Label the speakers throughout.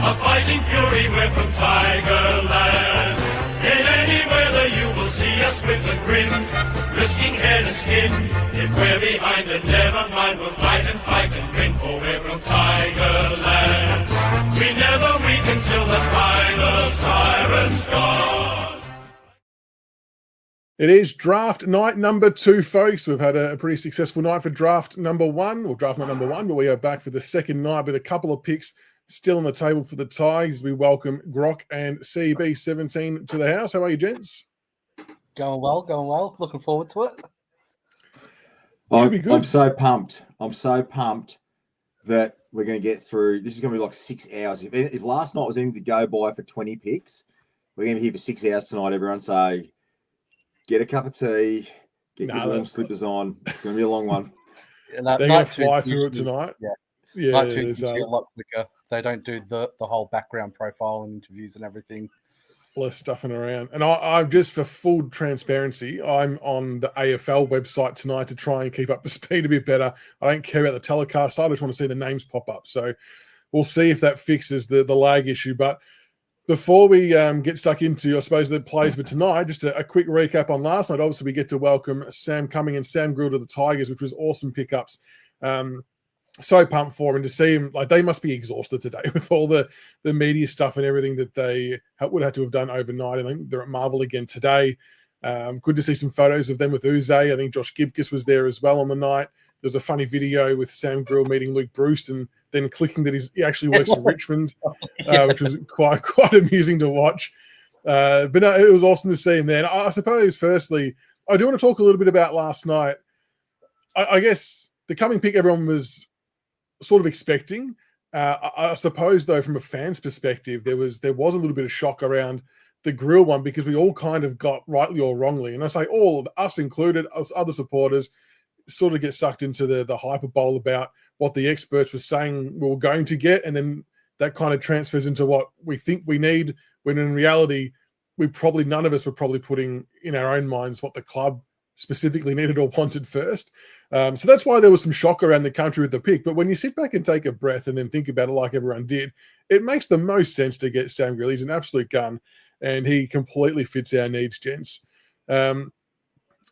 Speaker 1: A fighting fury, we're from Tigerland. In any weather you will see us with a grin, risking head and skin. If we're behind, then never mind, we'll fight and win, for we're from Tigerland. We never weaken till the final siren's gone.
Speaker 2: It is draft night number 2, folks. We've had a pretty successful night for draft number 1, or draft night number 1, but we are back for the second night with a couple of picks still on the table for the Tigers. We welcome Grok and CB17 to the house. How are you, gents?
Speaker 3: Going well. Looking forward to it.
Speaker 4: I'm so pumped. That we're going to get through. This is going to be like 6 hours. If last night was anything to go by for 20 picks, we're going to be here for 6 hours tonight, everyone. So get a cup of tea, get your warm slippers on. It's going to be a long one.
Speaker 2: They're going to fly through it tonight.
Speaker 3: Yeah. Night two's a lot quicker. They don't do the whole background profile and interviews and everything.
Speaker 2: Less stuffing around. And I'm just, for full transparency, I'm on the AFL website tonight to try and keep up the speed a bit better. I don't care about the telecast. I just want to see the names pop up. So we'll see if that fixes the lag issue. But before we get stuck into, I suppose, the plays for tonight, just a quick recap on last night. Obviously, we get to welcome Sam Cumming and Sam Grill to the Tigers, which was awesome pickups. So pumped for him, and to see him, like, they must be exhausted today with all the media stuff and everything that they would have to have done overnight. I think they're at Marvel again today. Good to see some photos of them with Uze. I think Josh Gibcus was there as well on the night. There's a funny video with Sam Grill meeting Luke Bruce and then clicking that he actually works for Richmond, which was quite amusing to watch. But no, it was awesome to see him there. And I suppose, firstly, I do want to talk a little bit about last night. I guess the coming pick everyone was sort of expecting. I suppose, though, from a fan's perspective, there was a little bit of shock around the Grill one, because we all kind of got, rightly or wrongly, and I say all of us included, us other supporters, sort of get sucked into the hyperbole about what the experts were saying we were going to get, and then that kind of transfers into what we think we need, when in reality, none of us were probably putting in our own minds what the club specifically needed or wanted first. So that's why there was some shock around the country with the pick. But when you sit back and take a breath and then think about it like everyone did, it makes the most sense to get Sam Grill. He's an absolute gun, and he completely fits our needs, gents. 8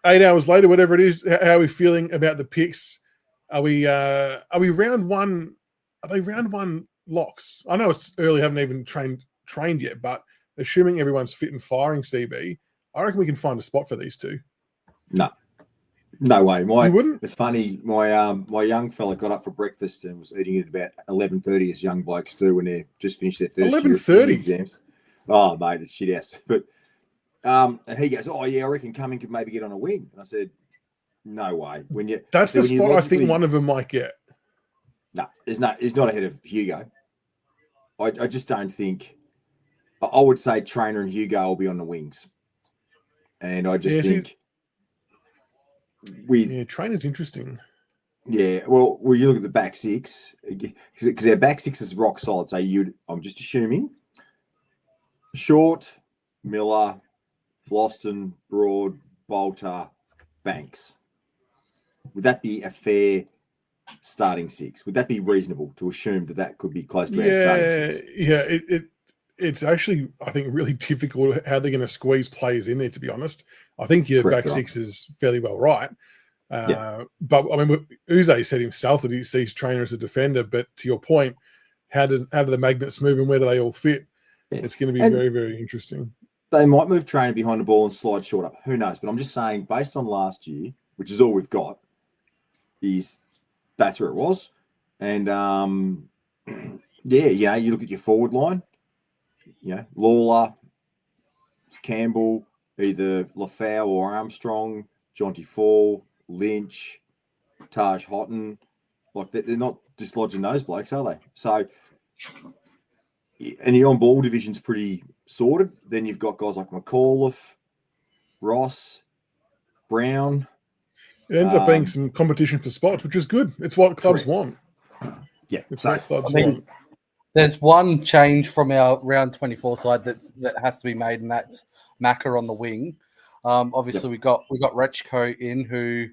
Speaker 2: hours later, whatever it is, how are we feeling about the picks? Are we round one? Are they round one locks? I know it's early, haven't even trained yet, but assuming everyone's fit and firing, CB, I reckon we can find a spot for these two.
Speaker 4: No way.
Speaker 2: You wouldn't?
Speaker 4: It's funny. My young fella got up for breakfast and was eating at about 11:30, as young blokes do when they just finished their first
Speaker 2: 11:30
Speaker 4: exams. Oh, mate, it's shit ass. But and he goes, "Oh yeah, I reckon Cumming could maybe get on a wing." And I said, "No way."
Speaker 2: That's the spot I think one of them might get.
Speaker 4: No, he's not ahead of Hugo. I just don't think. I would say Trainer and Hugo will be on the wings, and I just think.
Speaker 2: Trainer's interesting.
Speaker 4: Yeah, well, you look at the back six, because their back six is rock solid. So I'm just assuming Short, Miller, Floston, Broad, Bolter, Banks. Would that be a fair starting six? Would that be reasonable to assume that could be close to our starting six?
Speaker 2: Yeah, it's actually, I think, really difficult how they're going to squeeze players in there, to be honest. I think your back six is fairly well right. But, I mean, Uze said himself that he sees Trainer as a defender. But to your point, how do the magnets move and where do they all fit? Yeah. It's going to be very, very interesting.
Speaker 4: They might move Trainer behind the ball and slide short up. Who knows? But I'm just saying, based on last year, which is all we've got, that's where it was. And, you look at your forward line, Lawler, Campbell, either Lafau or Armstrong, Jonty Fall, Lynch, Taj Houghton. Like, they're not dislodging those blokes, are they? So, and the on-ball division's pretty sorted. Then you've got guys like McAuliffe, Ross, Brown.
Speaker 2: It ends up being some competition for spots, which is good. It's what clubs want.
Speaker 4: Yeah,
Speaker 2: it's what clubs want.
Speaker 3: There's one change from our round 24 side that has to be made, and that's Macca on the wing. Obviously, we got Rechko in, who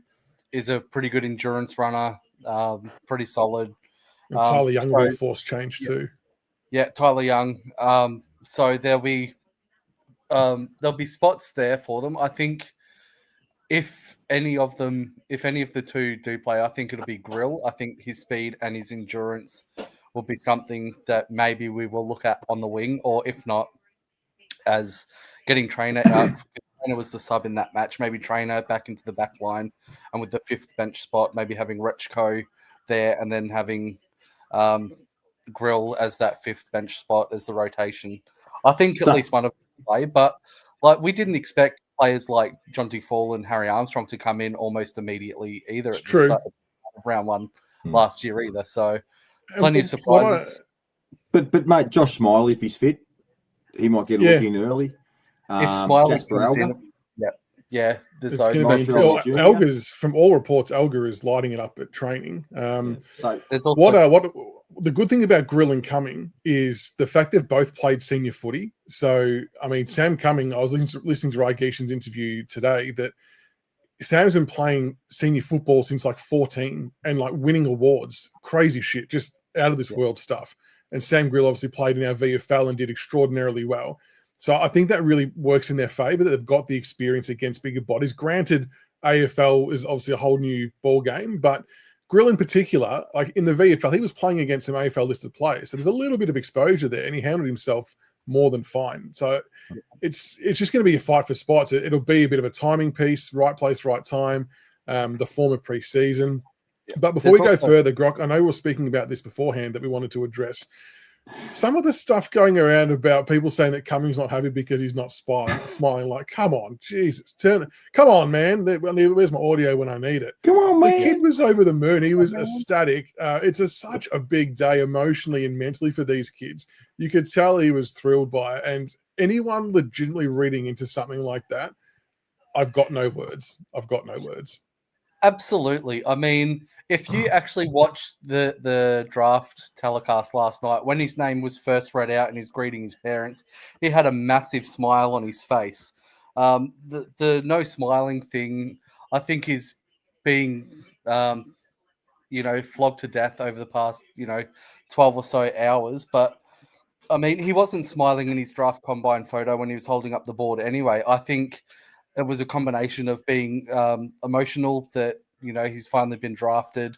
Speaker 3: is a pretty good endurance runner, pretty solid.
Speaker 2: And Tyler Young will force change too.
Speaker 3: Yeah, Tyler Young. So there'll be spots there for them. I think if any of the two do play, I think it'll be Grill. I think his speed and his endurance will be something that maybe we will look at on the wing, or if not, as getting Trainer out. Trainer was the sub in that match. Maybe Trainer back into the back line, and with the fifth bench spot, maybe having Rechko there, and then having Grill as that fifth bench spot as the rotation. I think at least one of them play, but like we didn't expect players like Jonty Fall and Harry Armstrong to come in almost immediately either
Speaker 2: It's
Speaker 3: at the
Speaker 2: true.
Speaker 3: start of round one last year either. So plenty of surprises.
Speaker 4: But mate, Josh Smiley, if he's fit, he might get a look in early.
Speaker 3: If Smiley
Speaker 4: Jasper
Speaker 3: comes
Speaker 4: Alga.
Speaker 3: yeah. There's
Speaker 2: It's going to be Elga's, from all reports, Elga is lighting it up at training.
Speaker 4: So
Speaker 3: there's also
Speaker 2: what the good thing about Grill and Cumming is the fact they've both played senior footy. So, I mean, Sam Cumming, I was listening to Rai Geeshan's interview today that Sam's been playing senior football since like 14 and like winning awards, crazy shit, just out of this world stuff. And Sam Grill obviously played in our VFL and did extraordinarily well. So I think that really works in their favour that they've got the experience against bigger bodies. Granted, AFL is obviously a whole new ball game, but Grill in particular, like in the VFL, he was playing against some AFL listed players. So there's a little bit of exposure there, and he handled himself more than fine. So it's just going to be a fight for spots. It'll be a bit of a timing piece, right place, right time, the form of pre-season. But before we go further, Grok, I know we were speaking about this beforehand that we wanted to address. Some of the stuff going around about people saying that Cummings not happy because he's not smiling. Like, come on, Jesus, come on, man. Where's my audio when I need it?
Speaker 4: Come on, man.
Speaker 2: The kid was over the moon. He was ecstatic. It's such a big day emotionally and mentally for these kids. You could tell he was thrilled by it. And anyone legitimately reading into something like that, I've got no words.
Speaker 3: Absolutely. I mean, if you actually watched the draft telecast last night, when his name was first read out and he's greeting his parents, he had a massive smile on his face. The no smiling thing, I think, is being, flogged to death over the past, 12 or so hours. But, I mean, he wasn't smiling in his draft combine photo when he was holding up the board anyway. I think it was a combination of being emotional that, he's finally been drafted.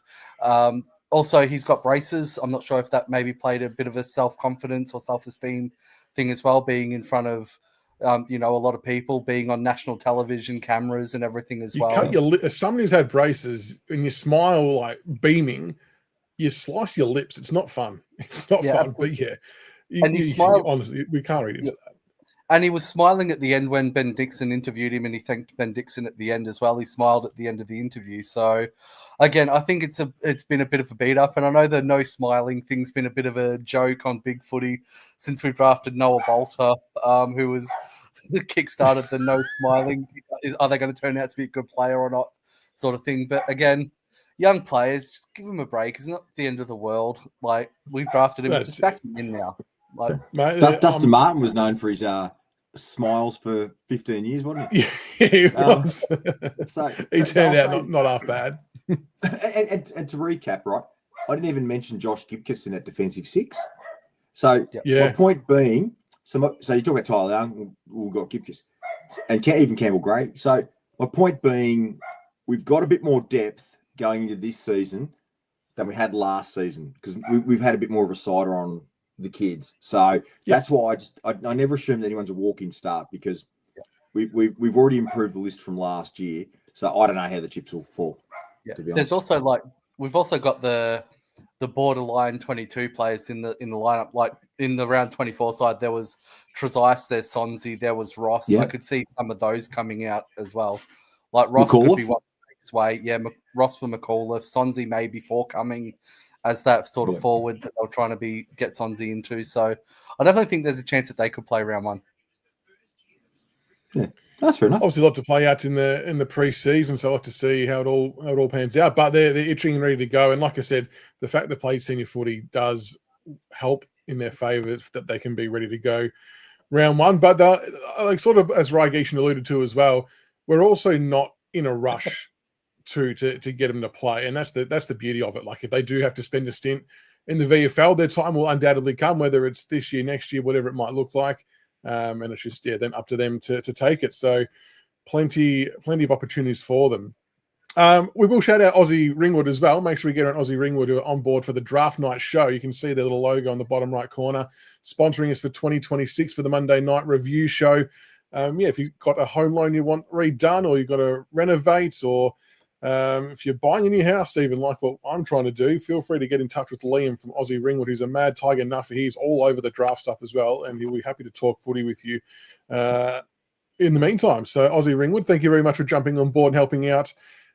Speaker 3: Also, he's got braces. I'm not sure if that maybe played a bit of a self-confidence or self-esteem thing as well, being in front of, a lot of people, being on national television cameras and everything as well.
Speaker 2: Cut your as someone who's had braces and you smile like beaming, you slice your lips. It's not fun. It's not fun,
Speaker 3: absolutely.
Speaker 2: But
Speaker 3: And he smiled.
Speaker 2: Honestly, we can't read into that.
Speaker 3: And he was smiling at the end when Ben Dixon interviewed him, and he thanked Ben Dixon at the end as well. He smiled at the end of the interview. So, again, I think it's been a bit of a beat up, and I know the no smiling thing's been a bit of a joke on Big Footy since we drafted Noah Bolter, who was the kick-started the no smiling. Are they going to turn out to be a good player or not, sort of thing. But again, young players, just give them a break. It's not the end of the world. Like, we've drafted him, just back him in now. Like,
Speaker 4: mate, Dustin Martin was known for his smiles for 15 years, wasn't he?
Speaker 2: Yeah, he was. So he turned out not half bad.
Speaker 4: And to recap, right, I didn't even mention Josh Gibcus in that defensive six. So my point being, so you talk about Tyler Young, we've got Gibcus, and even Campbell Gray. So my point being, we've got a bit more depth going into this season than we had last season because we've had a bit more of a cider on the kids. So that's why I never assume that anyone's a walk-in start because we've already improved the list from last year. So I don't know how the chips will fall.
Speaker 3: Yeah. There's also we've also got the borderline 22 players in the lineup. Like in the round 24 side, there was Trezise, there's Sonzi, there was Ross. I could see some of those coming out as well. Like Ross could be one next way. Yeah, Ross for McAuliffe, Sonzi may be forthcoming as that sort of forward that they're trying to get Sonzi into. So I definitely think there's a chance that they could play round one.
Speaker 4: Yeah, that's fair enough.
Speaker 2: Obviously, a lot to play out in the pre-season, so I'll have to see how it all pans out. But they're itching and ready to go. And like I said, the fact they played senior footy does help in their favour that they can be ready to go round one. But like sort of as Rai Geeshan alluded to as well, we're also not in a rush to get them to play, and that's the beauty of it. Like if they do have to spend a stint in the VFL, their time will undoubtedly come, whether it's this year, next year, whatever it might look like. And it's just then up to them to take it. So plenty of opportunities for them. We will shout out Aussie Ringwood as well. Make sure we get an Aussie Ringwood on board for the Draft Night show. You can see their little logo on the bottom right corner, sponsoring us for 2026 for the Monday Night Review show. If you've got a home loan you want redone, or you've got to renovate, or if you're buying a new house, even like what I'm trying to do, feel free to get in touch with Liam from Aussie Ringwood, who's a mad tiger nuffer. He's all over the draft stuff as well, and he'll be happy to talk footy with you in the meantime. So Aussie Ringwood, thank you very much for jumping on board and helping out.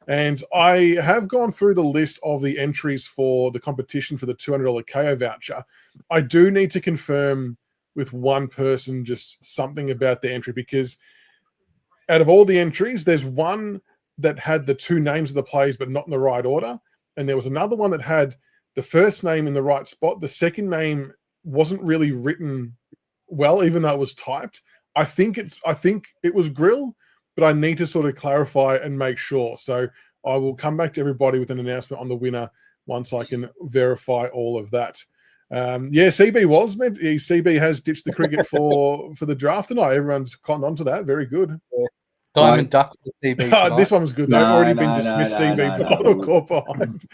Speaker 2: And I have gone through the list of the entries for the competition for the $200 KO voucher. I do need to confirm with one person just something about the entry, because out of all the entries, there's one that had the two names of the players but not in the right order, and there was another one that had the first name in the right spot. The second name wasn't really written well, even though it was typed. I think it was Grill, but I need to sort of clarify and make sure. So I will come back to everybody with an announcement on the winner once I can verify all of that. CB has ditched the cricket for the draft tonight. Everyone's cottoned on to that. Very good.
Speaker 3: Yeah. Diamond Duck for CB.
Speaker 2: This one was good. They've already been dismissed. CB caught behind.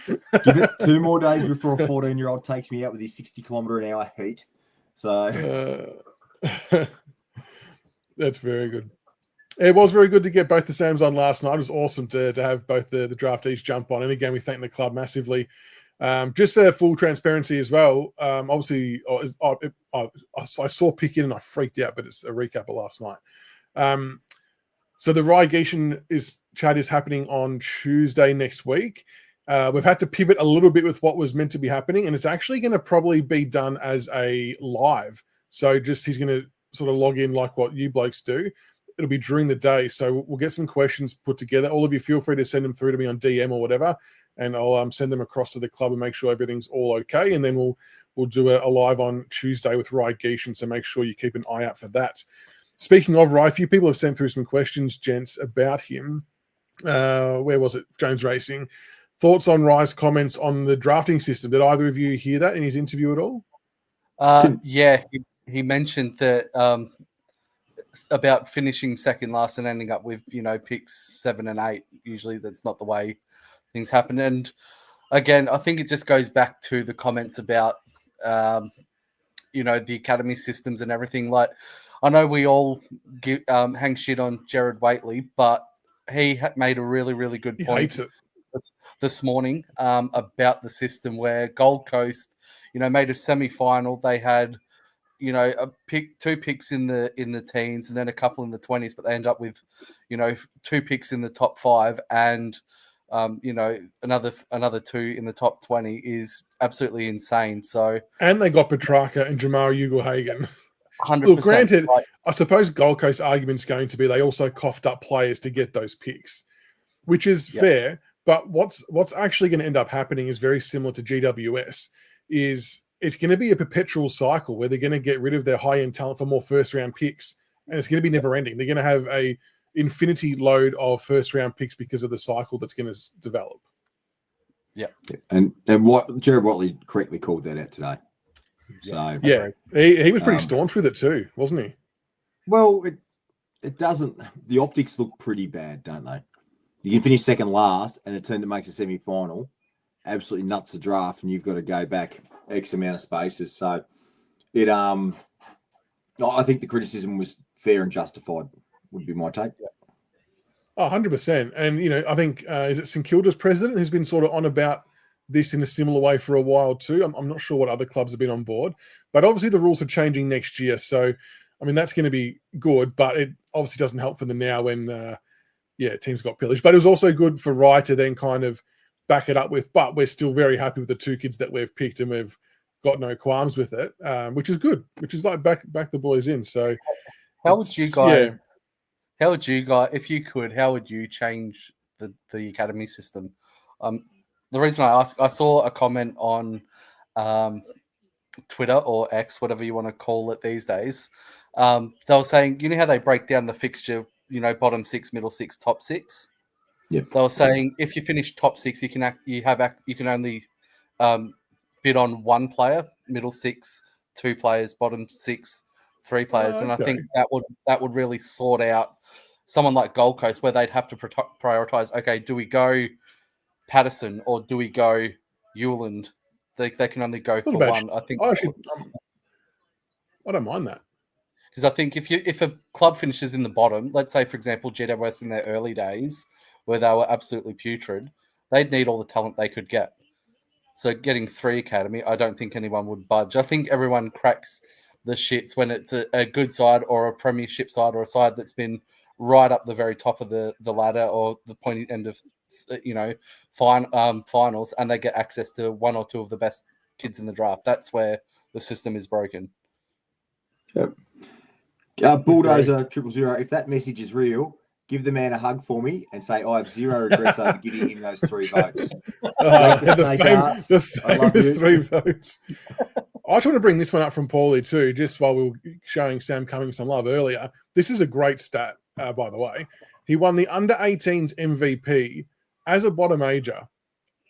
Speaker 4: Give it 2 more days before a 14-year-old takes me out with his 60-kilometre-an-hour heat. So
Speaker 2: that's very good. It was very good to get both the Sams on last night. It was awesome to have both the draftees jump on. And again, we thank the club massively. Just for full transparency as well, obviously, I saw pick in and I freaked out, but it's a recap of last night. So the Relegation chat is happening on Tuesday next week. We've had to pivot a little bit with what was meant to be happening, and it's actually going to probably be done as a live. So he's going to sort of log in like what you blokes do. It'll be during the day. So we'll get some questions put together. All of you feel free to send them through to me on DM or whatever, and I'll send them across to the club and make sure everything's all okay. And then we'll do a live on Tuesday with Relegation. So make sure you keep an eye out for that. Speaking of Rye, a few people have sent through some questions, gents, about him. Where was it? Jones Racing. Thoughts on Rye's comments on the drafting system? Did either of you hear that in his interview at all?
Speaker 3: Yeah, he mentioned that about finishing second last and ending up with, picks 7 and 8. Usually that's not the way things happen. And again, I think it just goes back to the comments about, the academy systems and everything. Like, I know we all hang shit on Jared Waitley, but he made a really, really good point this morning about the system where Gold Coast, made a semi-final. They had, two picks in the teens and then a couple in the 20s, but they end up with, 2 picks in the top 5 and, another 2 in the top 20 is absolutely insane. So, and
Speaker 2: they got Petrarca and Jamara Ugle-Hagan.
Speaker 3: 100%.
Speaker 2: Look, granted, I suppose Gold Coast argument's going to be they also coughed up players to get those picks, which is fair. But what's actually going to end up happening is very similar to GWS. It's going to be a perpetual cycle where they're going to get rid of their high-end talent for more first-round picks, and it's going to be never-ending. They're going to have a infinity load of first-round picks because of the cycle that's going to develop.
Speaker 4: Yeah, and what Jared Watley correctly called that out today. So
Speaker 2: yeah, he was pretty staunch with it too, wasn't he?
Speaker 4: Well, it doesn't. The optics look pretty bad, don't they? You can finish second last, and a team that makes a semi-final absolutely nuts the draft, and you've got to go back X amount of spaces. So I think the criticism was fair and justified. Would be my take.
Speaker 2: Oh, 100%. And I think is it St Kilda's president has been sort of on about this in a similar way for a while too. I'm not sure what other clubs have been on board, but obviously the rules are changing next year. So, I mean, that's going to be good, but it obviously doesn't help for them now when, teams got pillaged. But it was also good for Rye to then kind of back it up with, but we're still very happy with the 2 kids that we've picked and we've got no qualms with it, which is good, which is like back the boys in. So
Speaker 3: how would you guys, if you could, how would you change the academy system? The reason I ask, I saw a comment on Twitter or X, whatever you want to call it these days. They were saying, how they break down the fixture, bottom 6, middle 6, top 6.
Speaker 4: Yep.
Speaker 3: They were saying if you finish top 6, you can only bid on one player, middle 6, 2 players, bottom 6, 3 players, and I think that would really sort out someone like Gold Coast, where they'd have to prioritize. Okay, do we go Patterson or do we go Hewland? They can only go for one. I think.
Speaker 2: I don't mind that,
Speaker 3: because I think if a club finishes in the bottom, let's say for example GWS in their early days where they were absolutely putrid, they'd need all the talent they could get. So getting 3 academy, I don't think anyone would budge. I think everyone cracks the shits when it's a good side or a premiership side or a side that's been right up the very top of the ladder or the pointy end of finals, and they get access to 1 or 2 of the best kids in the draft. That's where the system is broken.
Speaker 4: Yep. Bulldozer 000. If that message is real, give the man a hug for me and say I have 0 regrets over giving him those 3 votes.
Speaker 2: The famous 3 votes. I just want to bring this one up from Paulie too, just while we were showing Sam Cummings some love earlier. This is a great stat, by the way. He won the under-18s MVP as a bottom ager.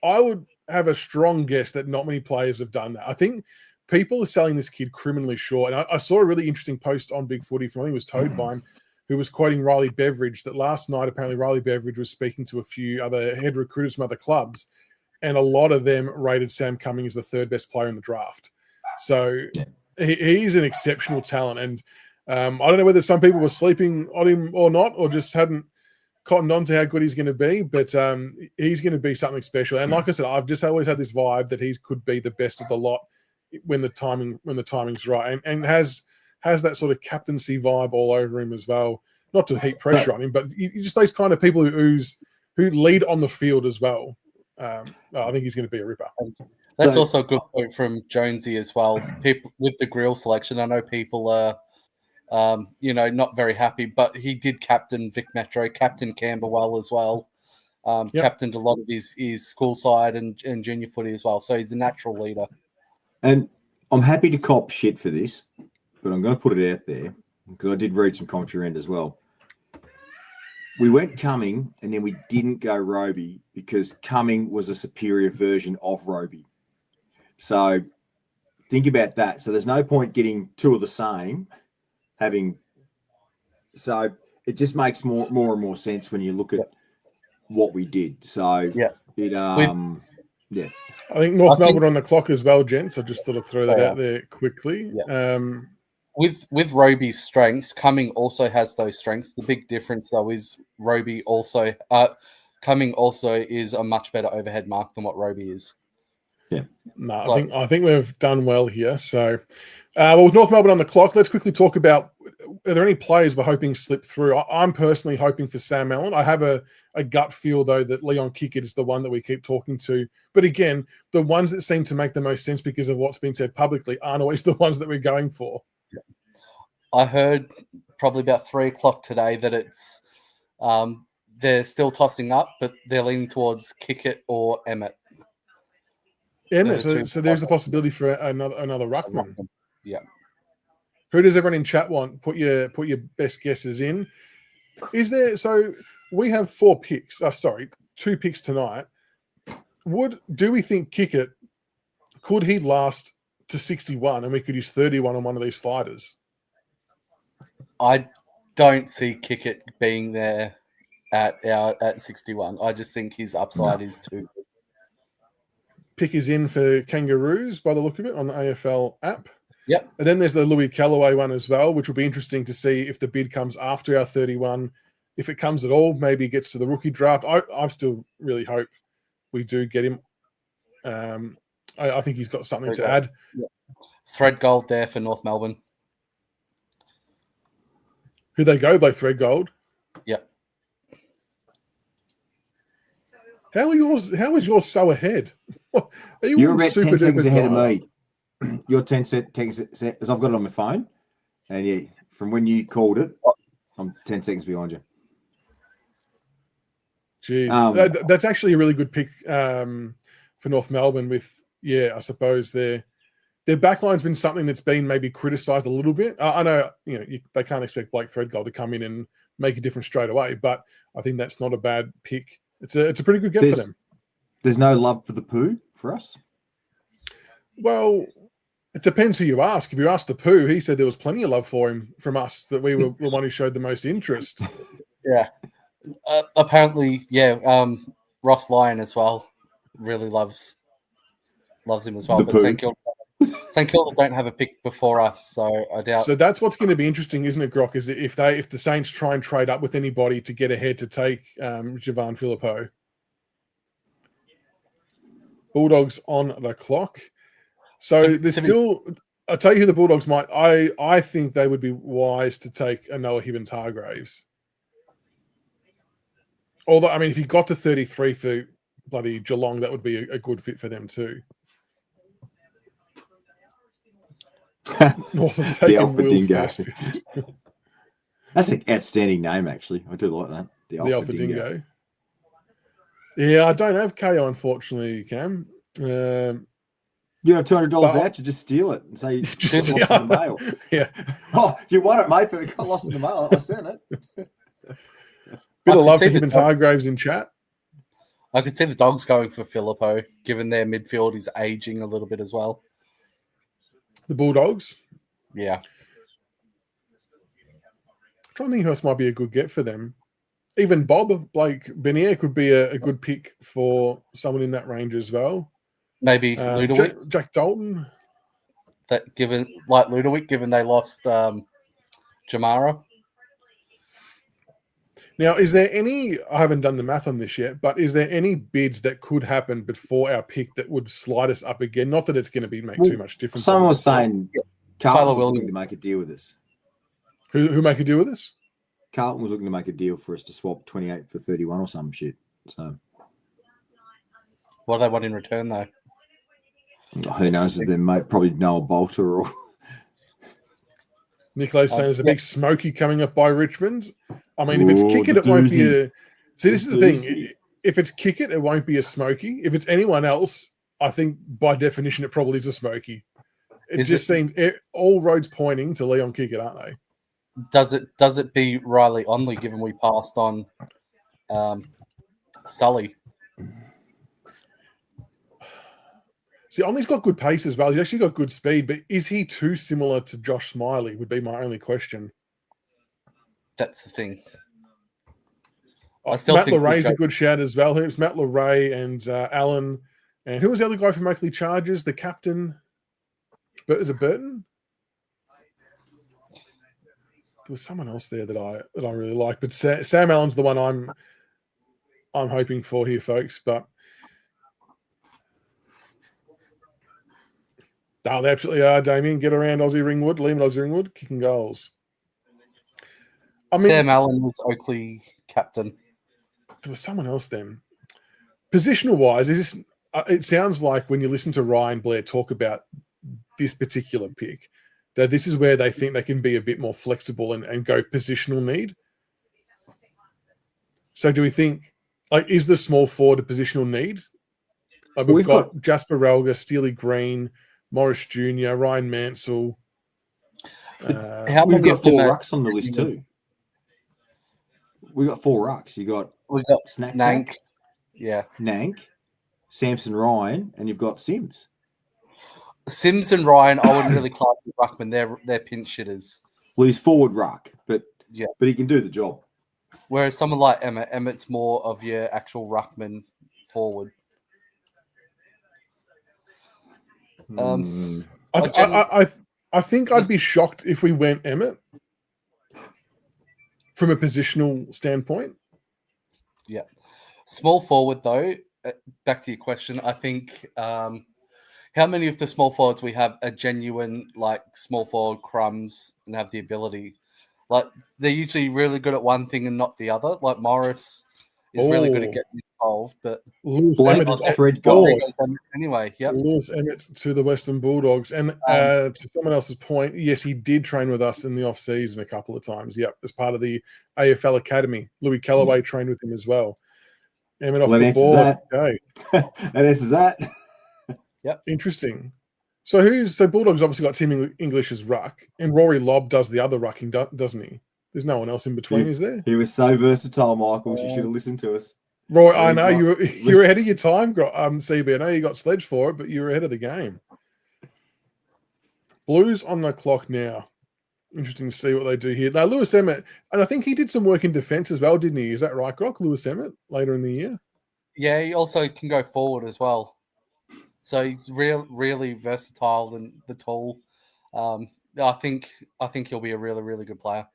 Speaker 2: I would have a strong guess that not many players have done that. I think people are selling this kid criminally short. And I saw a really interesting post on Big Footy from, I think it was Toadvine, who was quoting Riley Beveridge, that last night apparently Riley Beveridge was speaking to a few other head recruiters from other clubs, and a lot of them rated Sam Cummings as the 3rd best player in the draft. So he's an exceptional talent. And I don't know whether some people were sleeping on him or not, or just hadn't cottoned on to how good he's going to be, but he's going to be something special. And like I said, I've just always had this vibe that he could be the best of the lot when the timing's right, and has that sort of captaincy vibe all over him as well. Not to heap pressure on him, but just those kind of people who lead on the field as well. I think he's going to be a ripper.
Speaker 3: That's also a good point from Jonesy as well. People with the grill selection, I know people are, not very happy, but he did captain Vic Metro, captain Camberwell as well, captained a lot of his school side and junior footy as well. So he's a natural leader.
Speaker 4: And I'm happy to cop shit for this, but I'm going to put it out there because I did read some commentary around as well. We went Cumming and then we didn't go Roby because Cumming was a superior version of Roby. So think about that. So there's no point getting 2 of the same. So it just makes more and more sense when you look at what we did. So
Speaker 2: I think Melbourne on the clock as well, gents. I just thought I'd throw that out there quickly.
Speaker 3: Yeah. With Roby's strengths, Cumming also has those strengths. The big difference though is Cumming also is a much better overhead mark than what Roby is.
Speaker 4: Yeah.
Speaker 2: No, I think we've done well here. So, with North Melbourne on the clock, let's quickly talk about, are there any players we're hoping slip through? I'm personally hoping for Sam Allen. I have a gut feel, though, that Leon Kickett is the one that we keep talking to. But again, the ones that seem to make the most sense because of what's been said publicly aren't always the ones that we're going for.
Speaker 3: I heard probably about 3 o'clock today that it's they're still tossing up, but they're leaning towards Kickett or Emmett.
Speaker 2: Emmett, so there's the possibility for another ruckman.
Speaker 3: Yeah.
Speaker 2: Who does everyone in chat want? Put your best guesses in. Is there? So we have 4 picks. 2 picks tonight. Do we think Kickett, could he last to 61 and we could use 31 on one of these sliders?
Speaker 3: I don't see Kickett being there at 61. I just think his upside is too good.
Speaker 2: Pick is in for Kangaroos by the look of it on the AFL app.
Speaker 3: Yep.
Speaker 2: And then there's the Louis Callaway one as well, which will be interesting to see if the bid comes after our 31. If it comes at all, maybe it gets to the rookie draft. I still really hope we do get him. I think he's got something to add.
Speaker 3: Yep. Thread gold there for North Melbourne.
Speaker 2: Who they go? They thread gold.
Speaker 3: Yep.
Speaker 2: How is yours so ahead?
Speaker 4: You're about 10 seconds ahead of me. You're 10 seconds, as I've got it on my phone. And from when you called it, I'm 10 seconds behind you.
Speaker 2: Jeez. That's actually a really good pick for North Melbourne with, I suppose their backline's been something that's been maybe criticised a little bit. I know, they can't expect Blake Threadgold to come in and make a difference straight away, but I think that's not a bad pick. It's a pretty good get for them.
Speaker 4: There's no love for the poo for us?
Speaker 2: Well, it depends who you ask. If you ask the Pooh, he said there was plenty of love for him from us, that we were the one who showed the most interest.
Speaker 3: Yeah. Apparently, yeah. Ross Lyon as well really loves him as well.
Speaker 4: The
Speaker 3: But
Speaker 4: Pooh.
Speaker 3: St Kilda don't have a pick before us, so I doubt.
Speaker 2: So that's what's going to be interesting, isn't it, Grok? Is if the Saints try and trade up with anybody to get ahead to take Javan Philippou. Bulldogs on the clock. So there's still. I'll tell you who the Bulldogs might. I think they would be wise to take a Noah Hibbins-Hargraves. Although, I mean, if he got to 33 for bloody Geelong, that would be a good fit for them too. North of taking
Speaker 4: Alpha
Speaker 2: Will
Speaker 4: Dingo.
Speaker 2: Firstfield.
Speaker 4: That's an outstanding name, actually. I do like that. The Alpha Dingo.
Speaker 2: Yeah, I don't have KO, unfortunately, Cam.
Speaker 4: You know, $200 voucher, just steal it and say
Speaker 2: Just
Speaker 4: lost in the mail.
Speaker 2: Yeah.
Speaker 4: Oh, you won it, mate, but it got lost in the mail. I sent it.
Speaker 2: Bit of love for Hibbins-Hargraves in chat.
Speaker 3: I could see the Dogs going for Philippou, given their midfield is aging a little bit as well.
Speaker 2: The Bulldogs.
Speaker 3: Yeah.
Speaker 2: I'm trying to think who else might be a good get for them. Even Bob, Blake Benier could be a good pick for someone in that range as well.
Speaker 3: Maybe Ludovic.
Speaker 2: Jack Dalton.
Speaker 3: Given Ludovic, given they lost Jamara.
Speaker 2: Now, is there any, I haven't done the math on this yet, but is there any bids that could happen before our pick that would slide us up again? Not that it's going to make too much difference.
Speaker 4: Someone was saying Carlton was
Speaker 3: Williams.
Speaker 4: looking to make a deal with us.
Speaker 2: Who make a deal with us?
Speaker 4: Carlton was looking to make a deal for us to swap 28 for 31 or some shit. So,
Speaker 3: what do they want in return, though?
Speaker 4: who knows? They might probably Noah Bolter or
Speaker 2: Nicolo's saying there's a big smoky coming up by Richmond. I mean, if it's kick it won't be a. See, this is the thing. If it's kick it won't be a smoky. If it's anyone else, I think by definition it probably is a smoky. It seems all roads pointing to Leon Kickett, aren't they?
Speaker 3: Does it be Riley Onley, given we passed on Sully?
Speaker 2: See, Onley's got good pace as well. He's actually got good speed, but is he too similar to Josh Smiley would be my only question.
Speaker 3: That's the thing.
Speaker 2: Matt Larray's a good shout as well. It's Matt Larray and Allen. And who was the other guy from Oakley Chargers? The captain? Is it Burton? There was someone else there that I really like, but Sam Allen's the one I'm hoping for here, folks. But they absolutely are, Damien. Get around Aussie Ringwood, leave it Aussie Ringwood, kicking goals. I mean,
Speaker 3: Sam Allen was Oakley captain.
Speaker 2: There was someone else then. Positional wise, it sounds like when you listen to Ryan Blair talk about this particular pick, that this is where they think they can be a bit more flexible and go positional need. So do we think, is the small forward a positional need? We've got Jasper Relga, Steely Green, Morris Jr., Ryan Mansell.
Speaker 4: We've got 4 rucks on the list too. We got 4 rucks. We got Snack
Speaker 3: Nank.
Speaker 4: Yeah. Nank, Samson Ryan, and you've got Sims.
Speaker 3: Sims and Ryan, I wouldn't really class as ruckman. They're pinch hitters.
Speaker 4: Well, he's forward ruck, but he can do the job.
Speaker 3: Whereas someone like Emmett's more of your actual ruckman forward.
Speaker 2: I think I'd be shocked if we went Emmett from a positional standpoint.
Speaker 3: Yeah. Small forward, though, back to your question, I think how many of the small forwards we have are genuine, small forward crumbs and have the ability? They're usually really good at one thing and not the other. Like Morris is really good at getting involved, but
Speaker 2: Lewis Emmett
Speaker 3: anyway. Yep.
Speaker 2: Lewis Emmett to the Western Bulldogs. And to someone else's point, yes, he did train with us in the off-season a couple of times. Yep, as part of the AFL Academy. Louis Callaway trained with him as well. Emmett off the board. Okay.
Speaker 4: And this is that.
Speaker 3: Yep.
Speaker 2: Interesting. So Bulldogs obviously got Tim English as ruck, and Rory Lobb does the other rucking, doesn't he? There's no one else in between, is there?
Speaker 4: He was so versatile, Michael. You should have listened to us.
Speaker 2: Roy, I know you were ahead of your time, CB. I know you got sledged for it, but you were ahead of the game. Blues on the clock now. Interesting to see what they do here. Now, Lewis Emmett, and I think he did some work in defence as well, didn't he? Is that right, Grok? Lewis Emmett later in the year?
Speaker 3: Yeah, he also can go forward as well. So he's really versatile and the tall. I think he'll be a really good player.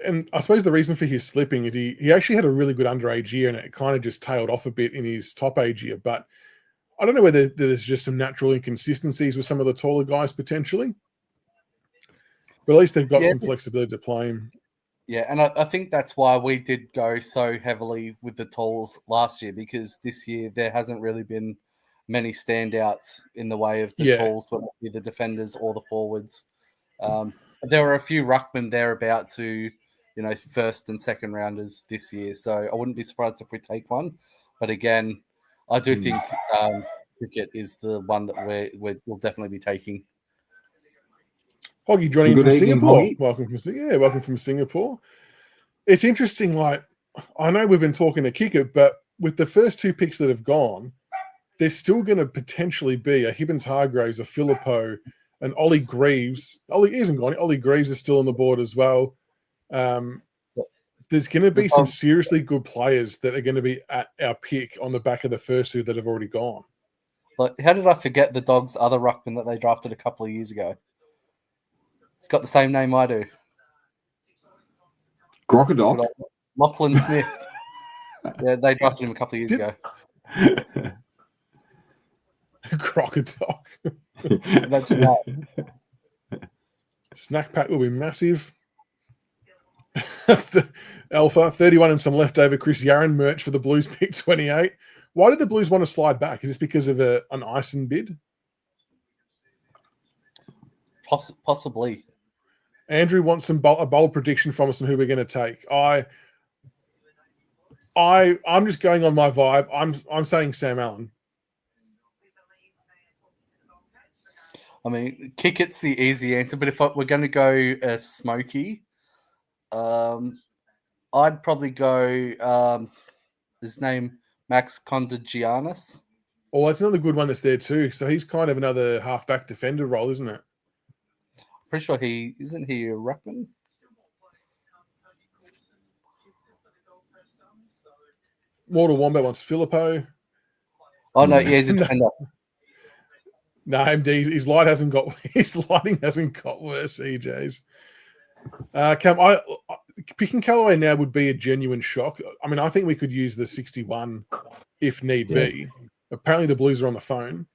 Speaker 2: And I suppose the reason for his slipping is he actually had a really good underage year, and it kind of just tailed off a bit in his top age year. But I don't know whether there's just some natural inconsistencies with some of the taller guys potentially. But at least they've got some flexibility to play him.
Speaker 3: Yeah, and I think that's why we did go so heavily with the talls last year, because this year there hasn't really been many standouts in the way of the talls, whether it be the defenders or the forwards. There were a few ruckmen thereabouts who, first and second rounders this year. So I wouldn't be surprised if we take one. But again, I do think cricket is the one that we'll definitely be taking.
Speaker 2: Hoggy joining from Singapore. Welcome from Singapore. It's interesting, like, I know we've been talking to kick it, but with the first two picks that have gone, there's still going to potentially be a Hibbins-Hargraves, a Philippou, and Ollie Greaves. Ollie isn't gone. Ollie Greaves is still on the board as well. There's going to be some seriously good players that are going to be at our pick on the back of the first two that have already gone.
Speaker 3: Like, how did I forget the Dogs' other ruckman that they drafted a couple of years ago? It's got the same name I do.
Speaker 4: Crocodile.
Speaker 3: Lachlan Smith. Yeah, they drafted him a couple of years ago.
Speaker 2: Crocodile.
Speaker 3: Imagine that.
Speaker 2: Snack pack will be massive. Alpha 31 and some leftover Chris Yarran merch for the Blues pick 28. Why did the Blues want to slide back? Is this because of an Ison bid?
Speaker 3: Possibly.
Speaker 2: Andrew wants a bold prediction from us on who we're going to take. I'm just going on my vibe. I'm saying Sam Allen.
Speaker 3: I mean, kick it's the easy answer, but if we're going to go smoky, I'd probably go his name Max Kondagianis.
Speaker 2: Oh, that's another good one that's there too. So he's kind of another halfback defender role, isn't it?
Speaker 3: Pretty sure isn't he a ruckman?
Speaker 2: Mortal Wombat wants Philippou.
Speaker 3: Oh no, he's a defender.
Speaker 2: No, MD, his lighting hasn't got worse, EJs. Cam, picking Callaway now would be a genuine shock. I mean, I think we could use the 61 if need be. Apparently the Blues are on the phone.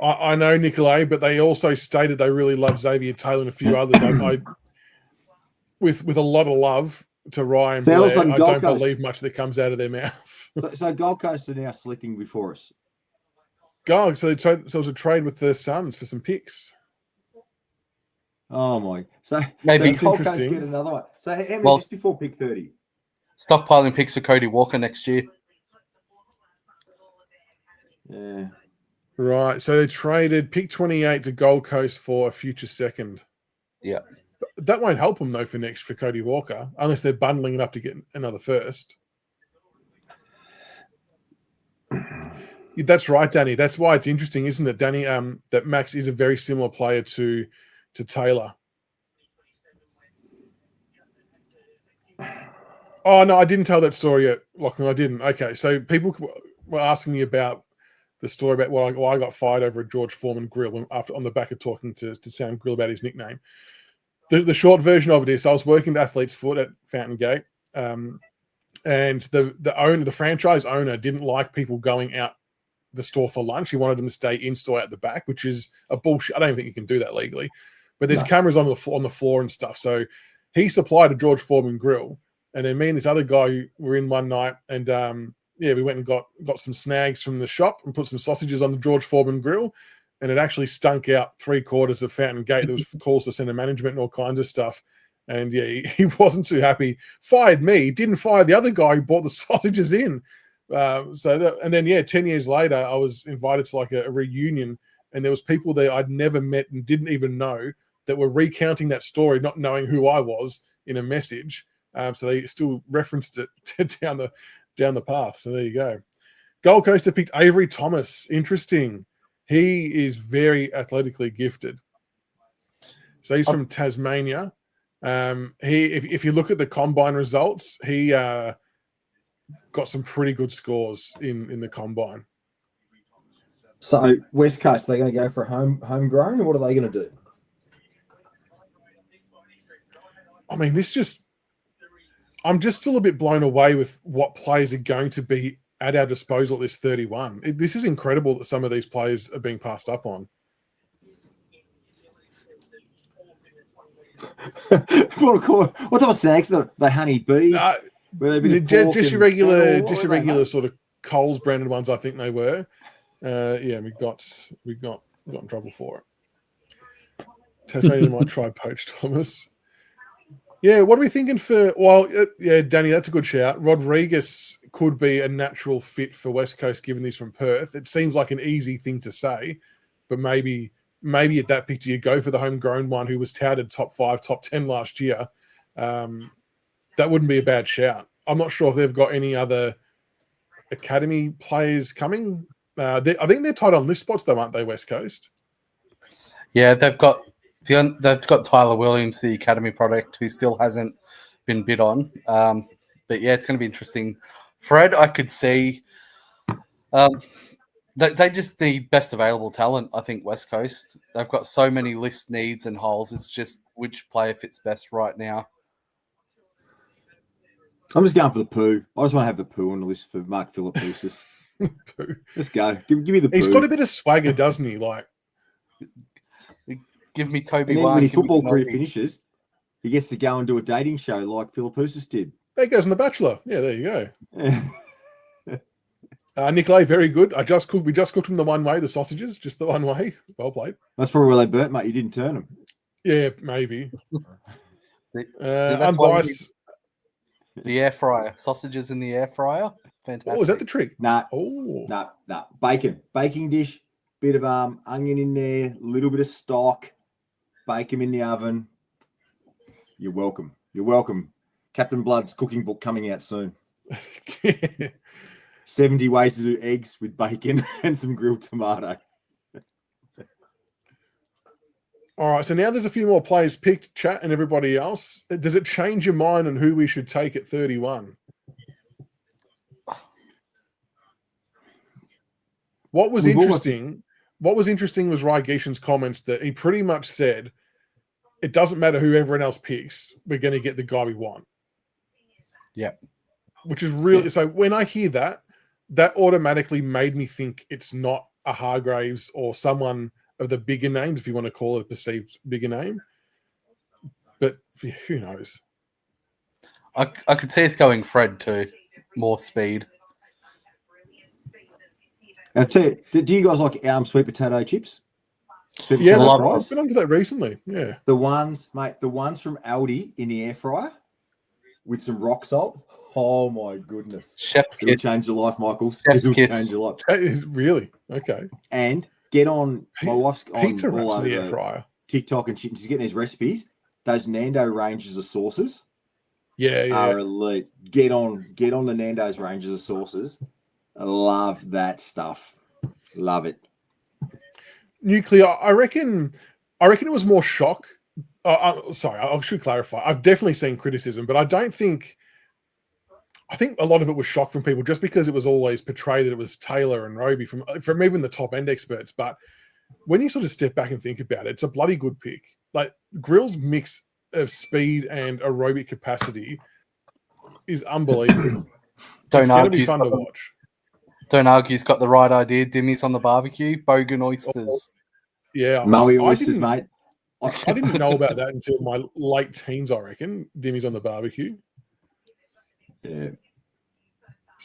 Speaker 2: I know Nicolay, but they also stated they really love Xavier Taylor and a few others. With a lot of love to Ryan Blair, I don't believe much that comes out of their mouth.
Speaker 4: So Gold Coast are now selecting before us.
Speaker 2: So it was a trade with the Suns for some picks.
Speaker 4: Oh my! So
Speaker 3: maybe
Speaker 4: it's interesting. Get another one. So how many just before pick 30?
Speaker 3: Stockpiling picks for Cody Walker next year.
Speaker 4: Yeah.
Speaker 2: Right. So they traded pick 28 to Gold Coast for a future second.
Speaker 3: Yeah.
Speaker 2: That won't help them though for Cody Walker, unless they're bundling it up to get another first. That's right, Danny. That's why it's interesting, isn't it, Danny? That Max is a very similar player to Taylor. Oh no, I didn't tell that story yet, Lachlan. I didn't. Okay, so people were asking me about the story about why I got fired over a George Foreman grill after on the back of talking to Sam Grill about his nickname. The short version of it is I was working at Athlete's Foot at Fountain Gate, and the franchise owner didn't like people going out the store for lunch. He wanted them to stay in store at the back, which is a bullshit. I don't think you can do that legally, but there's cameras on the floor and stuff. So he supplied a George Foreman grill, and then me and this other guy were in one night, and we went and got some snags from the shop and put some sausages on the George Foreman grill, and it actually stunk out 3/4 of Fountain Gate. There was calls to centre management and all kinds of stuff. And yeah, he wasn't too happy. Fired me, didn't fire the other guy who brought the sausages in. 10 years later, I was invited to like a reunion, and there was people there I'd never met and didn't even know that were recounting that story, not knowing who I was in a message. So they still referenced it down the path. So there you go. Gold Coast have picked Avery Thomas. Interesting. He is very athletically gifted. So he's from Tasmania. If you look at the combine results, he got some pretty good scores in the combine.
Speaker 4: So West Coast, are they going to go for a homegrown, or what are they going to do?
Speaker 2: I mean, I'm just still a bit blown away with what players are going to be at our disposal at this 31. This is incredible that some of these players are being passed up on.
Speaker 4: What type of snacks? The honey bee?
Speaker 2: Just your regular sort of Coles branded ones. I think they were. We got in trouble for it. Tasmania might try poach Thomas. Yeah, what are we thinking for? Well, Danny, that's a good shout. Rodriguez could be a natural fit for West Coast, given he's from Perth. It seems like an easy thing to say, but maybe at that picture you go for the homegrown one who was touted top 5, top 10 last year. That wouldn't be a bad shout. I'm not sure if they've got any other academy players coming. I think they're tight on list spots though, aren't they, West Coast?
Speaker 3: Yeah, they've got Tyler Williams, the academy product, who still hasn't been bid on. But yeah, it's going to be interesting. Fred, I could see they just need best available talent. I think West Coast, they've got so many list needs and holes. It's just which player fits best right now.
Speaker 4: I'm just going for the poo. I just want to have the poo on the list for Mark Philippoussis. Let's go. Give me the poo.
Speaker 2: He's got a bit of swagger, doesn't he? Like,
Speaker 3: give me Toby.
Speaker 4: And then when his football career finishes, he gets to go and do a dating show like Philippoussis did.
Speaker 2: There goes on The Bachelor. Yeah, there you go. Nicolay, very good. We just cooked him the one way, the sausages, just the one way. Well played.
Speaker 4: That's probably where they burnt, mate. You didn't turn them.
Speaker 2: Yeah, maybe.
Speaker 3: Unbiased. The air fryer. Sausages in the air fryer. Fantastic.
Speaker 2: Oh, is that the trick?
Speaker 4: Nah.
Speaker 2: Oh.
Speaker 4: Nah. Bacon. Baking dish. Bit of onion in there. Little bit of stock. Bake them in the oven. You're welcome. Captain Blood's cooking book coming out soon. 70 ways to do eggs with bacon and some grilled tomato.
Speaker 2: All right, so now there's a few more players picked, chat and everybody else. Does it change your mind on who we should take at 31? What was interesting was Rai Gishin's comments that he pretty much said, it doesn't matter who everyone else picks, we're going to get the guy we want.
Speaker 3: Yeah.
Speaker 2: Which is really, so when I hear that automatically made me think it's not a Hargraves or someone of the bigger names, if you want to call it a perceived bigger name. But who knows?
Speaker 3: I could see us going Fred too. More speed.
Speaker 4: I'll tell you, do you guys like sweet potato chips?
Speaker 2: I've been onto that recently. Yeah.
Speaker 4: The ones from Aldi in the air fryer with some rock salt. Oh my goodness.
Speaker 3: Chef's
Speaker 4: It'll
Speaker 3: kiss.
Speaker 4: change your life, Michaels.
Speaker 3: Chef's kiss.
Speaker 4: Change your life.
Speaker 2: That is really okay.
Speaker 4: And get on, my wife's on
Speaker 2: Pizza
Speaker 4: all
Speaker 2: wraps in
Speaker 4: over
Speaker 2: the air fryer.
Speaker 4: TikTok and shit. She's getting these recipes. Those Nando ranges of sauces are elite. Get on the Nando's ranges of sauces. I love that stuff. Love it.
Speaker 2: Nuclear, I reckon it was more shock. Sorry, I should clarify. I've definitely seen criticism, but I think a lot of it was shock from people just because it was always portrayed that it was Taylor and Roby from even the top end experts. But when you sort of step back and think about it, it's a bloody good pick. Like Grill's mix of speed and aerobic capacity is unbelievable. It's going to be fun to watch.
Speaker 3: Don't argue, he's got the right idea. Dimmies on the barbecue, bogan oysters.
Speaker 2: Yeah.
Speaker 4: Moe oysters, mate.
Speaker 2: I didn't know about that until my late teens, I reckon. Dimmies on the barbecue.
Speaker 4: Yeah.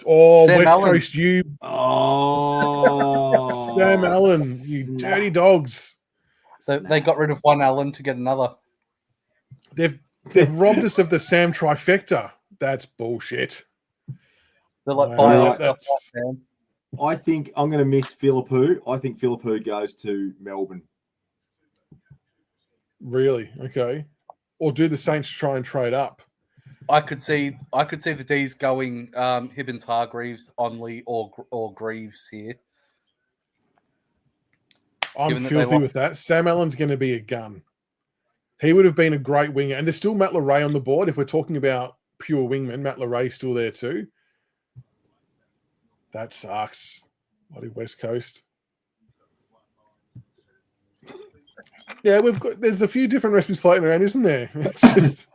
Speaker 2: Oh,
Speaker 3: Sam
Speaker 2: West
Speaker 3: Allen.
Speaker 2: Coast, you.
Speaker 4: Oh.
Speaker 2: Sam Allen, you dirty dogs.
Speaker 3: They got rid of one Allen to get another.
Speaker 2: They've robbed us of the Sam trifecta. That's bullshit.
Speaker 3: They're like,
Speaker 2: Sam.
Speaker 4: I think I'm going to miss Philippou. I think Philippou goes to Melbourne.
Speaker 2: Really? Okay. Or do the Saints try and trade up?
Speaker 3: I could see the D's going Hibbins, Hargreaves, Onley, or Greaves here.
Speaker 2: I'm
Speaker 3: Given that they
Speaker 2: filthy
Speaker 3: lost-
Speaker 2: with that. Sam Allen's going to be a gun. He would have been a great winger. And there's still Matt Leray on the board. If we're talking about pure wingmen, Matt Leray's still there too. That sucks. Bloody West Coast. Yeah, there's a few different recipes floating around, isn't there? It's just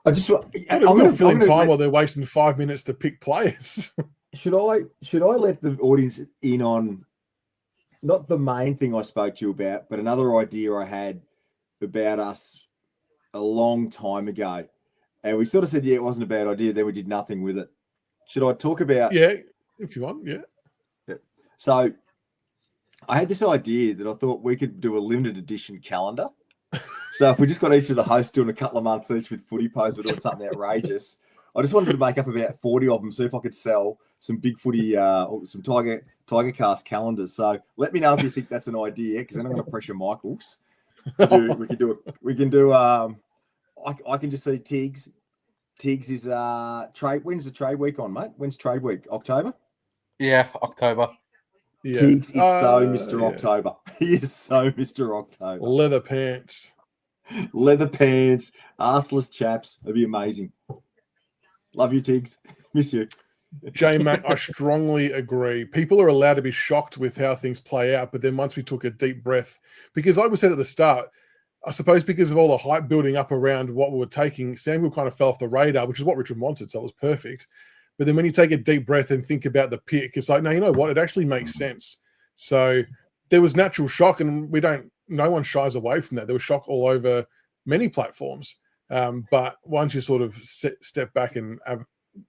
Speaker 4: I've got
Speaker 2: to fill in time while they're wasting 5 minutes to pick players.
Speaker 4: Should I let the audience in on not the main thing I spoke to you about, but another idea I had about us a long time ago, and we sort of said, yeah, it wasn't a bad idea. Then we did nothing with it. Should I talk about?
Speaker 2: Yeah, if you want. Yeah.
Speaker 4: So I had this idea that I thought we could do a limited edition calendar. So if we just got each of the hosts doing a couple of months each with footy posts, we're doing something outrageous. I just wanted to make up about 40 of them, see if I could sell some big footy, or some Tiger Cast calendars. So let me know if you think that's an idea, because then I'm going to pressure Michaels. I can just see Tiggs. Tiggs is trade. When's the trade week on, mate? When's trade week? October?
Speaker 3: Yeah, October.
Speaker 2: Yeah.
Speaker 4: Tiggs is so Mr. October. He is so Mr. October.
Speaker 2: Leather pants,
Speaker 4: arseless chaps. It'd be amazing. Love you, Tiggs. Miss you.
Speaker 2: J Mac, I strongly agree. People are allowed to be shocked with how things play out, but then once we took a deep breath, because like we said at the start, I suppose because of all the hype building up around what we were taking, Samuel kind of fell off the radar, which is what Richard wanted, so it was perfect. But then when you take a deep breath and think about the pick, it's like, no, you know what? It actually makes sense. So there was natural shock, and no one shies away from that. There was shock all over many platforms. But once you sort of step back and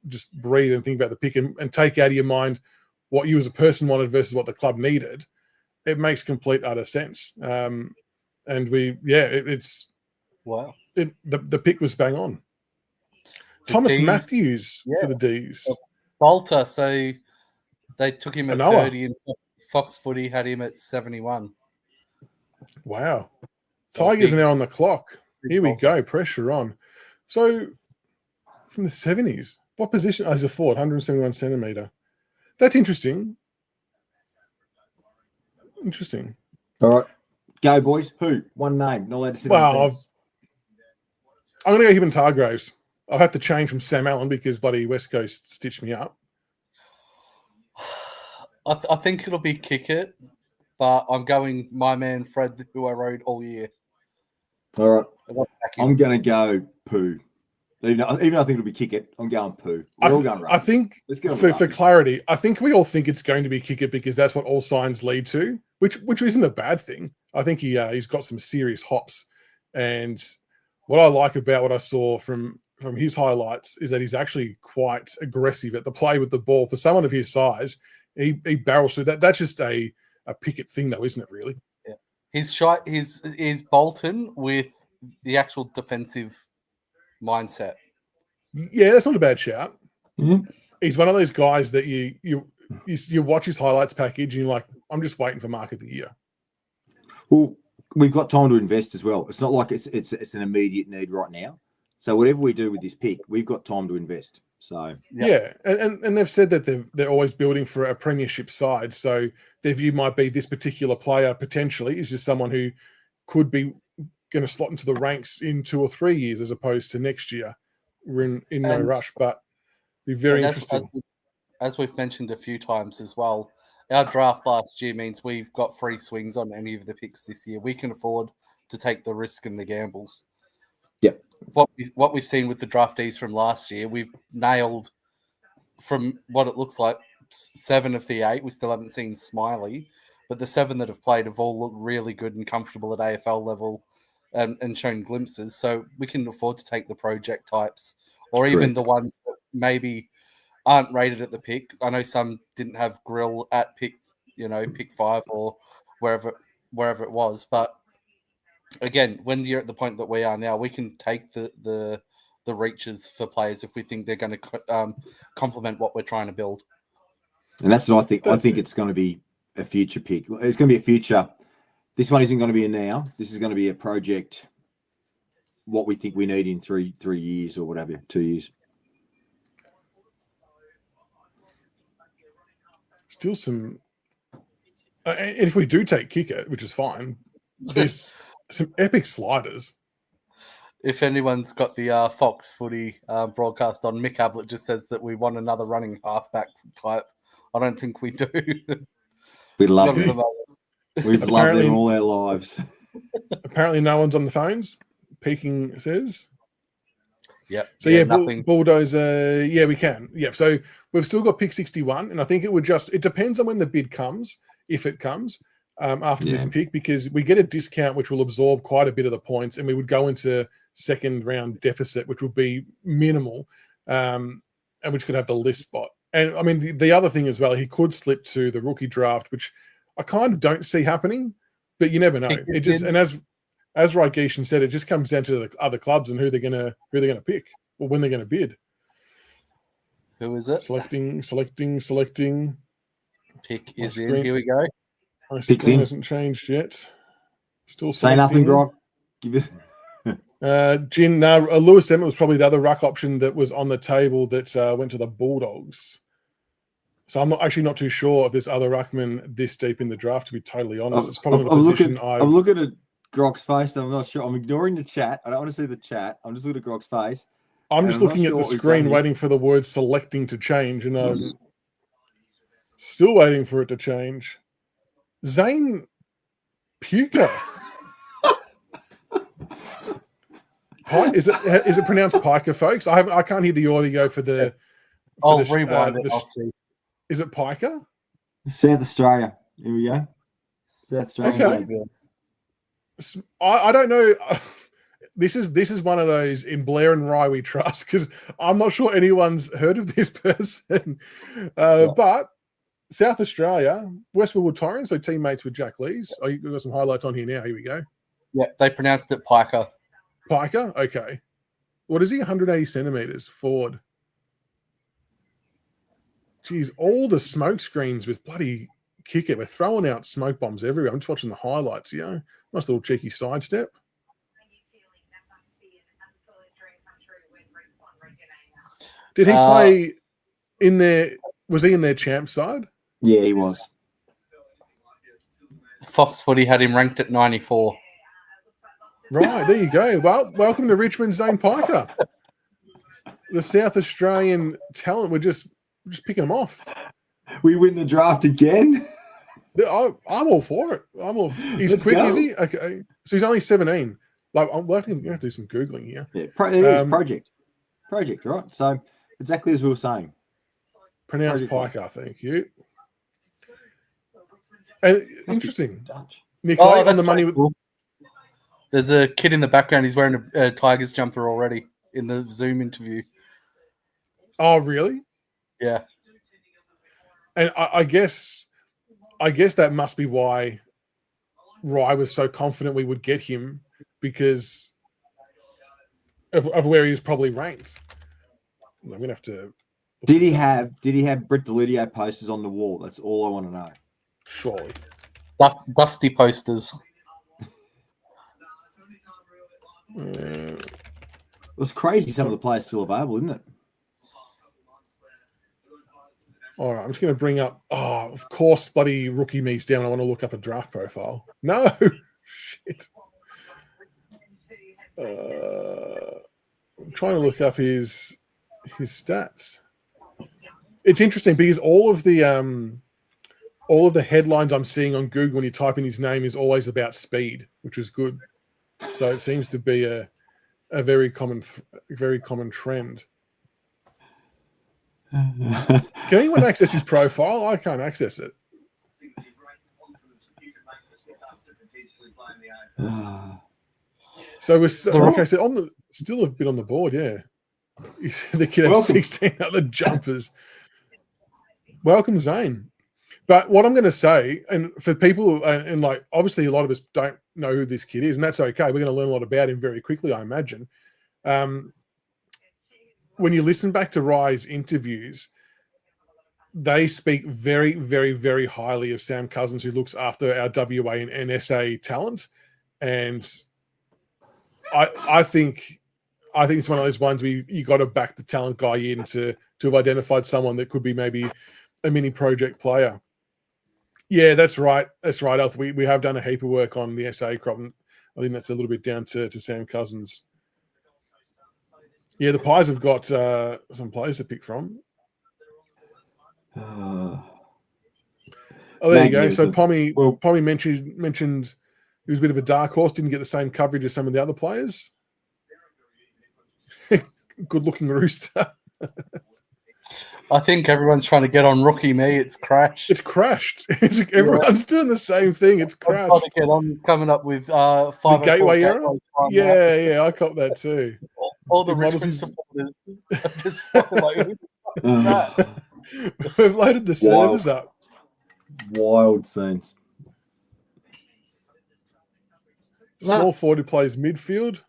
Speaker 2: just breathe and think about the pick and take out of your mind what you as a person wanted versus what the club needed, it makes complete utter sense. And it's
Speaker 3: wow.
Speaker 2: The pick was bang on. Thomas Matthews for the D's.
Speaker 3: Bolter, so they took him at
Speaker 2: Anoa.
Speaker 3: 30 and Fox Footy had him at 71.
Speaker 2: Wow.
Speaker 3: So
Speaker 2: Tigers
Speaker 3: big-
Speaker 2: are now on the clock. Here we
Speaker 3: Bolter.
Speaker 2: go. Pressure on. So from the 70s, what position? As a forward, 171 centimetre. That's interesting. Interesting.
Speaker 4: All right. Go, boys. Who? One name. Not allowed to sit on the fence.
Speaker 2: I'm going to go Hibbins Hargreaves. I'll have to change from Sam Allen because bloody West Coast stitched me up.
Speaker 3: I think it'll be Kickett, but I'm going my man Fred, who I rode all year.
Speaker 4: All right. I'm going to go Pooh. Even though I think it'll be Kickett, I'm going Pooh. We're all going
Speaker 2: I think, for clarity, I think we all think it's going to be Kickett because that's what all signs lead to, which isn't a bad thing. I think he's got some serious hops. And what I like about what I saw from his highlights is that he's actually quite aggressive at the play with the ball. For someone of his size, he barrels through that. That's just a Pickett thing, though, isn't it, really?
Speaker 3: Yeah. His shot is Bolton with the actual defensive mindset.
Speaker 2: Yeah, that's not a bad shout.
Speaker 4: Mm-hmm.
Speaker 2: He's one of those guys that you watch his highlights package and you're like, I'm just waiting for mark of the year.
Speaker 4: Well, we've got time to invest as well. It's not like it's an immediate need right now. So whatever we do with this pick, we've got time to invest. So
Speaker 2: yeah. And they've said that they're always building for a premiership side. So their view might be this particular player potentially is just someone who could be going to slot into the ranks in 2 or 3 years as opposed to next year. We're in no rush, but be very interesting.
Speaker 3: As we've mentioned a few times as well, our draft last year means we've got free swings on any of the picks this year. We can afford to take the risk and the gambles.
Speaker 4: Yep.
Speaker 3: What we've seen with the draftees from last year, we've nailed from what it looks like 7 of the 8. We still haven't seen Smiley, but the 7 that have played have all looked really good and comfortable at AFL level and shown glimpses. So we can afford to take the project types or even the ones that maybe aren't rated at the pick. I know some didn't have Grill at pick 5 or wherever it was, but again, when you're at the point that we are now, we can take the reaches for players if we think they're going to complement what we're trying to build.
Speaker 4: And that's what I think. I think it's going to be a future pick. It's going to be a future. This one isn't going to be a now. This is going to be a project what we think we need in 3 years or whatever, 2 years.
Speaker 2: Still some. And if we do take kicker, which is fine, there's some epic sliders.
Speaker 3: If anyone's got the Fox Footy broadcast on, Mick Ablett just says that we want another running halfback type. I don't think we do.
Speaker 4: We love
Speaker 3: Not at the
Speaker 4: them.
Speaker 3: moment.
Speaker 4: We've loved them all our lives.
Speaker 2: Apparently, no one's on the phones. Peking says.
Speaker 3: Yep.
Speaker 2: So yeah,
Speaker 3: nothing.
Speaker 2: Bulldozer. Yeah, we can. Yeah. So we've still got pick 61, and I think it depends on when the bid comes, if it comes after this pick, because we get a discount which will absorb quite a bit of the points, and we would go into second round deficit, which would be minimal, and which could have the list spot. And I mean, the other thing as well, he could slip to the rookie draft, which I kind of don't see happening, but you never know. It just and as Rygeishan said, it just comes down to the other clubs and who they're gonna pick or when they're gonna bid.
Speaker 3: Who is it?
Speaker 2: Selecting.
Speaker 3: Pick is in. Here we go.
Speaker 2: My screen hasn't changed yet. Still
Speaker 4: say nothing, Grog. Give it.
Speaker 2: Lewis Emmett was probably the other ruck option that was on the table that went to the Bulldogs. So I'm not too sure if there's other ruckmen this deep in the draft. To be totally honest, it's probably not a position
Speaker 4: I'm looking at Grog's face. I'm not sure. I'm ignoring the chat. I don't want to see the chat. I'm just looking at Grog's face.
Speaker 2: I'm just looking at the screen, waiting for the word "selecting" to change, and I'm still waiting for it to change. Zane Puka. Is it pronounced Piker, folks? I can't hear the audio for the.
Speaker 3: I'll rewind it. I'll see.
Speaker 2: Is it Piker?
Speaker 4: South Australia. Here we go. South Australia.
Speaker 2: Okay. I don't know. This is one of those in Blair and Rye we trust, because I'm not sure anyone's heard of this person. But South Australia, Westwood Torrens, so teammates with Jack Lees. Oh, you've got some highlights on here now. Here we go.
Speaker 3: Yeah, they pronounced it Piker.
Speaker 2: Piker? Okay. What is he? 180 centimeters forward. Geez, all the smoke screens with bloody kicker. We're throwing out smoke bombs everywhere. I'm just watching the highlights, Nice little cheeky sidestep. Did he play in there? Was he in their champ side?
Speaker 4: Yeah, he was.
Speaker 3: Fox Footy had him ranked at 94.
Speaker 2: Right, there you go. Well, welcome to Richmond, Zane Piker. The South Australian talent. We're just picking them off.
Speaker 4: We win the draft again.
Speaker 2: I'm all for it. He's
Speaker 4: Let's
Speaker 2: quick,
Speaker 4: go.
Speaker 2: is he? Okay, so he's only 17. Like, I'm going to have to do some googling here.
Speaker 4: Yeah, project, right? So exactly as we were saying.
Speaker 2: Pronounced Piker, thank you. And interesting, Nick, on the money.
Speaker 3: Cool. There's a kid in the background. He's wearing a Tigers jumper already in the Zoom interview.
Speaker 2: Oh, really?
Speaker 3: Yeah.
Speaker 2: And I guess that must be why Rye was so confident we would get him, because of where he was probably ranked. I'm gonna have to.
Speaker 4: Did he have Brett Delidio posters on the wall? That's all I want to know.
Speaker 2: Surely.
Speaker 3: Dusty posters.
Speaker 4: It's crazy some of the players still available, isn't it?
Speaker 2: All right, I'm just going to bring up. Oh, of course, bloody rookie me's down. I want to look up a draft profile. No, shit. I'm trying to look up his stats. It's interesting because all of the headlines I'm seeing on Google when you type in his name is always about speed, which is good. So it seems to be a very common trend. Can anyone access his profile? I can't access it. So we're okay. So still a bit on the board, yeah. The kid has 16 other jumpers. Welcome, Zane. But what I'm going to say, and for people, and like obviously a lot of us don't know who this kid is, and that's okay. We're going to learn a lot about him very quickly, I imagine. When you listen back to Rye's interviews, they speak very, very, very highly of Sam Cousins, who looks after our WA and SA talent. And I think it's one of those ones where you got to back the talent guy in to have identified someone that could be maybe a mini project player. Yeah, that's right. That's right, Alf. We have done a heap of work on the SA crop. And I think that's a little bit down to Sam Cousins. Yeah, the Pies have got some players to pick from. Oh, there you go. So Pommy mentioned he was a bit of a dark horse, didn't get the same coverage as some of the other players. Good-looking rooster.
Speaker 3: I think everyone's trying to get on Rookie Me. It's crashed.
Speaker 2: It's crashed. Everyone's doing the same thing. It's crashed.
Speaker 3: I'm trying to get on. It's coming up with 5
Speaker 2: gateway error. Yeah, I caught that too.
Speaker 3: All the Richmond supporters are just fucking like, who the fuck is that?
Speaker 2: We've loaded the servers up.
Speaker 4: Wild scenes.
Speaker 2: Small forward who plays midfield.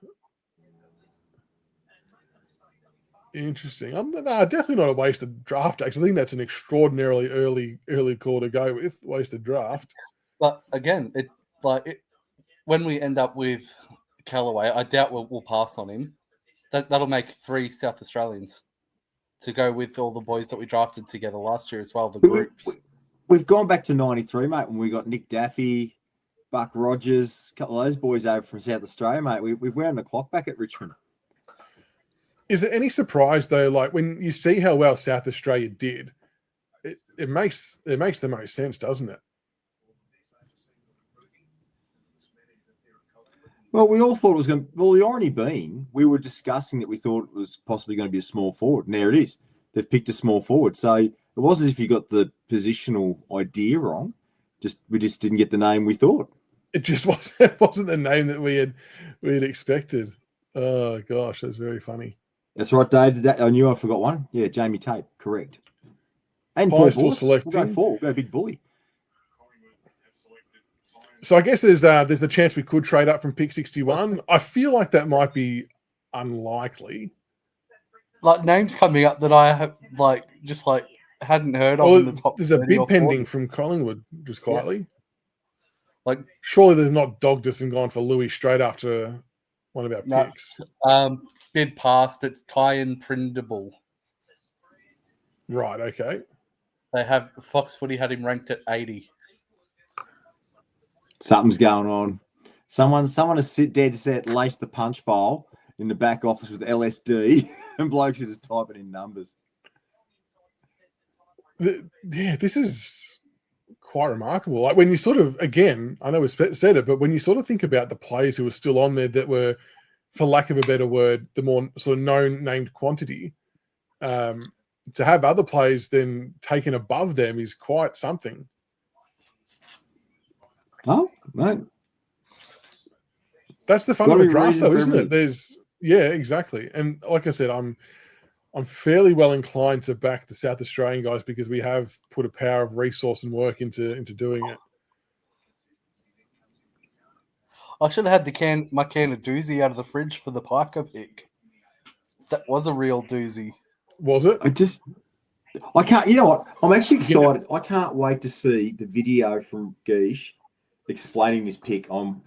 Speaker 2: Interesting. Definitely not a wasted draft. Actually, I think that's an extraordinarily early call to go with. Wasted draft.
Speaker 3: But again, when we end up with Callaway, I doubt we'll pass on him. That'll make 3 South Australians to go with all the boys that we drafted together last year as well. The groups.
Speaker 4: We've gone back to 93, mate, when we got Nick Daffy, Buck Rogers, a couple of those boys over from South Australia, mate. We've wound the clock back at Richmond.
Speaker 2: Is there any surprise though? Like when you see how well South Australia did, it makes the most sense, doesn't it?
Speaker 4: Well, we all thought it was going to. Well, the irony being, we were discussing that we thought it was possibly going to be a small forward. And there it is. They've picked a small forward. So it wasn't as if you got the positional idea wrong. We just didn't get the name we thought.
Speaker 2: It just wasn't the name that we had expected. Oh gosh, that's very funny.
Speaker 4: That's right, Dave. I knew I forgot one. Yeah, Jamie Tate, correct. And
Speaker 2: Paul still selecting.
Speaker 4: We'll go big bully.
Speaker 2: So I guess there's the chance we could trade up from pick 61. I feel like that might be unlikely.
Speaker 3: Like names coming up that I have hadn't heard of in the top.
Speaker 2: There's a bid pending from Collingwood, just quietly. Yeah. Like surely they've not dogged us and gone for Louis straight after one of our picks.
Speaker 3: Bid passed. It's Tyan Prindable.
Speaker 2: Right. Okay.
Speaker 3: They have Fox Footy had him ranked at 80.
Speaker 4: Something's going on. Someone has dared to set lace the punch bowl in the back office with LSD, and blokes are just typing in numbers.
Speaker 2: This is quite remarkable. Like when you sort of, again, I know we said it, but when you sort of think about the players who were still on there that were, for lack of a better word, the more sort of known named quantity, to have other players then taken above them is quite something.
Speaker 4: Oh, right.
Speaker 2: That's the fun of a draft, though, isn't it? Exactly. And like I said, I'm fairly well inclined to back the South Australian guys because we have put a power of resource and work into doing it.
Speaker 3: I should have had my can of doozy out of the fridge for the Piker pick. That was a real doozy.
Speaker 2: Was it?
Speaker 4: I can't. You know what? I'm actually excited. I can't wait to see the video from Geesh explaining this pick on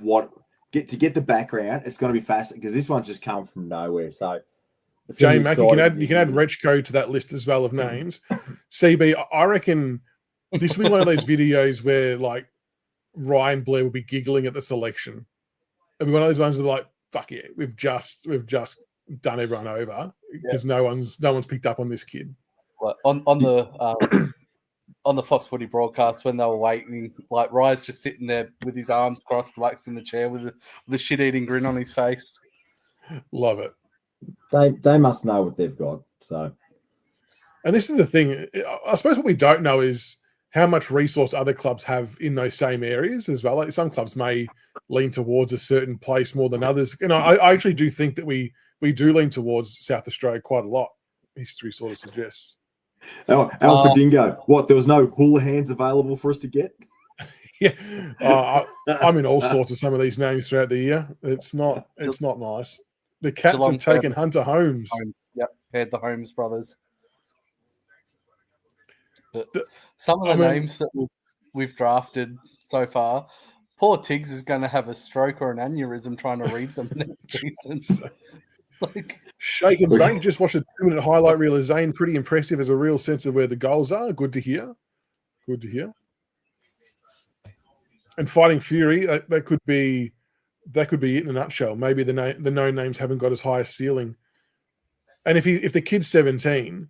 Speaker 4: to get the background. It's going to be fascinating because this one's just come from nowhere. So,
Speaker 2: Jay Mack, you can add Rechko to that list as well of names. CB, I reckon this will be one of those videos where like Ryan Blair will be giggling at the selection. It'll be one of those ones that are like, fuck yeah, we've just done everyone over because no one's picked up on this kid.
Speaker 3: Well, on the Fox Footy broadcast when they were waiting, like Ryan's just sitting there with his arms crossed, relaxed in the chair with a shit-eating grin on his face.
Speaker 2: Love it.
Speaker 4: They must know what they've got. So,
Speaker 2: and this is the thing. I suppose what we don't know is how much resource other clubs have in those same areas as well. Like some clubs may lean towards a certain place more than others. And I actually do think that we do lean towards South Australia quite a lot. History sort of suggests.
Speaker 4: Alpha Dingo. What? There was no hula hands available for us to get?
Speaker 2: Yeah, I'm in all sorts of some of these names throughout the year. It's not nice. The Cats have taken Hunter Holmes.
Speaker 3: Yep, had the Holmes brothers. But some of the names that we've drafted so far, poor Tiggs is going to have a stroke or an aneurysm trying to read them next season. Like,
Speaker 2: Shake and bake. Just watched a 2-minute highlight reel of Zane. Pretty impressive. Has a real sense of where the goals are. Good to hear. Good to hear. And Fighting Fury, that could be it in a nutshell. Maybe the no names haven't got as high a ceiling. And if the kid's 17,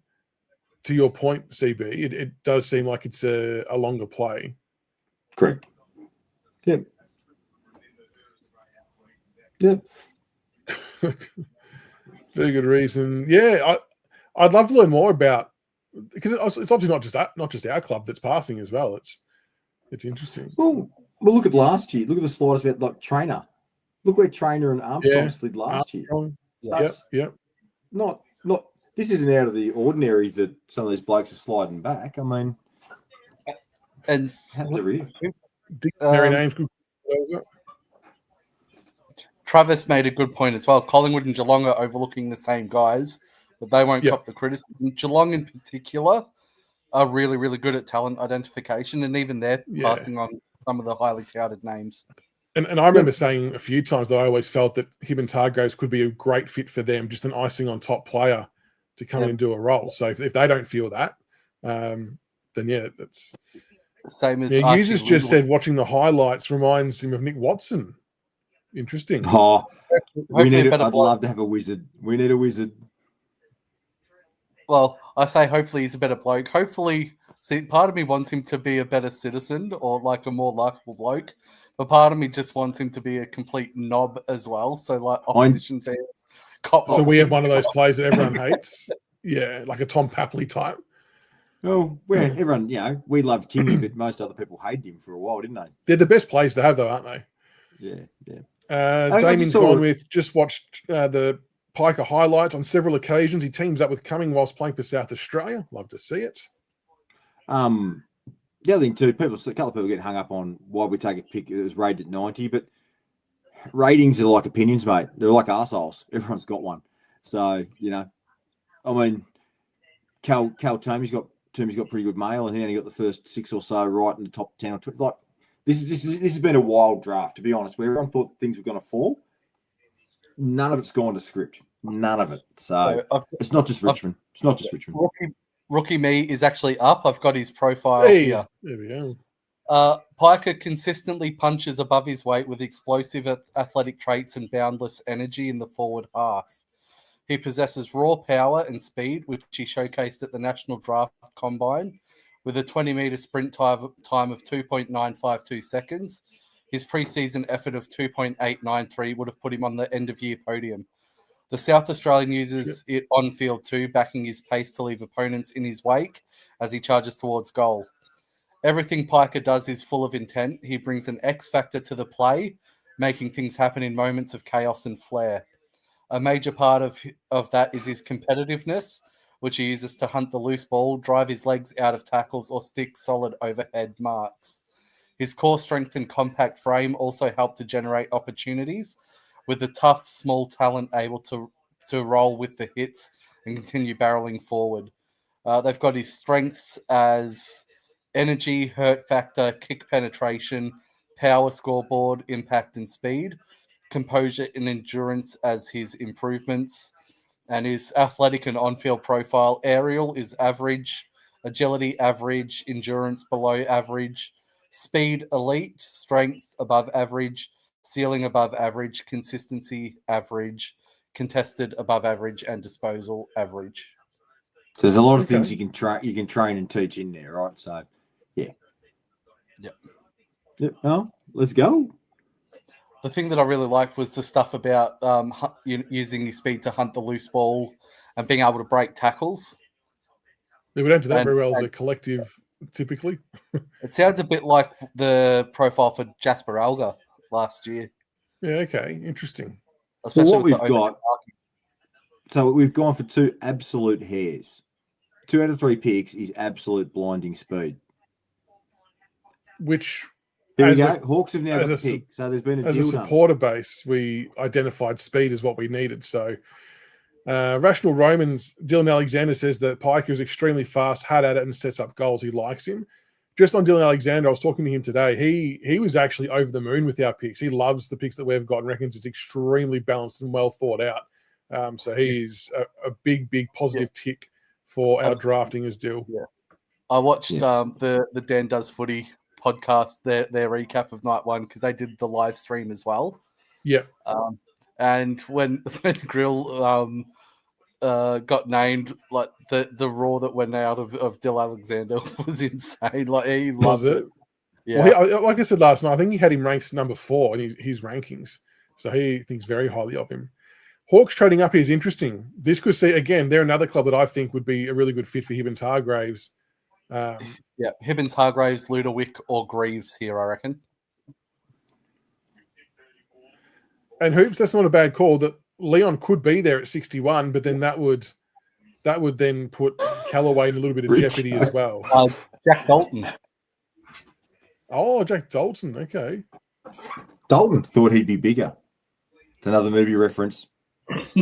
Speaker 2: to your point, CB, it does seem like it's a longer play.
Speaker 4: Correct. Yep. Yep.
Speaker 2: Very good reason. Yeah, I'd love to learn more about, because it's obviously not just our club that's passing as well. It's interesting.
Speaker 4: Well, look at last year. Look at the sliders about like Trainer. Look where Trainer and Armstrong slid last year.
Speaker 2: Yep.
Speaker 4: Not. This isn't out of the ordinary that some of these blokes are sliding back. I mean,
Speaker 3: and
Speaker 2: dictionary names.
Speaker 3: Travis made a good point as well. Collingwood and Geelong are overlooking the same guys, but they won't cop the criticism. Geelong in particular are really, really good at talent identification, and even they're passing on some of the highly touted names.
Speaker 2: And I remember saying a few times that I always felt that him and Targoes could be a great fit for them, just an icing on top player to come in and do a role. So if they don't feel that, then that's
Speaker 3: same as
Speaker 2: users just said watching the highlights reminds him of Nick Watson. Interesting.
Speaker 4: Oh, I'd love to have a wizard. We need a wizard.
Speaker 3: Well, I say hopefully he's a better bloke. Hopefully, see, part of me wants him to be a better citizen or like a more likable bloke, but part of me just wants him to be a complete knob as well. So like opposition fans.
Speaker 2: So we have one of those players that everyone hates. Yeah, like a Tom Papley type.
Speaker 4: Oh, well, everyone, we loved Kingy, but most other people hated him for a while, didn't they?
Speaker 2: They're the best players to have, though, aren't they?
Speaker 4: Yeah.
Speaker 2: Damien's gone with just watched the Piker highlights on several occasions. He teams up with Cumming whilst playing for South Australia. Love to see it.
Speaker 4: The other thing too, a couple of people get hung up on why we take a pick. It was rated at 90, but ratings are like opinions, mate. They're like arseholes. Everyone's got one. So, I mean, Cal Toomey's got pretty good mail, and he only got the first 6 or so right in the top 10 or 20. Like, this has been a wild draft, to be honest, where everyone thought things were going to fall. None of it's gone to script. None of it. So it's not just Richmond. It's not just Richmond.
Speaker 3: Rookie me is actually up. I've got his profile here.
Speaker 2: There we go.
Speaker 3: Piker consistently punches above his weight with explosive athletic traits and boundless energy in the forward half. He possesses raw power and speed, which he showcased at the National Draft Combine, with a 20-metre sprint time of 2.952 seconds. His preseason effort of 2.893 would have put him on the end-of-year podium. The South Australian uses it on field too, backing his pace to leave opponents in his wake as he charges towards goal. Everything Piker does is full of intent. He brings an X factor to the play, making things happen in moments of chaos and flair. A major part of that is his competitiveness, which he uses to hunt the loose ball, drive his legs out of tackles, or stick solid overhead marks. His core strength and compact frame also help to generate opportunities, with the tough, small talent able to roll with the hits and continue barreling forward. They've got his strengths as energy, hurt factor, kick penetration, power scoreboard, impact and speed, composure and endurance as his improvements, and his athletic and on-field profile. Aerial is average, agility average, endurance below average, speed elite, strength above average, ceiling above average, consistency average, contested above average, and disposal average.
Speaker 4: So there's a lot of things you can train and teach in there, right? So, yeah. Yep. No, let's go.
Speaker 3: The thing that I really liked was the stuff about using his speed to hunt the loose ball and being able to break tackles.
Speaker 2: Yeah, we don't do that very well as a collective, typically.
Speaker 3: It sounds a bit like the profile for Jasper Alga last year.
Speaker 2: Yeah, okay. Interesting.
Speaker 3: Especially
Speaker 4: what we've got, so we've gone for 2 absolute hairs. 2 out of 3 picks is absolute blinding speed.
Speaker 2: Which...
Speaker 4: There we go. Hawks have now got a pick, so there's been a deal
Speaker 2: as a supporter base, we identified speed as what we needed. So, Rational Romans, Dylan Alexander says that Piker is extremely fast, hard at it, and sets up goals. He likes him. just on Dylan Alexander, I was talking to him today. He was actually over the moon with our picks. He loves the picks that we've got and reckons it's extremely balanced and well thought out. So he's a big positive tick for our drafting as Dill.
Speaker 3: Yeah. I watched the Dan Does Footy podcast, their recap of night one, because they did the live stream as well.
Speaker 2: Yeah.
Speaker 3: And when Grill got named, like the roar that went out of Dill Alexander was insane. Like he loved it. Yeah.
Speaker 2: Well, like I said last night, I think he had him ranked number 4 in his rankings. So he thinks very highly of him. Hawks trading up here is interesting. This could see, again, they're another club that I think would be a really good fit for Hibbins Hargraves.
Speaker 3: Hibbins Hargraves, Ludowick, or Greaves here, I reckon.
Speaker 2: And Hoops, that's not a bad call. That Leon could be there at 61, but then that would then put Callaway in a little bit of jeopardy as well.
Speaker 3: Jack Dalton.
Speaker 2: Oh, Jack Dalton. Okay.
Speaker 4: Dalton thought he'd be bigger. It's another movie reference.
Speaker 2: So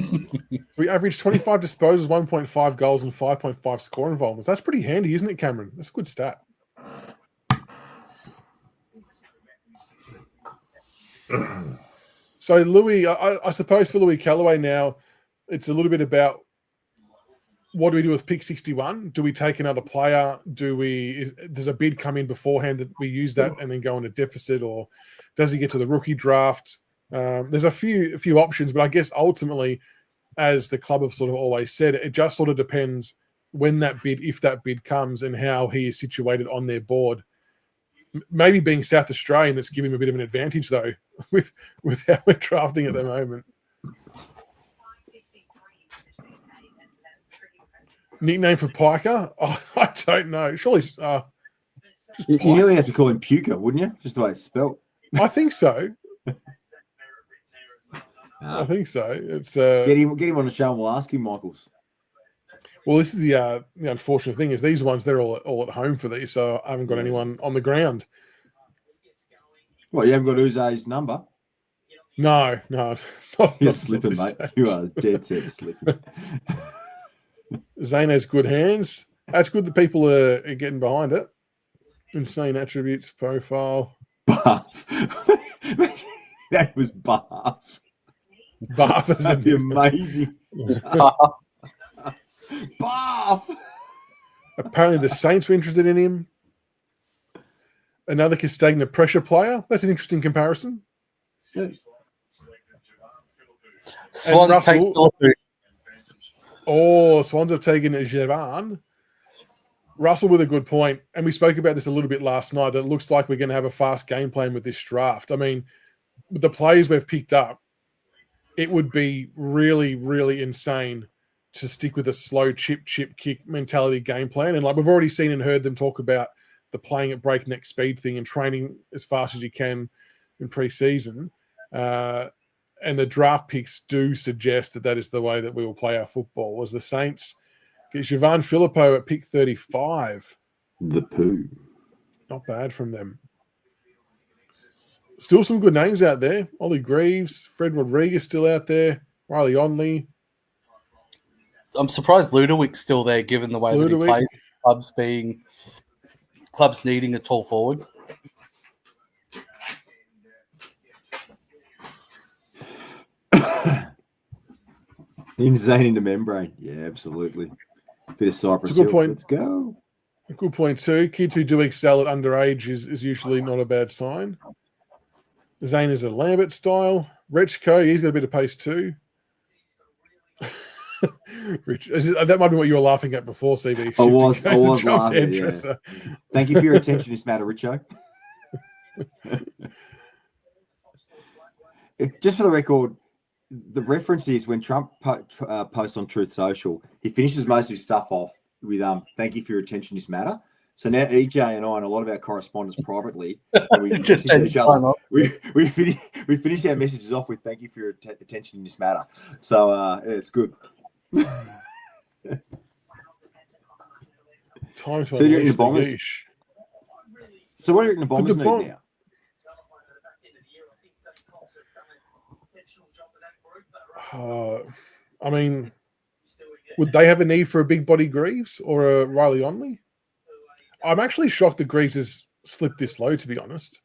Speaker 2: we averaged 25 disposals, 1.5 goals, and 5.5 score involvements. That's pretty handy, isn't it, Cameron? That's a good stat. So, Louis, I suppose for Louis Callaway now, it's a little bit about what do we do with pick 61? Do we take another player? Does a bid come in beforehand that we use that and then go on a deficit, or does he get to the rookie draft? There's a few options, but I guess ultimately, as the club have sort of always said, it just sort of depends when that bid, if that bid comes, and how he is situated on their board. Maybe being South Australian, that's giving him a bit of an advantage, though, with how we're drafting at the moment. Nickname for Piker? Oh, I don't know. Surely,
Speaker 4: you nearly have to call him Puker, wouldn't you? Just the way it's spelled.
Speaker 2: I think so. I think so. It's
Speaker 4: get him on the show and we'll ask him, Michaels.
Speaker 2: Well, this is the unfortunate thing is these ones, they're all at home for these, so I haven't got anyone on the ground.
Speaker 4: Well, you haven't got Uze's number?
Speaker 2: No.
Speaker 4: You're slipping, mate. You are dead set slipping.
Speaker 2: Zane has good hands. That's good that people are getting behind it. Insane attributes, profile.
Speaker 4: Bath. That was Bath.
Speaker 2: Bath is
Speaker 4: That'd be amazing. Bath.
Speaker 2: Apparently the Saints were interested in him. Another Castagna pressure player. That's an interesting comparison.
Speaker 4: Yeah.
Speaker 3: Swans take
Speaker 2: Swans have taken Javan. Russell with a good point, and we spoke about this a little bit last night, that it looks like we're going to have a fast game plan with this draft. I mean, with the players we've picked up, it would be really, really insane to stick with a slow chip, kick mentality game plan. And like we've already seen and heard them talk about the playing at breakneck speed thing and training as fast as you can in pre-season. And the draft picks do suggest that is the way that we will play our football. As the Saints get Javan Filippo at pick 35.
Speaker 4: The poo.
Speaker 2: Not bad from them. Still some good names out there. Ollie Greaves, Fred Rodriguez still out there. Riley Onley.
Speaker 3: I'm surprised Ludowick's still there, given the way that he plays. Clubs needing a tall forward.
Speaker 4: Insane into membrane. Yeah, absolutely. Bit of Cypress
Speaker 2: It's a good
Speaker 4: Hill.
Speaker 2: point.
Speaker 4: Let's go.
Speaker 2: A good point too. Kids who do excel at underage is usually not a bad sign. Zane is a Lambert style. Rechko, he's got a bit of pace too. Rich, that might be what you were laughing at before, CB.
Speaker 4: I was laughing, yeah. Thank you for your attention to this matter, Richo. Just for the record, the reference is when Trump posts on Truth Social, he finishes most of his stuff off with thank you for your attention to this matter. So now EJ and I and a lot of our correspondence privately, we
Speaker 3: just
Speaker 4: each other, we finish our messages off with thank you for your attention in this matter. So it's good.
Speaker 2: Time to
Speaker 4: So you're in the Bombers. So what are you in the Bombers need now?
Speaker 2: I mean, would they have a need for a big body Greaves or a Riley Onley? I'm actually shocked that Greaves has slipped this low, to be honest.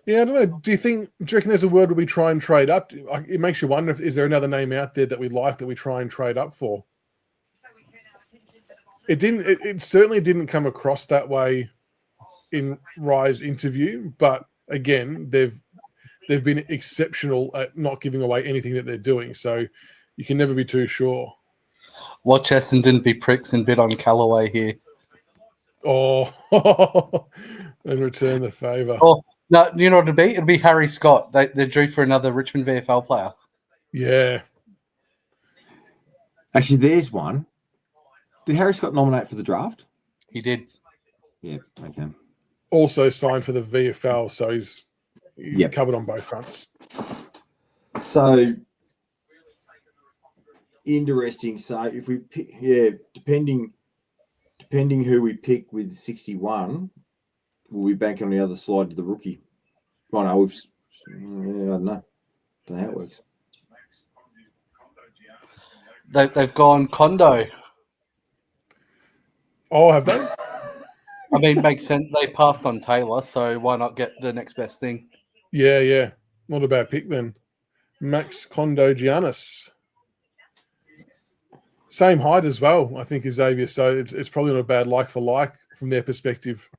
Speaker 2: Yeah, I don't know. Do you reckon there's a word where we try and trade up? It makes you wonder if is there another name out there that we like that we try and trade up for? It didn't. It certainly didn't come across that way in Rye's interview. But again, they've been exceptional at not giving away anything that they're doing. So you can never be too sure.
Speaker 3: Watch Essendon be pricks and bid on Callaway here.
Speaker 2: Oh, and return the favour.
Speaker 3: Oh, no, you know what it'd be? It'd be Harry Scott. They're due for another Richmond VFL player.
Speaker 2: Yeah.
Speaker 4: Actually, there's one. Did Harry Scott nominate for the draft?
Speaker 3: He did.
Speaker 4: Yeah, okay.
Speaker 2: Also signed for the VFL, so he's covered on both fronts.
Speaker 4: So interesting. So if we pick, depending who we pick with 61, we'll be back on the other side to the rookie. Oh no, I don't know. Don't know how it works.
Speaker 3: They've gone Condo.
Speaker 2: Oh, have they?
Speaker 3: I mean, makes sense. They passed on Taylor, so why not get the next best thing?
Speaker 2: Yeah. Not a bad pick then. Max Condo Giannis. Same height as well, I think, as Xavier. So it's probably not a bad like for like from their perspective.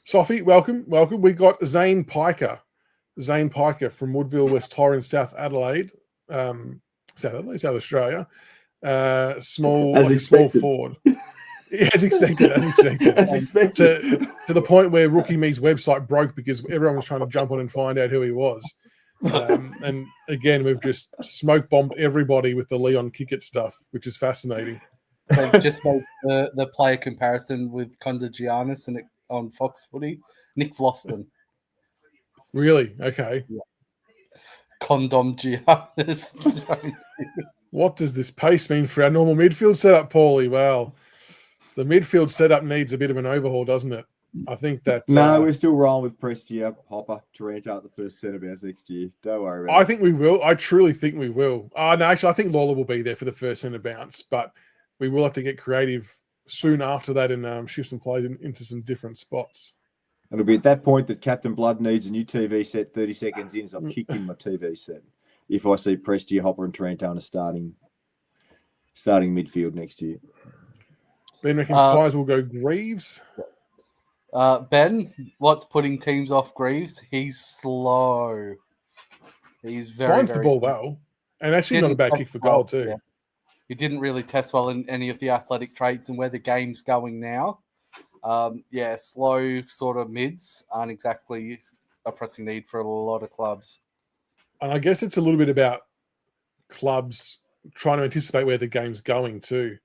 Speaker 2: Sophie, welcome. We got Zane Piker from Woodville, West Torrens, South Australia. Small forward. As expected. To the point where Rookie Me's website broke because everyone was trying to jump on and find out who he was. And again, we've just smoke bombed everybody with the Leon Kickett stuff, which is fascinating.
Speaker 3: They've just made the player comparison with Condo Giannis and on Fox Footy. Nick Vlosten.
Speaker 2: Really? Okay.
Speaker 3: Yeah. Condom Giannis.
Speaker 2: What does this pace mean for our normal midfield setup, Paulie? Well, the midfield setup needs a bit of an overhaul, doesn't it? I think that...
Speaker 4: No, we're still rolling with Prestia, Hopper, Taranto at the first centre bounce next year. Don't worry about it.
Speaker 2: I think we will. I truly think we will. No, actually, I think Lawler will be there for the first centre bounce, but we will have to get creative soon after that and shift some plays into some different spots.
Speaker 4: It'll be at that point that Captain Blood needs a new TV set 30 seconds in, so I've kicked in my TV set. If I see Prestia, Hopper and Taranto in a starting midfield next year.
Speaker 2: Ben reckons Pies will go Greaves.
Speaker 3: Ben, what's putting teams off Greaves? He's slow. He's
Speaker 2: finds the ball well. And actually not a bad kick for goal too.
Speaker 3: Yeah. He didn't really test well in any of the athletic traits and where the game's going now. Slow sort of mids aren't exactly a pressing need for a lot of clubs.
Speaker 2: And I guess it's a little bit about clubs trying to anticipate where the game's going too.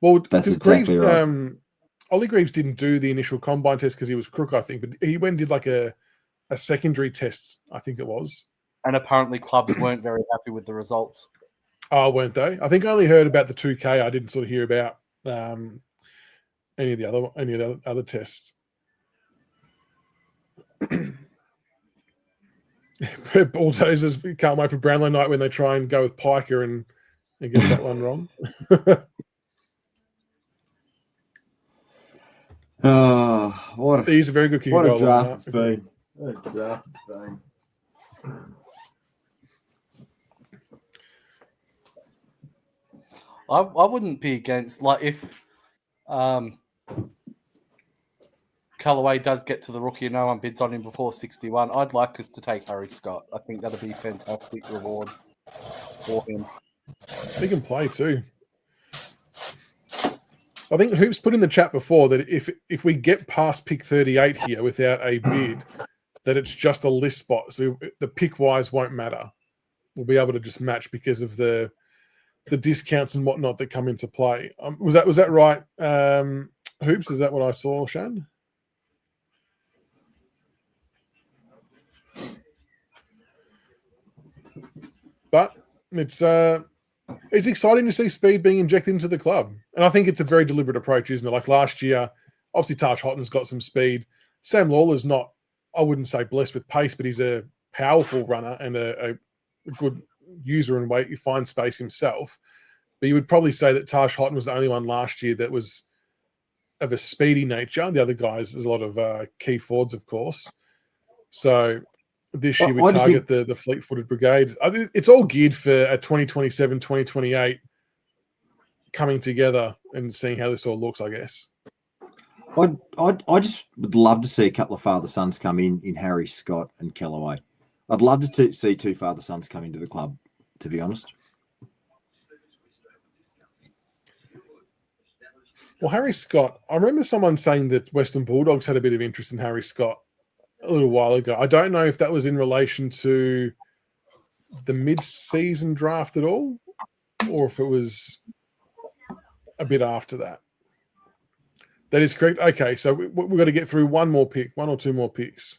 Speaker 2: Well, because
Speaker 4: exactly
Speaker 2: Greaves,
Speaker 4: right.
Speaker 2: Ollie Greaves didn't do the initial combine test because he was crook, I think, but he went and did like a secondary test, I think it was.
Speaker 3: And apparently clubs weren't very happy with the results.
Speaker 2: Oh, weren't they? I think I only heard about the 2K. I didn't sort of hear about any of the other tests. Bulldozers can't wait for Brownlow night when they try and go with Piker and get that one wrong. He's a very good kicker.
Speaker 4: What a draft it's been. What a draft it's been.
Speaker 3: I wouldn't be against, like, if Callaway does get to the rookie and no one bids on him before 61, I'd like us to take Harry Scott. I think that'd be a fantastic reward for him.
Speaker 2: He can play too. I think Hoops put in the chat before that if we get past pick 38 here without a bid, that it's just a list spot. So the pick-wise won't matter. We'll be able to just match because of the discounts and whatnot that come into play. Was that right, Hoops? Is that what I saw, Shan? But it's exciting to see speed being injected into the club. And I think it's a very deliberate approach, isn't it? Like last year, obviously Taj Hotton's got some speed. Sam Lawler's not, I wouldn't say blessed with pace, but he's a powerful runner and a good user and weight, you find space himself. But you would probably say that Taj Houghton was the only one last year that was of a speedy nature. The other guys, there's a lot of key forwards, of course. So this year we target the fleet-footed brigade. It's all geared for a 2027, 2028 coming together and seeing how this all looks, I guess.
Speaker 4: I just would love to see a couple of father sons come in Harry Scott and Kellaway. I'd love to see two father sons come into the club, to be honest.
Speaker 2: Well, Harry Scott, I remember someone saying that Western Bulldogs had a bit of interest in Harry Scott a little while ago. I don't know if that was in relation to the mid-season draft at all, or if it was a bit after that. That is correct. Okay, so we've got to get through one or two more picks.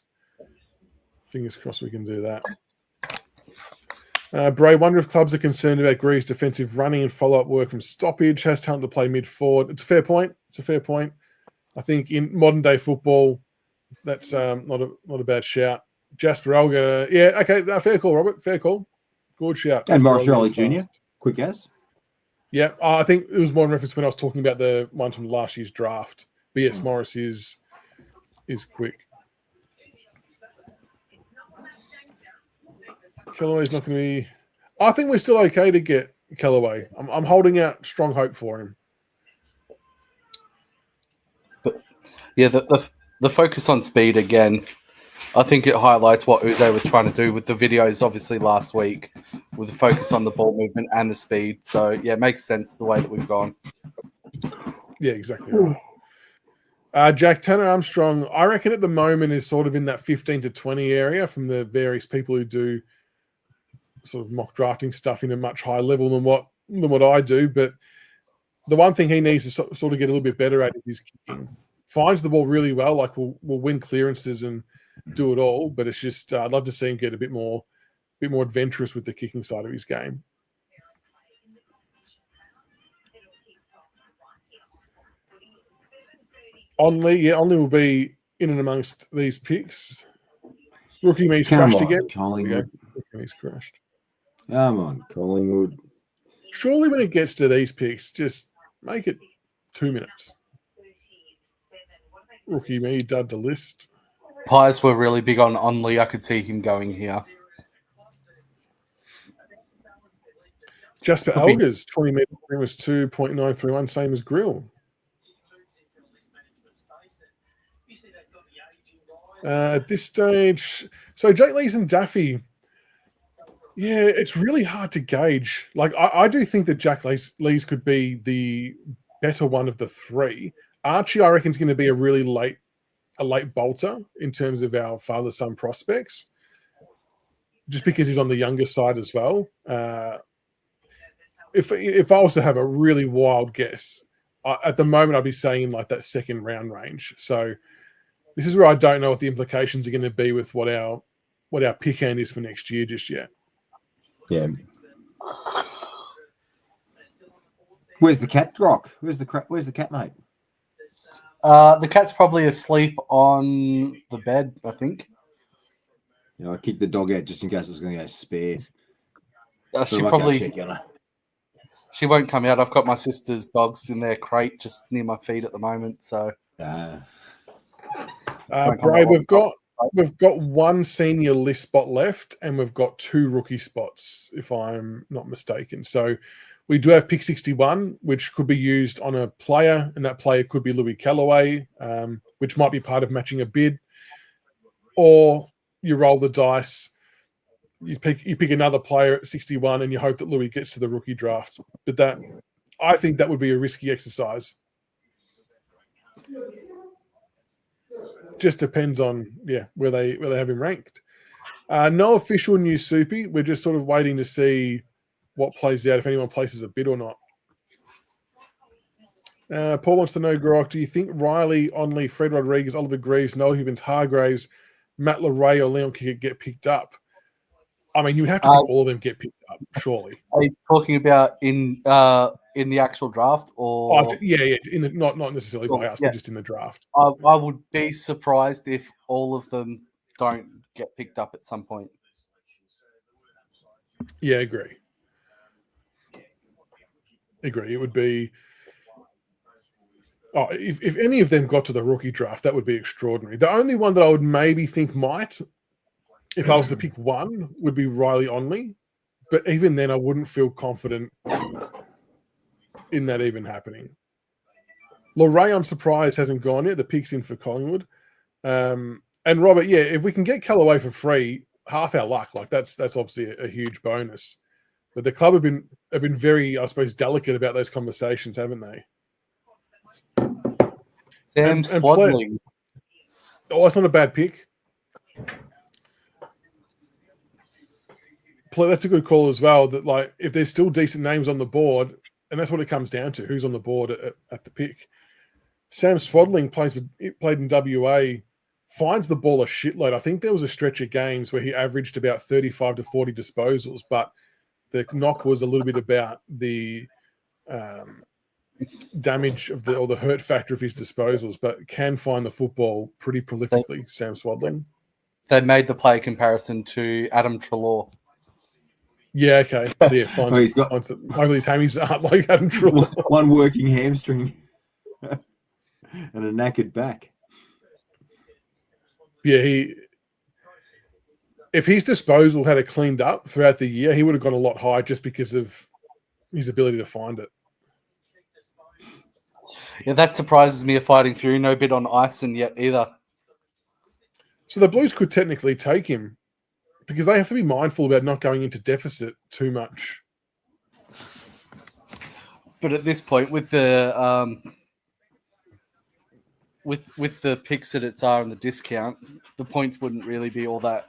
Speaker 2: Fingers crossed we can do that. Bray, wonder if clubs are concerned about Greaves' defensive running and follow-up work from stoppage. Has talent to play mid-forward. It's a fair point. I think in modern-day football, that's not a bad shout. Jasper Elga, yeah, okay, fair call, Robert. Fair call. Good shout.
Speaker 4: And Morris Riley Jr., quick as.
Speaker 2: Yeah, I think it was more in reference when I was talking about the ones from last year's draft. But yes, Morris is quick. Kellaway's not going to be... I think we're still okay to get Kellaway. I'm holding out strong hope for him.
Speaker 3: But yeah, the focus on speed again, I think it highlights what Uze was trying to do with the videos, obviously, last week, with the focus on the ball movement and the speed. So, yeah, it makes sense the way that we've gone.
Speaker 2: Yeah, exactly right. Jack, Tanner Armstrong, I reckon at the moment is sort of in that 15 to 20 area from the various people who do sort of mock drafting stuff in a much higher level than what I do. But the one thing he needs to sort of get a little bit better at is his kicking. Finds the ball really well, like we'll win clearances and do it all. But it's just I'd love to see him get a bit more adventurous with the kicking side of his game. Only will be in and amongst these picks. Rookie me's crashed again.
Speaker 4: Collingwood.
Speaker 2: Rookie me's crashed.
Speaker 4: Come on, Collingwood.
Speaker 2: Surely when it gets to these picks, just make it 2 minutes. Rookie me, dud the list.
Speaker 3: Pies were really big on Onley. I could see him going here.
Speaker 2: Jasper Elga's 20 metre was 2.931, same as Grill. At this stage, so Jake Lees and Daffy, yeah, it's really hard to gauge. Like, I do think that Jack Lees could be the better one of the three. Archie, I reckon, is going to be a late bolter in terms of our father-son prospects, just because he's on the younger side as well. If I was to have a really wild guess, at the moment I'd be saying in like that second round range. So this is where I don't know what the implications are going to be with what our pick hand is for next year just yet.
Speaker 4: Yeah. Where's the cat, Rock? Where's the cat, mate?
Speaker 3: The cat's probably asleep on the bed, I think.
Speaker 4: I kicked the dog out just in case it was going to go spare.
Speaker 3: She won't come out. I've got my sister's dogs in their crate just near my feet at the moment. So,
Speaker 2: Bray, we've got one senior list spot left, and we've got 2 rookie spots, if I'm not mistaken. So we do have pick 61, which could be used on a player, and that player could be Louis Kellaway, which might be part of matching a bid. Or you roll the dice, you pick another player at 61, and you hope that Louis gets to the rookie draft. But I think that would be a risky exercise. Just depends on where they have him ranked. No official new Soupy. We're just sort of waiting to see what plays out, if anyone places a bid or not. Paul wants to know, Grok, do you think Riley, Onley, Fred Rodriguez, Oliver Greaves, Noel Hibbins, Hargraves, Matt LeRae, or Leon Kicker get picked up? I mean, you have to think all of them get picked up, surely.
Speaker 3: Are you talking about in the actual draft, or
Speaker 2: not necessarily by us, but just in the draft?
Speaker 3: I would be surprised if all of them don't get picked up at some point.
Speaker 2: Yeah, agree. It would be. Oh, if any of them got to the rookie draft, that would be extraordinary. The only one that I would maybe think might, if I was to pick one, would be Riley Onley. But even then, I wouldn't feel confident in that even happening. Lorray, I'm surprised, hasn't gone yet. The pick's in for Collingwood. And Robert, yeah, if we can get Callaway for free, half our luck. Like that's obviously a huge bonus. But the club have been very, I suppose, delicate about those conversations, haven't they?
Speaker 3: Sam Swadling.
Speaker 2: Oh, that's not a bad pick. That's a good call as well. That like if there's still decent names on the board, and that's what it comes down to, who's on the board at the pick. Sam Swadling played in WA, finds the ball a shitload. I think there was a stretch of games where he averaged about 35 to 40 disposals, but the knock was a little bit about the damage of the hurt factor of his disposals, but can find the football pretty prolifically. Sam Swadling.
Speaker 3: They made the play comparison to Adam Treloar.
Speaker 2: Yeah, okay. So yeah, hopefully his hammies aren't like Adam Treloar.
Speaker 4: One working hamstring and a knackered back.
Speaker 2: Yeah, if his disposal had it cleaned up throughout the year, he would have gone a lot higher just because of his ability to find it.
Speaker 3: Yeah, that surprises me. A Fighting Fury, no bid on Ison yet either.
Speaker 2: So the Blues could technically take him because they have to be mindful about not going into deficit too much.
Speaker 3: But at this point, with the with the picks that it's are and the discount, the points wouldn't really be all that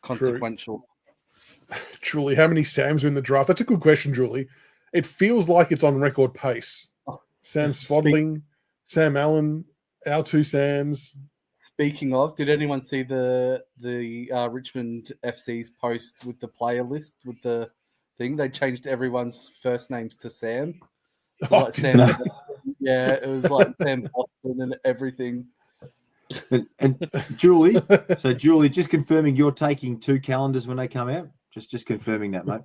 Speaker 3: consequential.
Speaker 2: Julie, how many Sams are in the draft? That's a good question, Julie. It feels like it's on record pace. Sam Swadling, Sam Allen, our two Sams.
Speaker 3: Speaking of, did anyone see the Richmond FC's post with the player list with the thing? They changed everyone's first names to Sam. Like Sam, yeah, it was like Sam Boston and everything.
Speaker 4: And Julie, just confirming you're taking 2 calendars when they come out. Just confirming that, mate.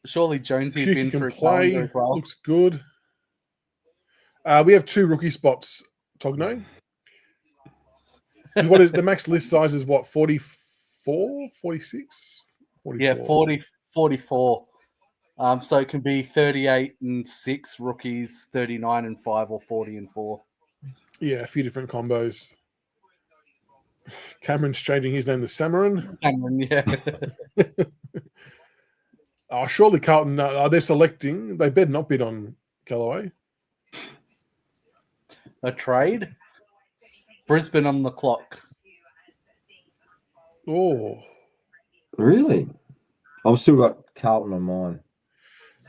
Speaker 3: Surely Jonesy had been for a
Speaker 2: play
Speaker 3: calendar as well.
Speaker 2: Looks good. We have 2 rookie spots, Togno. What is the max list size is what, 44, 46? 44.
Speaker 3: Yeah, 44. So it can be 38 and 6 rookies, 39 and 5, or 40 and 4.
Speaker 2: Yeah, a few different combos. Cameron's changing his name to Samarin.
Speaker 3: Samarin, yeah.
Speaker 2: Surely Carlton, they're selecting. They better not bid on Callaway.
Speaker 3: A trade? Brisbane on the clock.
Speaker 2: Oh.
Speaker 4: Really? I've still got Carlton on mine.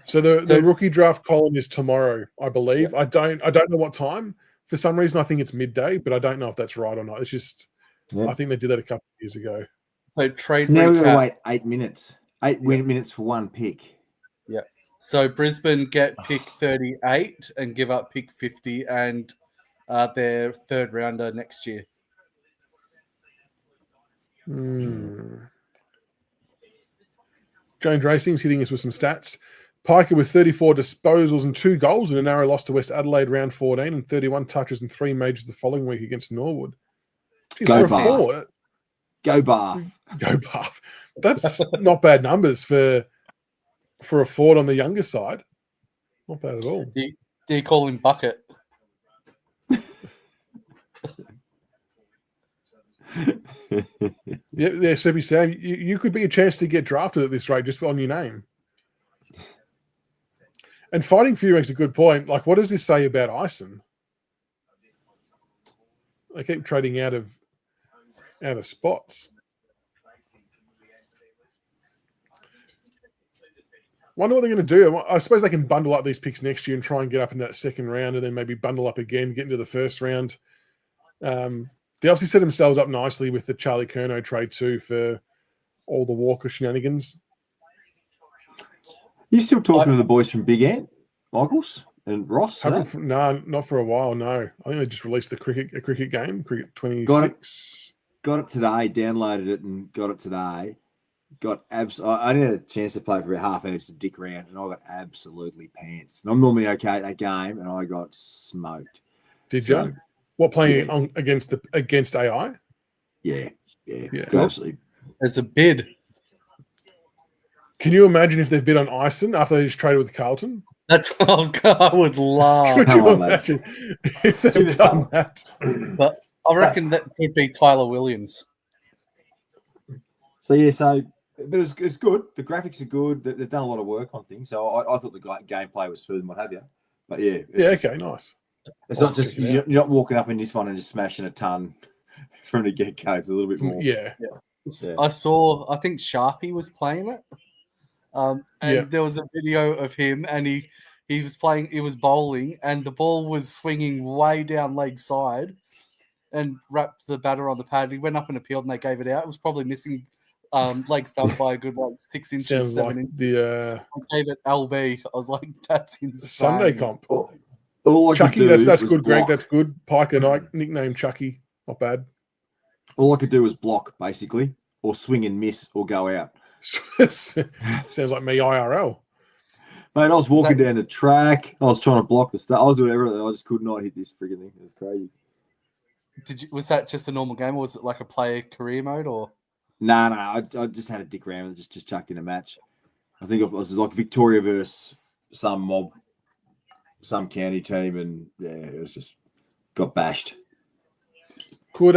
Speaker 2: So the rookie draft column is tomorrow, I believe. Yeah. I don't know what time. For some reason, I think it's midday, but I don't know if that's right or not. It's just, I think they did that a couple of years ago.
Speaker 3: So trade.
Speaker 4: So now we're going to wait 8 minutes. 8 minutes for one pick.
Speaker 3: Yeah. So Brisbane get pick 38 and give up pick 50 and their third rounder next year.
Speaker 2: Jones Racing's hitting us with some stats. Piker with 34 disposals and 2 goals in a narrow loss to West Adelaide round 14 and 31 touches and 3 majors the following week against Norwood.
Speaker 4: Go Bath. Go Bath.
Speaker 2: Go Bath. That's not bad numbers for a forward on the younger side. Not bad at all.
Speaker 3: Do you call him Bucket?
Speaker 2: Yeah, Soapy Sam, you could be a chance to get drafted at this rate just on your name. And Fighting Fury makes a good point. Like, what does this say about Ison? They keep trading out of spots. Wonder what they're going to do. I suppose they can bundle up these picks next year and try and get up in that second round and then maybe bundle up again, get into the first round. They obviously set themselves up nicely with the Charlie Curnow trade too for all the Walker shenanigans.
Speaker 4: You still talking to the boys from Big Ant, Michaels and Ross?
Speaker 2: No, not for a while. No, I think they just released a cricket game, Cricket 26.
Speaker 4: Got it today. Downloaded it and got it today. I only had a chance to play for about half an hour just to dick around, and I got absolutely pants. And I'm normally okay at that game, and I got smoked.
Speaker 2: Did you? What, playing on against AI?
Speaker 4: Yeah.
Speaker 2: Cool.
Speaker 4: Absolutely.
Speaker 3: There's a bid.
Speaker 2: Can you imagine if they've bid on Ison after they just traded with Carlton?
Speaker 3: That's what I would laugh.
Speaker 2: Could
Speaker 4: Come
Speaker 2: you
Speaker 4: on, lads.
Speaker 2: imagine if they've done that?
Speaker 3: But I reckon that could be Tyler Williams.
Speaker 4: But it's good. The graphics are good. They've done a lot of work on things. So I thought the gameplay was smooth and what have you. But yeah.
Speaker 2: Okay, nice.
Speaker 4: It's not just you're not walking up in this one and just smashing a ton from the get-go. It's a little bit more.
Speaker 2: Yeah.
Speaker 3: I think Sharpie was playing it. There was a video of him, and he was bowling, and the ball was swinging way down leg side and wrapped the batter on the pad. He went up and appealed, and they gave it out. It was probably missing leg stump by a good 6 inches,
Speaker 2: Sounds
Speaker 3: 7
Speaker 2: like
Speaker 3: inches.
Speaker 2: the
Speaker 3: I gave it LB. I was like, that's insane.
Speaker 2: Sunday comp.
Speaker 4: All I
Speaker 2: Chucky,
Speaker 4: could do
Speaker 2: that's
Speaker 4: was
Speaker 2: good, Greg.
Speaker 4: block.
Speaker 2: That's good. Piker nickname Chucky. Not bad.
Speaker 4: All I could do was block, basically, or swing and miss, or go out.
Speaker 2: Sounds like me IRL.
Speaker 4: Mate, I was walking down the track. I was trying to block the start. I was doing everything. I just could not hit this frigging thing. It was crazy.
Speaker 3: Was that just a normal game, or was it like a player career mode, or?
Speaker 4: No. I just had a dick around with it, just chucked in a match. I think it was like Victoria versus some county team, and it was just got bashed.
Speaker 2: Could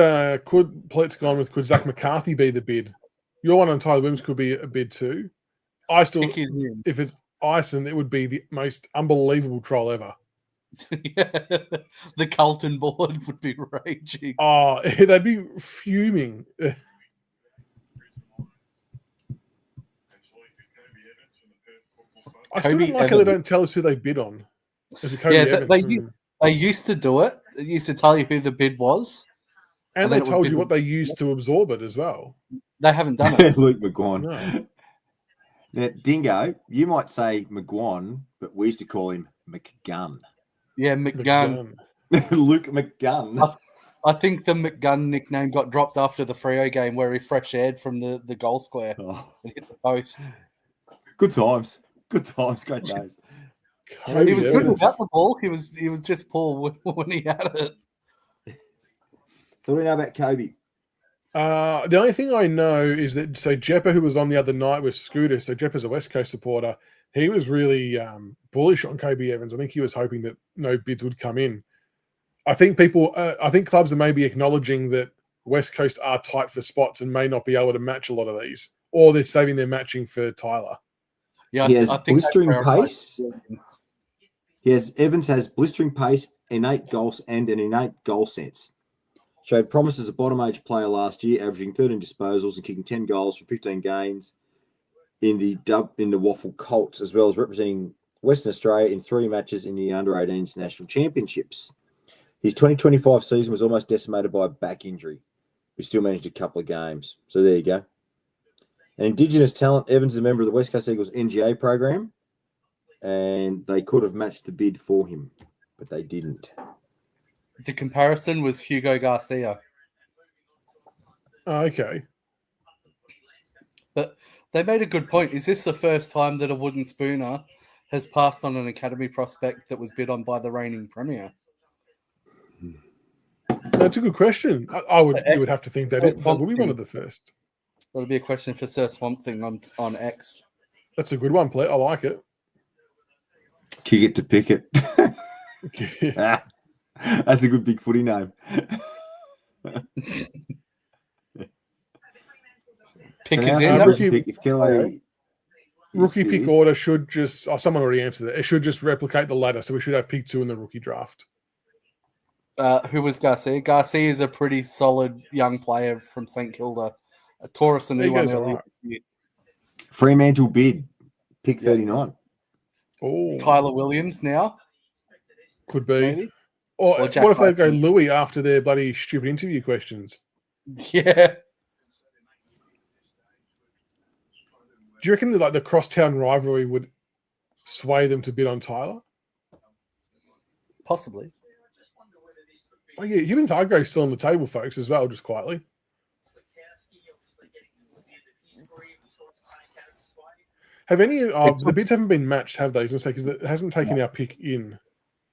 Speaker 2: Plett's gone with? Could Zach McCarthy be the bid? Your one on Tyler Williams could be a bid too. If it's Ison, it would be the most unbelievable troll ever.
Speaker 3: The Carlton board would be raging.
Speaker 2: Oh, they'd be fuming. I still don't like how they don't tell us who they bid on. Is it Kobe Evans?
Speaker 3: They used to do it. They used to tell you who the bid was.
Speaker 2: And they told you what they used to absorb it as well.
Speaker 3: They haven't done it.
Speaker 4: Luke McGuan.
Speaker 2: No.
Speaker 4: Now, Dingo, you might say McGuan, but we used to call him McGunn.
Speaker 3: Yeah, McGunn.
Speaker 4: Luke McGunn.
Speaker 3: I think the McGunn nickname got dropped after the Freo game where he fresh aired from the goal square and hit the post.
Speaker 4: Good times. Great days.
Speaker 3: He was good without the ball. He was just poor when he had it.
Speaker 4: So what do you know about Kobe?
Speaker 2: The only thing I know is that, so Jeppa, who was on the other night with Scooter, so Jeppa's a West Coast supporter, he was really bullish on Kobe Evans. I think he was hoping that no bids would come in. I think clubs are maybe acknowledging that West Coast are tight for spots and may not be able to match a lot of these, or they're saving their matching for Tyler.
Speaker 4: Yeah, he has blistering pace. Evans has blistering pace, innate goals, and an innate goal sense. Showed promise as a bottom-age player last year, averaging 13 disposals and kicking 10 goals from 15 games in the Waffle Colts, as well as representing Western Australia in 3 matches in the Under-18s National Championships. His 2025 season was almost decimated by a back injury. He still managed a couple of games. So there you go. An Indigenous talent, Evans is a member of the West Coast Eagles NGA program, and they could have matched the bid for him, but they didn't.
Speaker 3: The comparison was Hugo Garcia.
Speaker 2: Oh, okay.
Speaker 3: But they made a good point. Is this the first time that a wooden spooner has passed on an academy prospect that was bid on by the reigning premier?
Speaker 2: That's a good question. You would have to think that would be one of the first.
Speaker 3: That'll be a question for Sir Swamp Thing on X.
Speaker 2: That's a good one, Play. I like it.
Speaker 4: Kick it to pick it. That's a good big footy name.
Speaker 3: Pick is in.
Speaker 2: Rookie pick order should just... Oh, someone already answered it. It should just replicate the ladder, so we should have pick 2 in the rookie draft.
Speaker 3: Who was Garcia? Garcia is a pretty solid young player from St Kilda. Taurus a new one earlier this year.
Speaker 4: Fremantle bid, pick 39.
Speaker 2: Oh,
Speaker 3: Tyler Williams now?
Speaker 2: Could be.
Speaker 3: Maybe?
Speaker 2: Or what if they go Louis after their bloody stupid interview questions?
Speaker 3: Yeah.
Speaker 2: Do you reckon that the crosstown rivalry would sway them to bid on Tyler?
Speaker 3: Possibly.
Speaker 2: Oh, yeah, him and Tygo's still on the table, folks, as well, just quietly. Have any the bids haven't been matched, have they? Because it hasn't taken our pick in.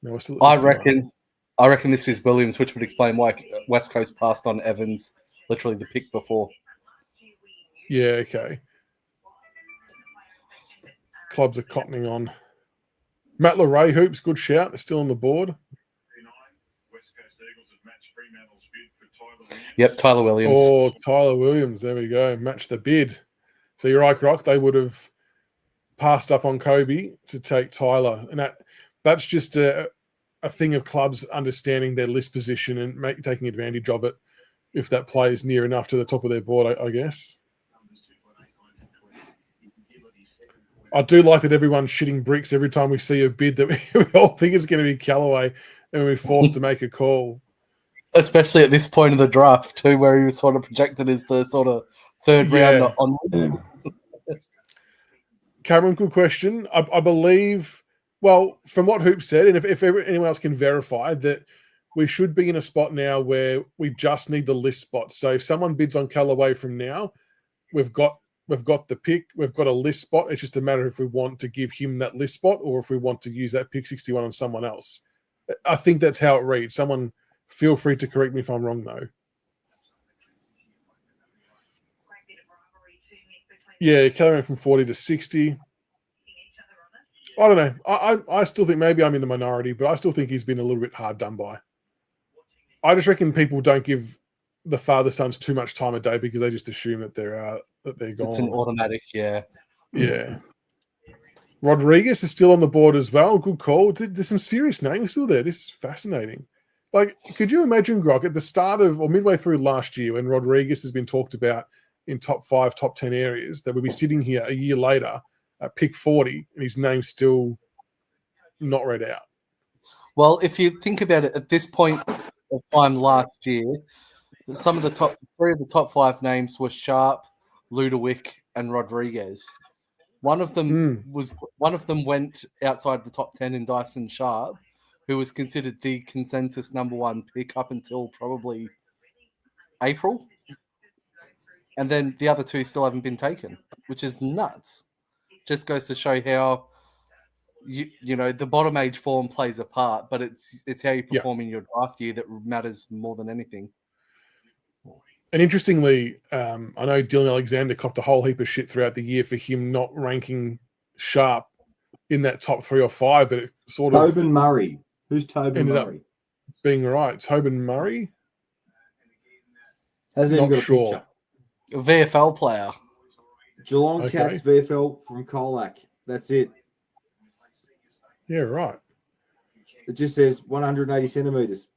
Speaker 2: No, we're still at
Speaker 3: I
Speaker 2: 61.
Speaker 3: reckon this is Williams, which would explain why West Coast passed on Evans literally the pick before.
Speaker 2: Yeah, okay. Clubs are cottoning on. Matt Leray hoops, good shout. They're still on the board.
Speaker 3: Yep, Tyler Williams.
Speaker 2: Oh, Tyler Williams. There we go. Match the bid. So you're right, Grock. They would have passed up on Kobe to take Tyler. And that's just a thing of clubs understanding their list position and taking advantage of it if that player is near enough to the top of their board, I guess. I do like that everyone's shitting bricks every time we see a bid that we all think is going to be Callaway and we're forced to make a call.
Speaker 3: Especially at this point of the draft, too, where he was sort of projected as the sort of third round on.
Speaker 2: Cameron, good question. I believe, well, from what Hoop said, and if anyone else can verify, that we should be in a spot now where we just need the list spot. So if someone bids on Callaway from now, we've got the pick, we've got a list spot. It's just a matter if we want to give him that list spot or if we want to use that pick 61 on someone else. I think that's how it reads. Someone feel free to correct me if I'm wrong, though. Yeah, Callaway from 40 to 60. I don't know. I still think maybe I'm in the minority, but I still think he's been a little bit hard done by. I just reckon people don't give the father-sons too much time of day because they just assume that they're gone.
Speaker 3: It's an automatic, yeah.
Speaker 2: Yeah. Rodriguez is still on the board as well. Good call. There's some serious names still there. This is fascinating. Like, could you imagine, Grok, at the start of or midway through last year when Rodriguez has been talked about in top 5, top 10 areas, that we'd be sitting here a year later at pick 40 and his name's still not read out?
Speaker 3: Well, if you think about it, at this point of time last year, some of the top 3 of the top 5 names were Sharp, Ludovic, and Rodriguez. One of them went outside the top 10 in Dyson Sharp, who was considered the consensus number 1 pick up until probably April. And then the other 2 still haven't been taken, which is nuts. Just goes to show how you know the bottom age form plays a part, but it's how you perform in your draft year that matters more than anything.
Speaker 2: And interestingly, I know Dylan Alexander copped a whole heap of shit throughout the year for him not ranking Sharp in that top 3 or 5, but it sort of
Speaker 4: Tobin Murray. Who's Tobin Murray?
Speaker 2: Being right, Tobin Murray.
Speaker 4: Hasn't even got a picture.
Speaker 3: A VFL player.
Speaker 4: Geelong Cats VFL from Colac. That's it.
Speaker 2: Yeah, right.
Speaker 4: It just says 180 centimetres.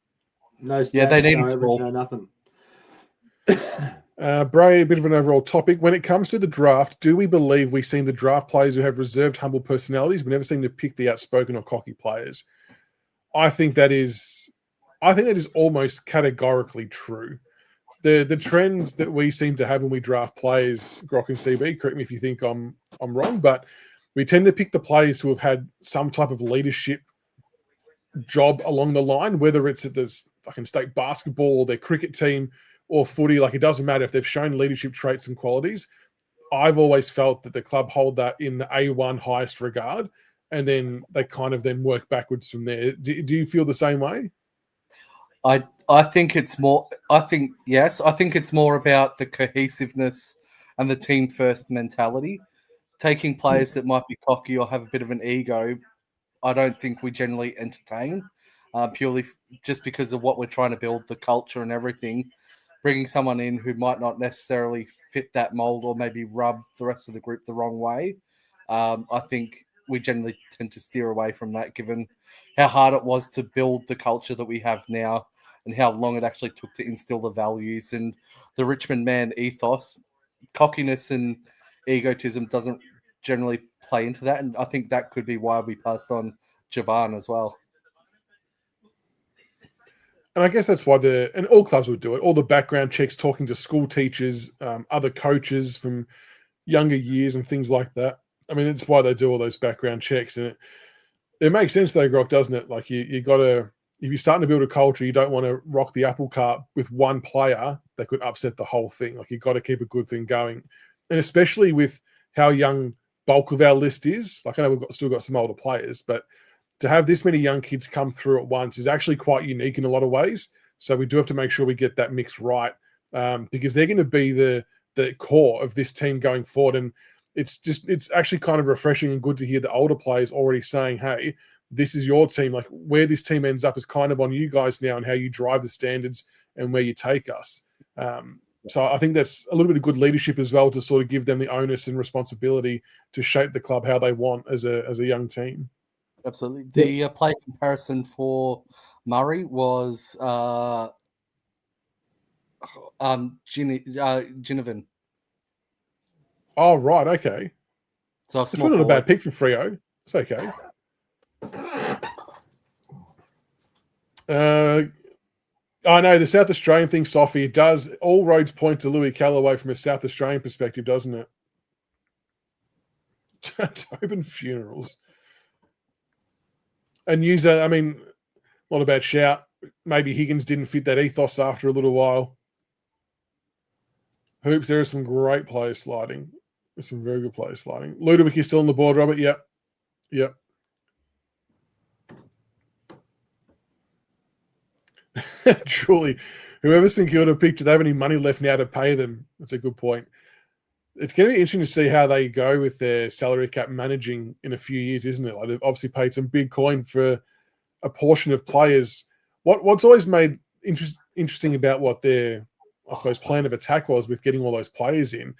Speaker 4: No stats,
Speaker 3: they need
Speaker 4: no
Speaker 3: to
Speaker 4: average, no nothing.
Speaker 2: Bray, a bit of an overall topic. When it comes to the draft, do we believe we've seen the draft players who have reserved, humble personalities? We never seem to pick the outspoken or cocky players. I think that is almost categorically true. The trends that we seem to have when we draft players, Grok and CB, correct me if you think I'm wrong, but we tend to pick the players who have had some type of leadership job along the line, whether it's at this fucking state basketball or their cricket team or footy. Like, it doesn't matter if they've shown leadership traits and qualities. I've always felt that the club hold that in the A1 highest regard, and then they kind of then work backwards from there. Do you feel the same way?
Speaker 3: I think it's more. I think it's more about the cohesiveness and the team first mentality. Taking players that might be cocky or have a bit of an ego, I don't think we generally entertain, purely just because of what we're trying to build, the culture and everything. Bringing someone in who might not necessarily fit that mold or maybe rub the rest of the group the wrong way, I think we generally tend to steer away from that, given how hard it was to build the culture that we have now and how long it actually took to instill the values and the Richmond man ethos. Cockiness and egotism doesn't generally play into that, and I think that could be why we passed on Javan as well.
Speaker 2: And I guess that's why and all clubs would do it. All the background checks, talking to school teachers, other coaches from younger years and things like that. I mean, it's why they do all those background checks. And it makes sense though, Grok, doesn't it? Like you got to, if you're starting to build a culture, you don't want to rock the apple cart with one player that could upset the whole thing. Like, you've got to keep a good thing going. And especially with how young bulk of our list is. Like I know still got some older players, but to have this many young kids come through at once is actually quite unique in a lot of ways. So we do have to make sure we get that mix right, because they're going to be the core of this team going forward. And it's actually kind of refreshing and good to hear the older players already saying, hey, this is your team. Like where this team ends up is kind of on you guys now and how you drive the standards and where you take us. So I think that's a little bit of good leadership as well to sort of give them the onus and responsibility to shape the club how they want as a young team.
Speaker 3: Absolutely. The play comparison for Murray was Ginnivan.
Speaker 2: Oh, right. Okay.
Speaker 3: So
Speaker 2: it's not a bad pick for Freo. It's okay. I know the South Australian thing, Sophie, it does. All roads point to Louis Callaway from a South Australian perspective, doesn't it? Tobin Funerals. And user, I mean, not a bad shout. Maybe Higgins didn't fit that ethos after a little while. Hoops, there are some great players sliding. There's some very good players sliding. Ludovic is still on the board, Robert. Yep. Truly, whoever St Kilda picked, do they have any money left now to pay them? That's a good point. It's going to be interesting to see how they go with their salary cap managing in a few years, isn't it? Like they've obviously paid some big coin for a portion of players. What's always made interesting about what their, I suppose, plan of attack was with getting all those players in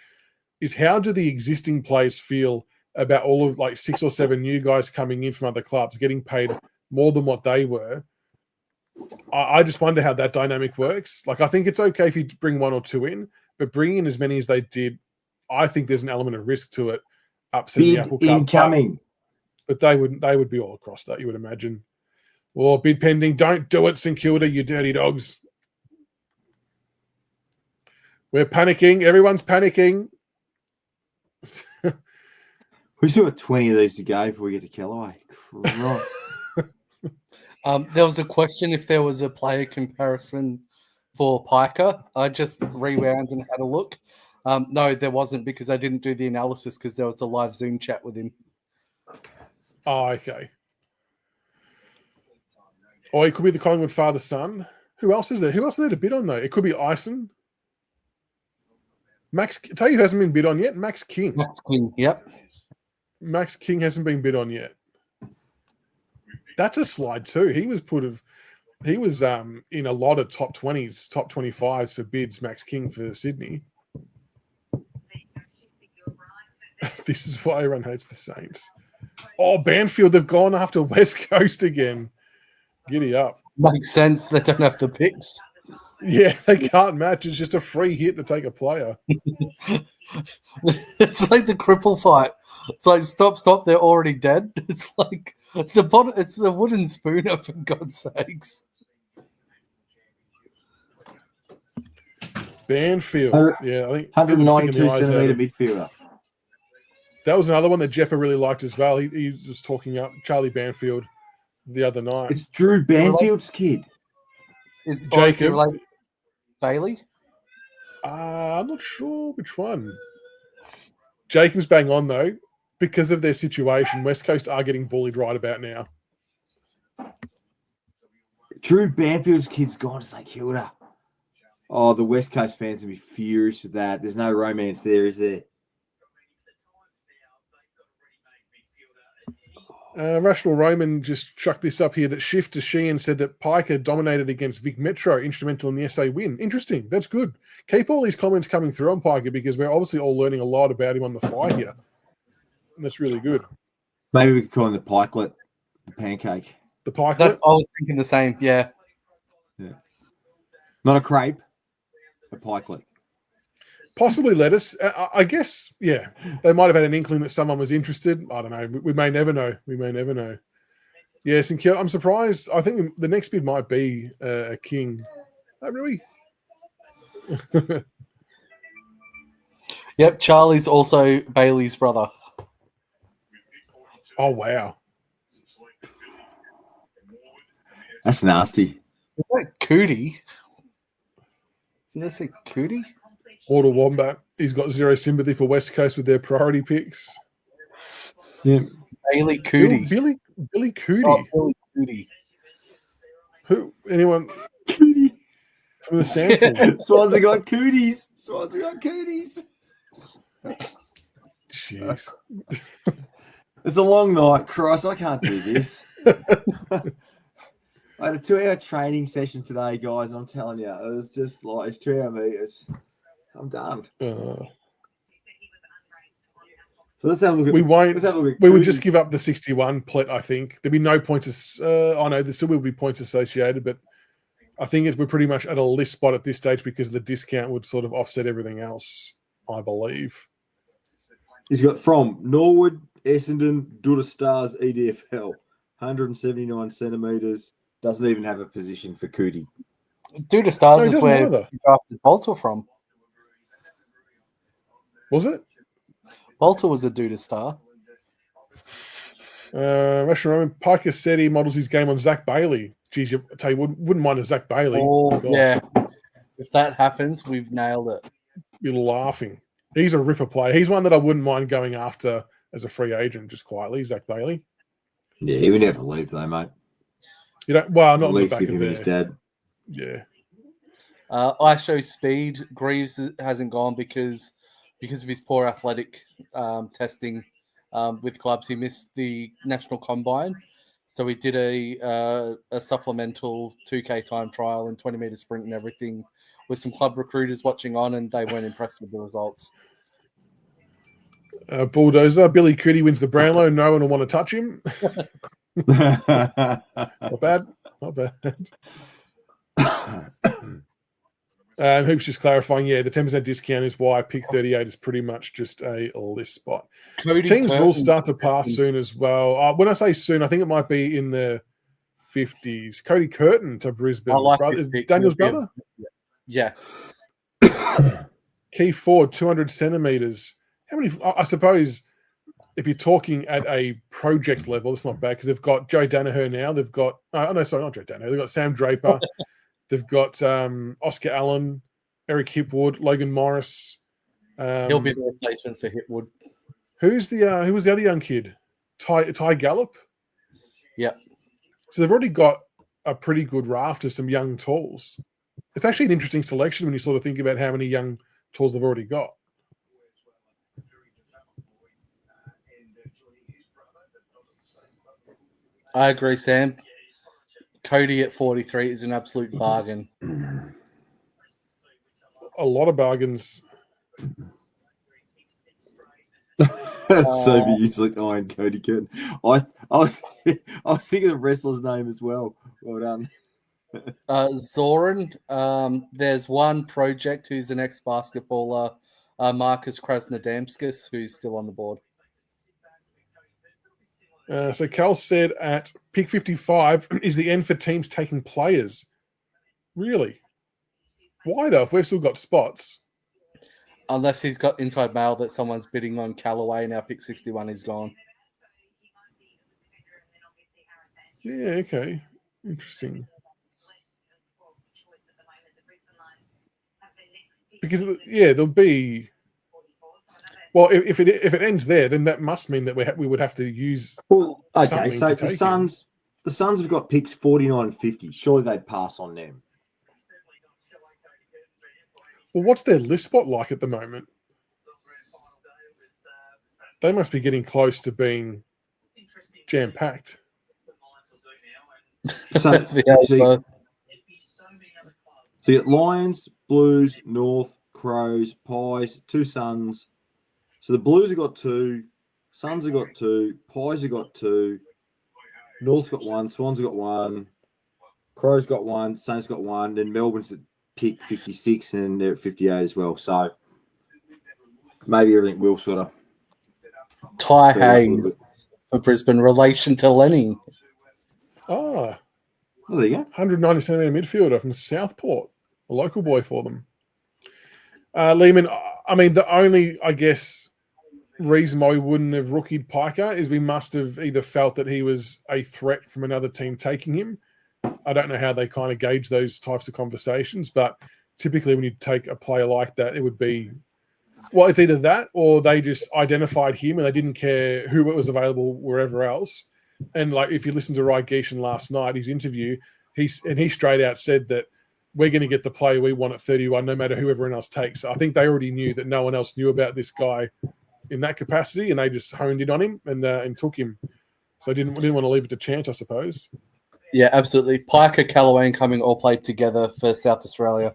Speaker 2: is how do the existing players feel about all of like 6 or 7 new guys coming in from other clubs getting paid more than what they were? I just wonder how that dynamic works. Like, I think it's okay if you bring 1 or 2 in, but bringing in as many as they did, I think there's an element of risk to it. Upsetting the apple cart.
Speaker 4: Incoming.
Speaker 2: But they would be all across that, you would imagine. Or bid pending. Don't do it, St Kilda, you dirty dogs. We're panicking. Everyone's panicking.
Speaker 4: We still got 20 of these to go before we get to Callaway. Right.
Speaker 3: There was a question if there was a player comparison for Piker. I just rewound and had a look. No, there wasn't because I didn't do the analysis because there was a live Zoom chat with him.
Speaker 2: Oh, okay. Or it could be the Collingwood father-son. Who else is there? Who else is there to bid on, though? It could be Ison. Max, tell you who hasn't been bid on yet? Max King.
Speaker 3: Max King, yep.
Speaker 2: Max King hasn't been bid on yet. That's a slide too. He was in a lot of top 20s, top 25s for bids, Max King for Sydney. This is why everyone hates the Saints. Oh, Banfield, they've gone after West Coast again. Giddy up.
Speaker 3: Makes sense. They don't have the picks.
Speaker 2: Yeah, they can't match. It's just a free hit to take a player.
Speaker 3: It's like the cripple fight. It's like stop, they're already dead. It's like it's the wooden spooner, for God's sakes.
Speaker 2: Banfield. Yeah, I think
Speaker 4: 192 centimetre midfielder.
Speaker 2: That was another one that Jeppa really liked as well. He was talking up Charlie Banfield the other night.
Speaker 4: It's Drew Banfield's kid.
Speaker 3: Is
Speaker 2: Jacob
Speaker 3: like Bailey?
Speaker 2: I'm not sure which one. Jacob's bang on, though. Because of their situation, West Coast are getting bullied right about now.
Speaker 4: Drew Banfield's kid's gone to St Kilda. Oh, the West Coast fans will be furious with that. There's no romance there, is there?
Speaker 2: Rational Roman just chucked this up here that Shift to Sheehan said that Piker dominated against Vic Metro, instrumental in the SA win. Interesting. That's good. Keep all these comments coming through on Piker because we're obviously all learning a lot about him on the fly here. And that's really good.
Speaker 4: Maybe we could call him the pikelet, the pancake.
Speaker 2: The pikelet?
Speaker 3: I was thinking the same, yeah.
Speaker 4: Not a crepe, a pikelet.
Speaker 2: Possibly lettuce. I guess, yeah. They might have had an inkling that someone was interested. I don't know. We may never know. Yes, and I'm surprised. I think the next bid might be a King. Oh, really?
Speaker 3: Yep, Charlie's also Bailey's brother.
Speaker 2: Oh, wow.
Speaker 4: That's nasty.
Speaker 3: Is that Cootie? Did I say Cootie?
Speaker 2: Water Wombat. He's got zero sympathy for West Coast with their priority picks.
Speaker 4: Yeah.
Speaker 3: Bailey Cootie.
Speaker 2: Billy Cootie.
Speaker 3: Oh, Billy Cootie.
Speaker 2: Who? Anyone
Speaker 4: Cootie.
Speaker 2: from the sample?
Speaker 4: Swans have got cooties. Swans have got cooties.
Speaker 2: Jeez.
Speaker 4: It's a long night, Christ. I can't do this. I had a 2-hour training session today, guys. I'm telling you, it was just like it's 2-hour meters. I'm done. So let's have a look at.
Speaker 2: We won't.
Speaker 4: Let's have a look at
Speaker 2: We would just
Speaker 4: cooties.
Speaker 2: give up the 61 plet. I think there'd be no points. I know there still will be points associated, but I think we're pretty much at a list spot at this stage because the discount would sort of offset everything else. I believe.
Speaker 4: He's got from Norwood, Essendon, Dutta Stars, EDFL, 179 centimeters. Doesn't even have a position for Cootie.
Speaker 3: Duda Stars
Speaker 2: No, he
Speaker 3: is
Speaker 2: doesn't
Speaker 3: where
Speaker 2: either.
Speaker 3: you drafted Bolter from.
Speaker 2: Was it?
Speaker 3: Bolter was a Duda Star.
Speaker 2: Actually, remember Parker said he models his game on Zach Bailey. Geez, I tell you, wouldn't mind a Zach Bailey.
Speaker 3: Oh,
Speaker 2: Gosh,
Speaker 3: yeah. If that happens, we've nailed it.
Speaker 2: You're laughing. He's a ripper player. He's one that I wouldn't mind going after as a free agent, just quietly. Zach Bailey.
Speaker 4: Yeah, he would never leave though, mate.
Speaker 2: You don't. Well, not
Speaker 4: At
Speaker 2: in the
Speaker 4: least
Speaker 2: back
Speaker 4: with
Speaker 2: of
Speaker 4: him and his
Speaker 2: there.
Speaker 4: dad.
Speaker 2: Yeah.
Speaker 3: I show speed. Greaves hasn't gone because of his poor athletic testing with clubs. He missed the national combine, so we did a supplemental 2K time trial and 20-meter sprint and everything with some club recruiters watching on, and they weren't impressed with the results.
Speaker 2: Bulldozer. Billy Cootie wins the Brownlow. No one will want to touch him. Not bad. Not bad. And Hoops just clarifying, yeah, the 10% discount is why pick 38 is pretty much just a list spot.
Speaker 3: Cody
Speaker 2: Teams will
Speaker 3: Curtin-
Speaker 2: start to pass soon as well. When I say soon, I think it might be in the 50s. Cody Curtin to Brisbane.
Speaker 3: I like
Speaker 2: brother,
Speaker 3: this pick.
Speaker 2: Daniel's
Speaker 3: He'll be
Speaker 2: brother?
Speaker 3: Yes.
Speaker 2: Key forward, 200 centimeters. How many? I suppose if you're talking at a project level, it's not bad because they've got Joe Danaher now. They've got, no, sorry, not Joe Danaher. They've got Sam Draper. They've got Oscar Allen, Eric Hipwood, Logan Morris.
Speaker 3: He'll be the replacement for Hipwood.
Speaker 2: Who was the other young kid? Ty Gallup.
Speaker 3: Yep.
Speaker 2: So they've already got a pretty good raft of some young talls. It's actually an interesting selection when you sort of think about how many young talls they've already got.
Speaker 3: I agree, Sam. Cody at 43 is an absolute bargain.
Speaker 2: A lot of bargains.
Speaker 4: That's so used like Iron Cody Curtin. I was thinking of wrestler's name as well. Well done.
Speaker 3: Zoran, there's one project who's an ex-basketballer, Marcus Krasnodemskis, who's still on the board.
Speaker 2: So Cal said at pick 55 is the end for teams taking players. Really? Why though? If we've still got spots.
Speaker 3: Unless he's got inside mail that someone's bidding on Callaway, now pick 61 is gone.
Speaker 2: Yeah, okay. Interesting. Because, yeah, there'll be... Well, if it ends there, then that must mean that we would have to use...
Speaker 4: Well, okay,
Speaker 2: something
Speaker 4: so
Speaker 2: to take
Speaker 4: the Suns have got picks 49 and 50. Surely they'd pass on them.
Speaker 2: Well, what's their list spot like at the moment? They must be getting close to being jam-packed.
Speaker 4: So you got Lions, Blues, North, Crows, Pies, two Suns. So the Blues have got two, Suns have got two, Pies have got two, North's got one, Swans have got one, Crows got one, Saints got one, then Melbourne's at pick 56 and they're at 58 as well. So maybe everything will sort of...
Speaker 3: Ty Hayes for Brisbane, relation to Lenny.
Speaker 2: Ah,
Speaker 4: Well, there you go.
Speaker 2: 190 centimetre midfielder from Southport, a local boy for them. Lehman, I mean, the only, I guess, reason why we wouldn't have rookied Piker is we must have either felt that he was a threat from another team taking him. I don't know how they kind of gauge those types of conversations, but typically when you take a player like that, it would be Well, it's either that or they just identified him and they didn't care who was available wherever else. And like, if you listen to Ry Geeshan last night, his interview, he straight out said that we're going to get the player we want at 31, no matter who everyone else takes. I think they already knew that no one else knew about this guy in that capacity, and they just honed in on him and took him. So I didn't want to leave it to chance, I suppose.
Speaker 3: Yeah, absolutely. Piker, Callaway, and Cumming all played together for South Australia.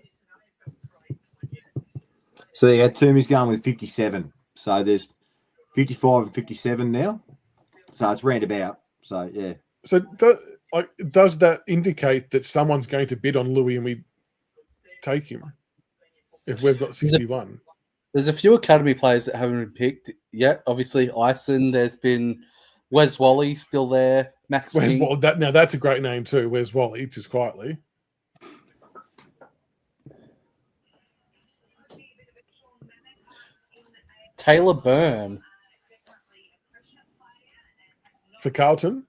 Speaker 4: So yeah, Toomey's going with 57. So there's 55 and 57 now. So it's roundabout. So yeah.
Speaker 2: So does that indicate that someone's going to bid on Louis and we take him if we've got 61?
Speaker 3: There's a few academy players that haven't been picked yet. Obviously, Ison. There's been Wes Wally still there. Max King.
Speaker 2: Now that's a great name too. Where's Wally? Just quietly.
Speaker 3: Taylor Byrne.
Speaker 2: For Carlton?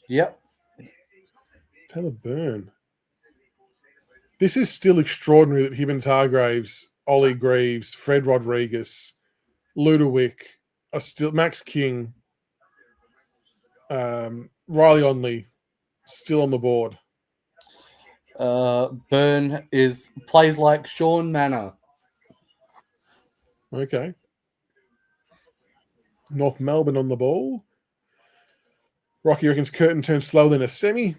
Speaker 3: Yep.
Speaker 2: Taylor Byrne. This is still extraordinary that him and Targraves, Ollie Greaves, Fred Rodriguez, Ludowick are still Max King, Riley Onley still on the board.
Speaker 3: Byrne plays like Sean Manor.
Speaker 2: Okay. North Melbourne on the ball. Rocky reckons Curtin turned slower than a semi.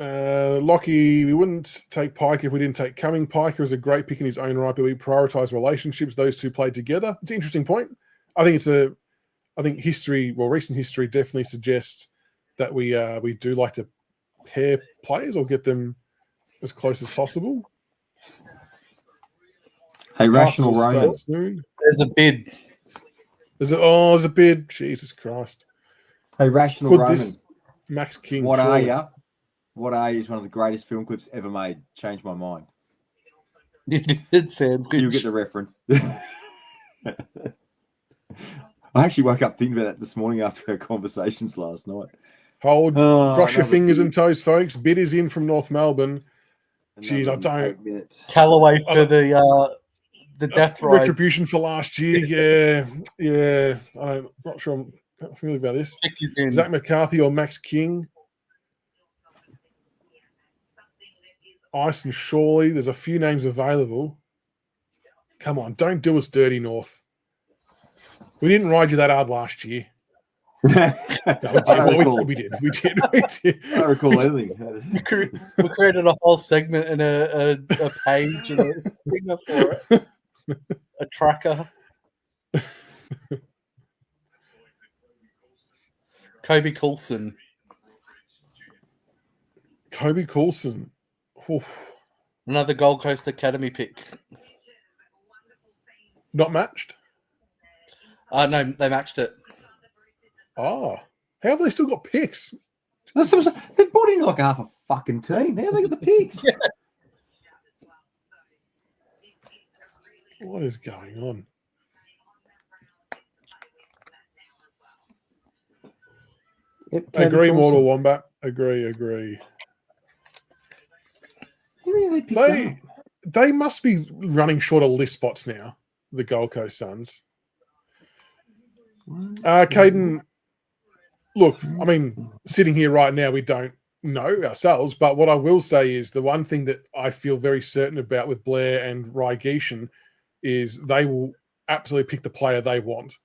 Speaker 2: Lockie, we wouldn't take Pike if we didn't take Cumming. Piker is a great pick in his own right, but we prioritise relationships. Those two played together. It's an interesting point. I think recent history definitely suggests that we do like to pair players or get them as close as possible.
Speaker 4: Hey, Rational Roman.
Speaker 3: There's a bid.
Speaker 2: There's a bid. Jesus Christ.
Speaker 4: Hey, Rational Roman.
Speaker 2: Max King.
Speaker 4: What are you? What Are You is one of the greatest film clips ever made. Changed my mind.
Speaker 3: You did sandwich.
Speaker 4: You get the reference. I actually woke up thinking about that this morning after our conversations last night.
Speaker 2: Cross your fingers and toes, folks. Bid is in from North Melbourne. Jeez, I don't.
Speaker 3: Callaway for the death ride.
Speaker 2: Retribution for last year. Yeah. I'm not sure I'm familiar about this. Zach McCarthy or Max King. Ice and Shawley. There's a few names available. Come on, don't do us dirty, North. We didn't ride you that hard last year. No, we did.
Speaker 3: I
Speaker 4: recall anything.
Speaker 3: We created a whole segment and a page and a stinger for it. A tracker. Kobe Coulson.
Speaker 2: Oof.
Speaker 3: Another Gold Coast Academy pick.
Speaker 2: Not matched?
Speaker 3: No, they matched it.
Speaker 2: Oh. How have they still got picks?
Speaker 4: They've brought in like half a fucking team. How have they got the picks?
Speaker 3: Yeah.
Speaker 2: What is going on? Agree, Mortal Wombat. Agree. They must be running short of list spots now, the Gold Coast Suns. Caden, look, I mean, sitting here right now, we don't know ourselves, but what I will say is the one thing that I feel very certain about with Blair and Ry Geeshan is they will absolutely pick the player they want.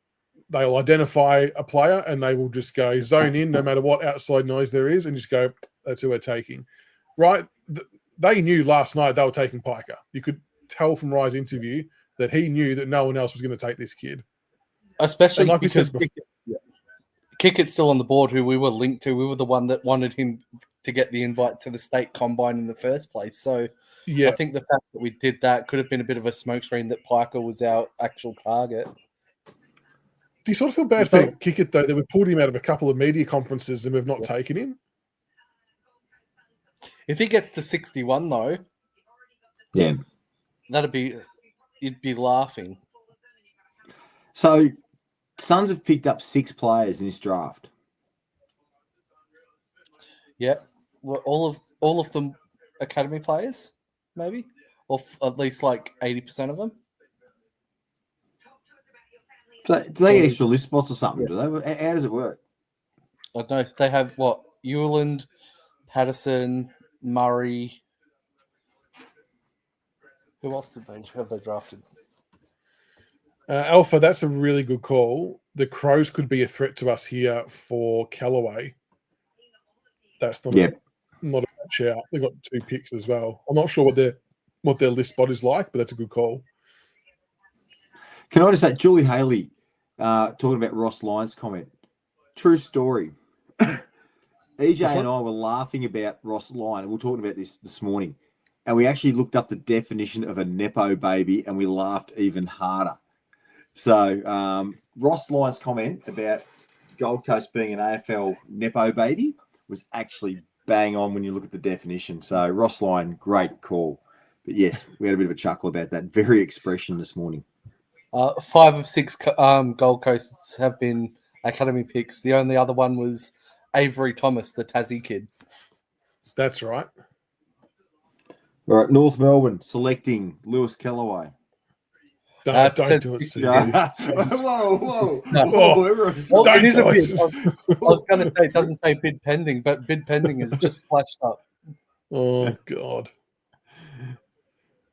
Speaker 2: They will identify a player and they will just go zone in no matter what outside noise there is and just go, that's who we're taking. Right? They knew last night they were taking Piker. You could tell from Ry's interview that he knew that no one else was going to take this kid.
Speaker 3: Especially like because Kickett's still on the board, who we were linked to. We were the one that wanted him to get the invite to the state combine in the first place. So yeah, I think the fact that we did that could have been a bit of a smokescreen that Piker was our actual target.
Speaker 2: Do you sort of feel bad for Kickett, though, that we pulled him out of a couple of media conferences and we've not taken him?
Speaker 3: If he gets to 61, though,
Speaker 4: yeah,
Speaker 3: you'd be laughing.
Speaker 4: So, Suns have picked up 6 players in this draft.
Speaker 3: Yeah, well, all of them academy players, maybe. or at least like 80% of them.
Speaker 4: Do they get extra list spots or something? Do they? How does it work?
Speaker 3: I don't know. They have what? Ewland, Patterson, Murray. Who else have they drafted?
Speaker 2: Alpha, that's a really good call. The Crows could be a threat to us here for Callaway. That's not a bad shout. They've got 2 picks as well. I'm not sure what their list spot is like, but that's a good call.
Speaker 4: Can I just say, Julie Haley talking about Ross Lyon's comment? True story. EJ and I were laughing about Ross Lyon, and we were talking about this morning, and we actually looked up the definition of a Nepo baby, and we laughed even harder. So Ross Lyon's comment about Gold Coast being an AFL Nepo baby was actually bang on when you look at the definition. So Ross Lyon, great call. But yes, we had a bit of a chuckle about that very expression this morning.
Speaker 3: 5 of 6 Gold Coasts have been academy picks. The only other one was Avery Thomas, the Tassie kid.
Speaker 2: That's right.
Speaker 4: All right, North Melbourne selecting Lewis Callaway.
Speaker 2: Don't do it, Steve.
Speaker 4: Whoa.
Speaker 3: Well, it is a bid. I was going to say it doesn't say bid pending, but bid pending is just flashed up.
Speaker 2: Oh, God.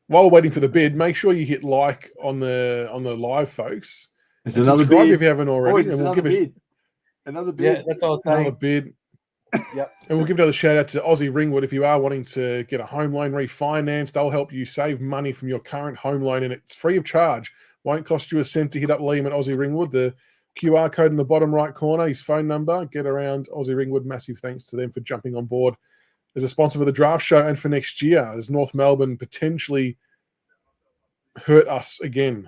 Speaker 2: While we're waiting for the bid, make sure you hit like on the live, folks.
Speaker 4: It's another
Speaker 2: subscribe
Speaker 4: bid.
Speaker 2: if you haven't already.
Speaker 4: And we'll give it another bid.
Speaker 3: Yeah, that's what I was saying.
Speaker 2: Another bid.
Speaker 3: Yep.
Speaker 2: And we'll give another shout out to Aussie Ringwood. If you are wanting to get a home loan refinanced, they'll help you save money from your current home loan, and it's free of charge. Won't cost you a cent to hit up Liam at Aussie Ringwood. The QR code in the bottom right corner, his phone number. Get around Aussie Ringwood. Massive thanks to them for jumping on board as a sponsor for the draft show and for next year, as North Melbourne potentially hurt us again.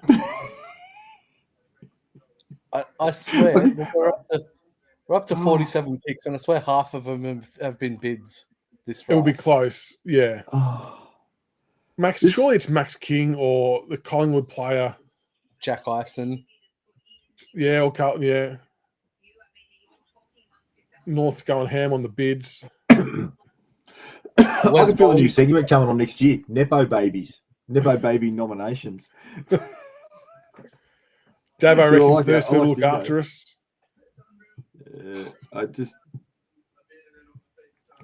Speaker 3: I swear we're up to 47 picks, and I swear half of them have been bids this draft.
Speaker 2: It will be close, yeah. Surely it's Max King or the Collingwood player.
Speaker 3: Jack Ison.
Speaker 2: Yeah, or Carlton, yeah. North going ham on the bids.
Speaker 4: I can feel a new segment coming on next year. Nepo babies. Nepo baby nominations.
Speaker 2: Davo reckons Thirst will look after us.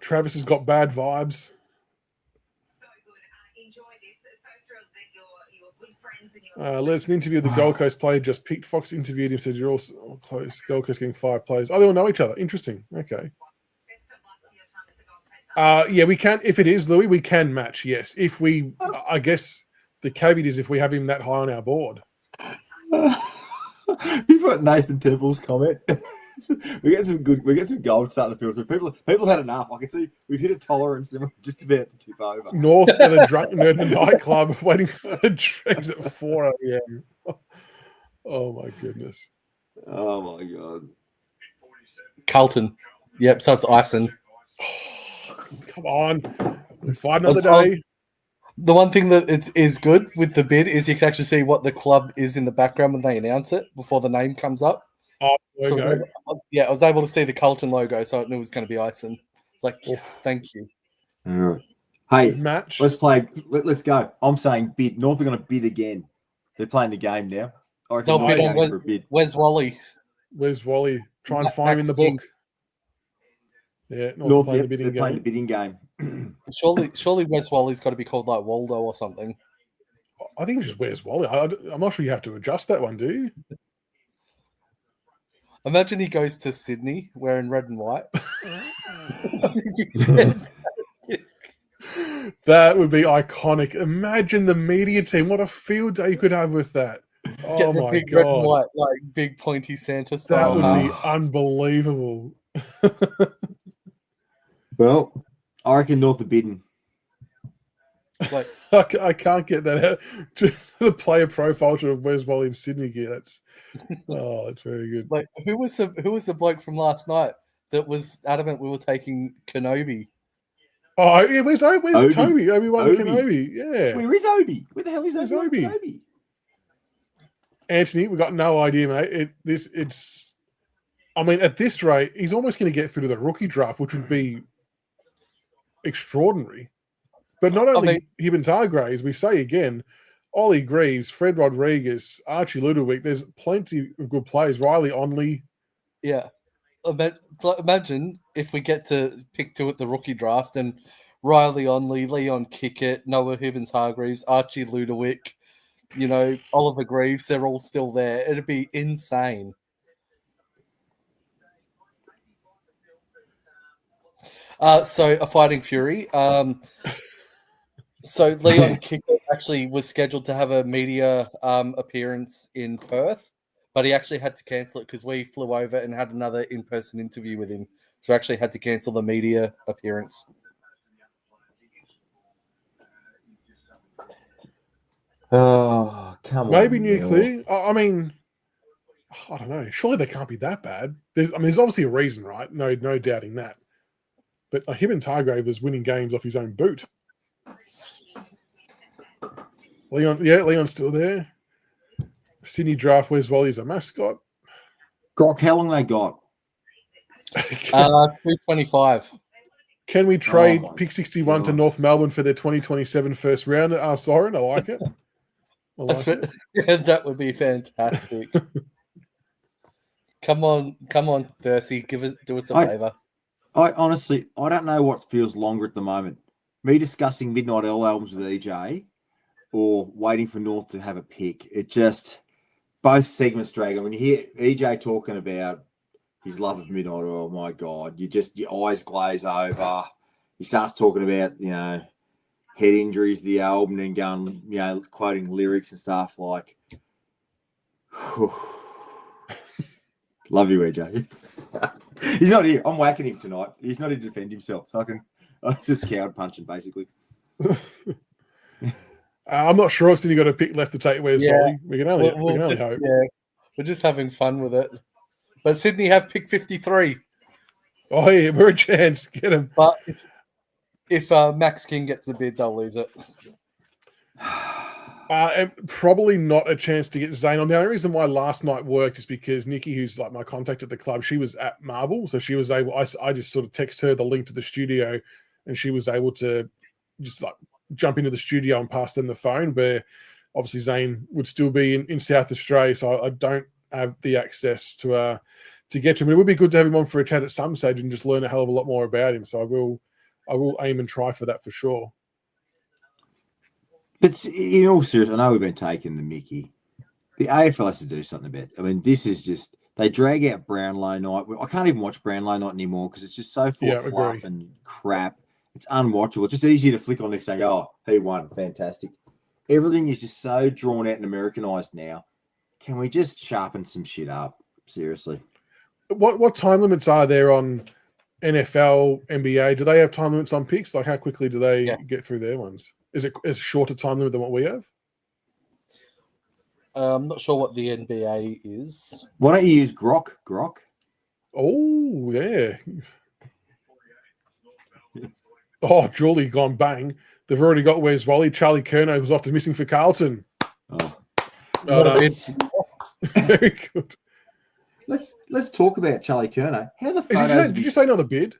Speaker 2: Travis has got bad vibes. Let's an interview. The Gold Coast player just picked. Fox interviewed him, said you're all close. Gold Coast getting 5 players. Oh, they all know each other. Interesting. Okay. Yeah, we can. If it is Louis, we can match. Yes, if we. I guess the caveat is if we have him that high on our board.
Speaker 4: You've got Nathan Temple's comment. We get some gold starting to filter. People had enough. I can see we've hit a tolerance and we're just about to tip over.
Speaker 2: North at the drunk nerd nightclub waiting for the drinks at 4 a.m. Oh my goodness.
Speaker 4: Oh my god.
Speaker 3: Carlton. Yep, so it's Ison.
Speaker 2: Come on. We fight another day.
Speaker 3: The one thing that is good with the bid is you can actually see what the club is in the background when they announce it before the name comes up.
Speaker 2: Oh,
Speaker 3: so I was able to see the Carlton logo, so I knew it was going to be Ison. It's like, yes, thank you.
Speaker 4: All right. Hey,
Speaker 2: match.
Speaker 4: Let's play. Let's go. I'm saying bid. North are going to bid again. They're playing the game now.
Speaker 3: They'll bid on
Speaker 4: for a bid.
Speaker 3: Where's Wally?
Speaker 2: Where's Wally? Try and find him in the book. Yeah,
Speaker 4: North playing the bidding game.
Speaker 3: Surely Wes Wally's got to be called like Waldo or something.
Speaker 2: I think it's just Where's Wally. I'm not sure you have to adjust that one, do you?
Speaker 3: Imagine he goes to Sydney wearing red and white.
Speaker 2: That would be iconic. Imagine the media team. What a field day you could have with that. Oh my
Speaker 3: big
Speaker 2: god!
Speaker 3: Red and white, like big pointy Santa style.
Speaker 2: That would be unbelievable.
Speaker 4: Well, I reckon North are bidding.
Speaker 3: Like,
Speaker 2: I can't get that out. The player profile of Wes Wally in Sydney gear. That's very good.
Speaker 3: Like, who was the bloke from last night that was adamant we were taking Kenobi?
Speaker 2: Oh, yeah, where's
Speaker 4: Obi.
Speaker 2: Toby? Obi-Wan Kenobi. Yeah.
Speaker 4: Where is Obi? Where the hell is Obi? Kenobi?
Speaker 2: Anthony, we've got no idea, mate. At this rate, he's almost going to get through to the rookie draft, which would be extraordinary. But not
Speaker 3: I
Speaker 2: only
Speaker 3: mean-
Speaker 2: him and Targraves, we say again, Ollie Greaves, Fred Rodriguez, Archie Ludovic, there's plenty of good players. Riley Onley.
Speaker 3: Yeah. Imagine if we get to pick 2 at the rookie draft and Riley Onley, Leon Kickett, Noah Hibbins-Hargreaves, Archie Ludowick, Oliver Greaves, they're all still there. It'd be insane. So a Fighting Fury. So Leon Kickett actually was scheduled to have a media appearance in Perth, but he actually had to cancel it because we flew over and had another in-person interview with him. So we actually had to cancel the media appearance.
Speaker 4: Oh, come on.
Speaker 2: Maybe
Speaker 4: Neil.
Speaker 2: nuclear. I mean, I don't know. Surely they can't be that bad. There's obviously a reason, right? No doubting that. But him and Targrave was winning games off his own boot. Leon's still there. Sydney Draft, where's Wally's a mascot?
Speaker 4: Grok, how long they got?
Speaker 3: 225.
Speaker 2: Can we trade
Speaker 4: my
Speaker 2: pick 61 to
Speaker 4: God.
Speaker 2: North Melbourne for their 2027 first round? Soren, I like it.
Speaker 3: Yeah, that would be fantastic. Come on, Thursey, do us a favor.
Speaker 4: I honestly, I don't know what feels longer at the moment. Me discussing Midnight L albums with EJ or waiting for North to have a pick. It just, both segments drag on. When you hear EJ talking about his love of Midnight Oil, my God, your eyes glaze over. He starts talking about, head injuries, the album, and going, quoting lyrics and stuff like, love you, EJ. He's not here. I'm whacking him tonight. He's not here to defend himself. So I just coward punching, basically.
Speaker 2: I'm not sure if Sydney got a pick left to take. Where's Wally? We can only hope.
Speaker 3: Yeah, we're just having fun with it. But Sydney have pick 53.
Speaker 2: Oh, yeah, we're a chance. Get him.
Speaker 3: But if Max King gets the bid, they'll lose it.
Speaker 2: And probably not a chance to get Zane on. The only reason why last night worked is because Nikki, who's like my contact at the club, she was at Marvel, so she was able. I just sort of text her the link to the studio, and she was able to just like jump into the studio and pass them the phone. Where obviously Zane would still be in South Australia, so I don't have the access to get to him. It would be good to have him on for a chat at some stage and just learn a hell of a lot more about him. So I will aim and try for that for sure.
Speaker 4: But in all seriousness, I know we've been taking the mickey. The AFL has to do something about it. I mean, this is just, they drag out Brownlow night. I can't even watch Brownlow night anymore because it's just so full of fluff and crap. It's unwatchable. It's just easy to flick on next day and go, oh, he won. Fantastic. Everything is just so drawn out and Americanized now. Can we just sharpen some shit up? Seriously.
Speaker 2: What time limits are there on NFL, NBA? Do they have time limits on picks? Like how quickly do they get through their ones? Is it a shorter time limit than what we have?
Speaker 3: I'm not sure what the NBA is.
Speaker 4: Why don't you use Grok?
Speaker 2: Oh, yeah. Oh, Julie gone bang. They've already got Where's Wally. Charlie Curnow was often missing for Carlton.
Speaker 4: Oh.
Speaker 2: Very good.
Speaker 4: Let's talk about Charlie Curnow. How the fuck
Speaker 2: did you say another bid?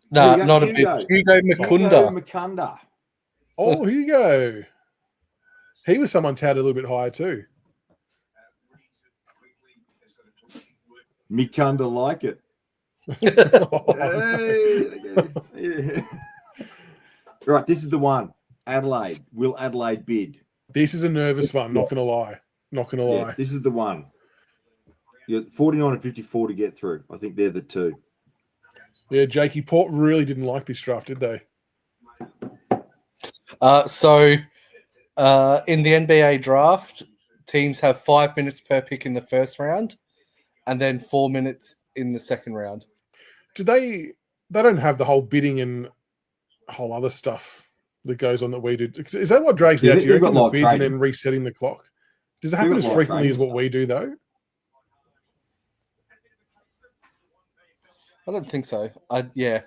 Speaker 3: No, not a bid. Hugo
Speaker 4: Mukunda.
Speaker 2: Oh, here you go. He was someone touted a little bit higher too.
Speaker 4: Mukunda like it. Hey. Right, this is the one. Adelaide. Will Adelaide bid?
Speaker 2: This is a nervous one, not going to lie. Not going to lie.
Speaker 4: This is the one. You're 49 and 54 to get through. I think they're the two.
Speaker 2: Yeah, Jakey Port really didn't like this draft, did they?
Speaker 3: So in the NBA draft, teams have 5 minutes per pick in the first round and then 4 minutes in the second round.
Speaker 2: Do they don't have the whole bidding and whole other stuff that goes on that we do? Is that what drags the out? Do you reckon the bids and then resetting the clock? Does it happen as frequently as what we do, though?
Speaker 3: I don't think so. Yeah,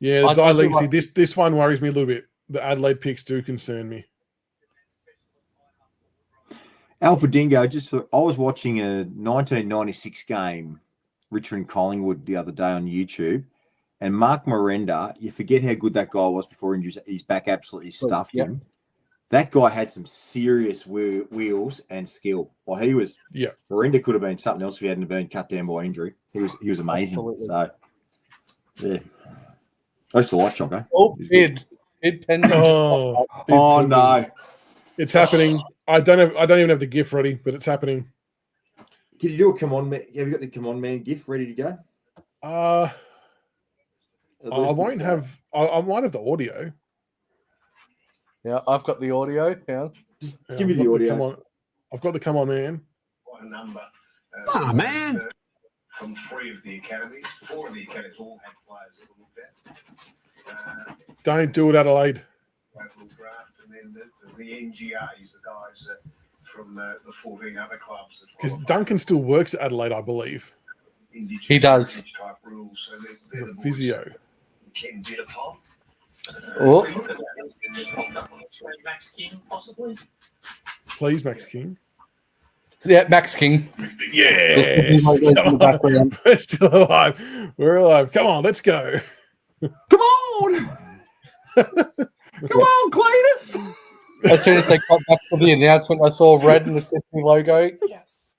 Speaker 2: the Die Legacy. This one worries me a little bit. The Adelaide picks do concern me.
Speaker 4: Alpha Dingo, I was watching a 1996 game, Richmond Collingwood, the other day on YouTube, And Mark Miranda, you forget how good that guy was before injuries. His back absolutely stuffed him. That guy had some serious wheels and skill. Well, he was.
Speaker 2: Yeah.
Speaker 4: Miranda could have been something else if he hadn't been cut down by injury. He was amazing.
Speaker 3: Absolutely.
Speaker 4: So, yeah. I used to like Choco.
Speaker 3: Oh, bid pending.
Speaker 2: Oh,
Speaker 4: Oh no.
Speaker 2: It's happening. I don't even have the GIF ready, but it's happening.
Speaker 4: Can you do a come on man? Have you got the come on man GIF ready to go?
Speaker 2: I won't have. I might have the audio.
Speaker 3: Yeah, I've got the audio. Yeah.
Speaker 4: Just give me the audio.
Speaker 2: I've got the come on man.
Speaker 5: Quite a number.
Speaker 6: Man.
Speaker 5: From 3 of the academies. 4 of the academies all had players that were looked at.
Speaker 2: Don't do it, Adelaide.
Speaker 5: AFL draft, and then the NGAs, the guys from the 14 other clubs.
Speaker 2: Because Duncan still works at Adelaide, I believe.
Speaker 3: He does.
Speaker 5: Type rules. So
Speaker 2: He's a physio.
Speaker 5: Ken Bitterpom.
Speaker 3: Oh.
Speaker 7: Max King, possibly.
Speaker 2: Please, Max King.
Speaker 3: Yeah, Max King.
Speaker 2: Yes. We're still alive. We're alive. Come on, let's go.
Speaker 4: Come on. Come on, Cletus.
Speaker 3: As soon as they got back to the announcement, I saw red in the Sydney logo. Yes.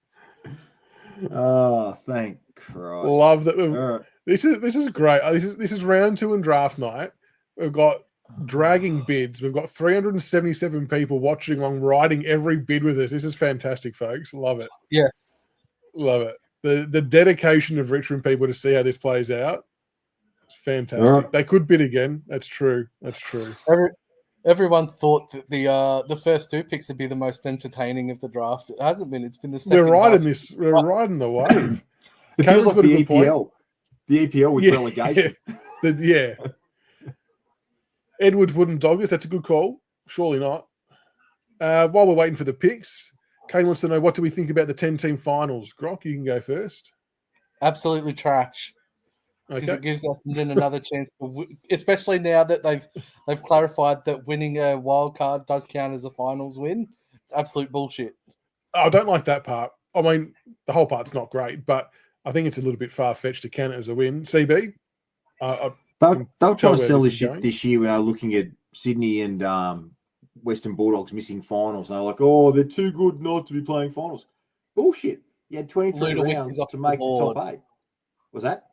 Speaker 4: Oh, thank Christ.
Speaker 2: Love that.
Speaker 4: Right.
Speaker 2: This is great. This is round 2 in draft night. We've got dragging bids. We've got 377 people watching along, writing every bid with us. This is fantastic, folks. Love it.
Speaker 3: Yeah.
Speaker 2: Love it. The dedication of Richmond people to see how this plays out. It's fantastic.
Speaker 4: Right.
Speaker 2: They could bid again. That's true. That's true.
Speaker 3: Everyone thought that the first 2 picks would be the most entertaining of the draft. It hasn't been. It's been the second.
Speaker 2: We're riding this. We're riding the wave.
Speaker 4: It feels like the EPL. The EPL with relegation.
Speaker 2: Yeah. Edwards wouldn't dog us. That's a good call. Surely not. While we're waiting for the picks, Kane wants to know, what do we think about the 10-team finals? Grock, you can go first.
Speaker 3: Absolutely trash. Because
Speaker 2: Okay.
Speaker 3: it gives us then another chance to, especially now that they've clarified that winning a wild card does count as a finals win. It's absolute bullshit.
Speaker 2: I don't like that part. I mean, the whole part's not great, but I think it's a little bit far-fetched to count it as a win. CB?
Speaker 4: They were trying to sell this
Speaker 2: shit
Speaker 4: shit this year when I was looking at Sydney and Western Bulldogs missing finals. And they were like, oh, they're too good not to be playing finals. Bullshit. You had 23
Speaker 3: Ludovic
Speaker 4: rounds
Speaker 3: is off
Speaker 4: to
Speaker 3: the
Speaker 4: make the
Speaker 3: board.
Speaker 4: top 8. Was that?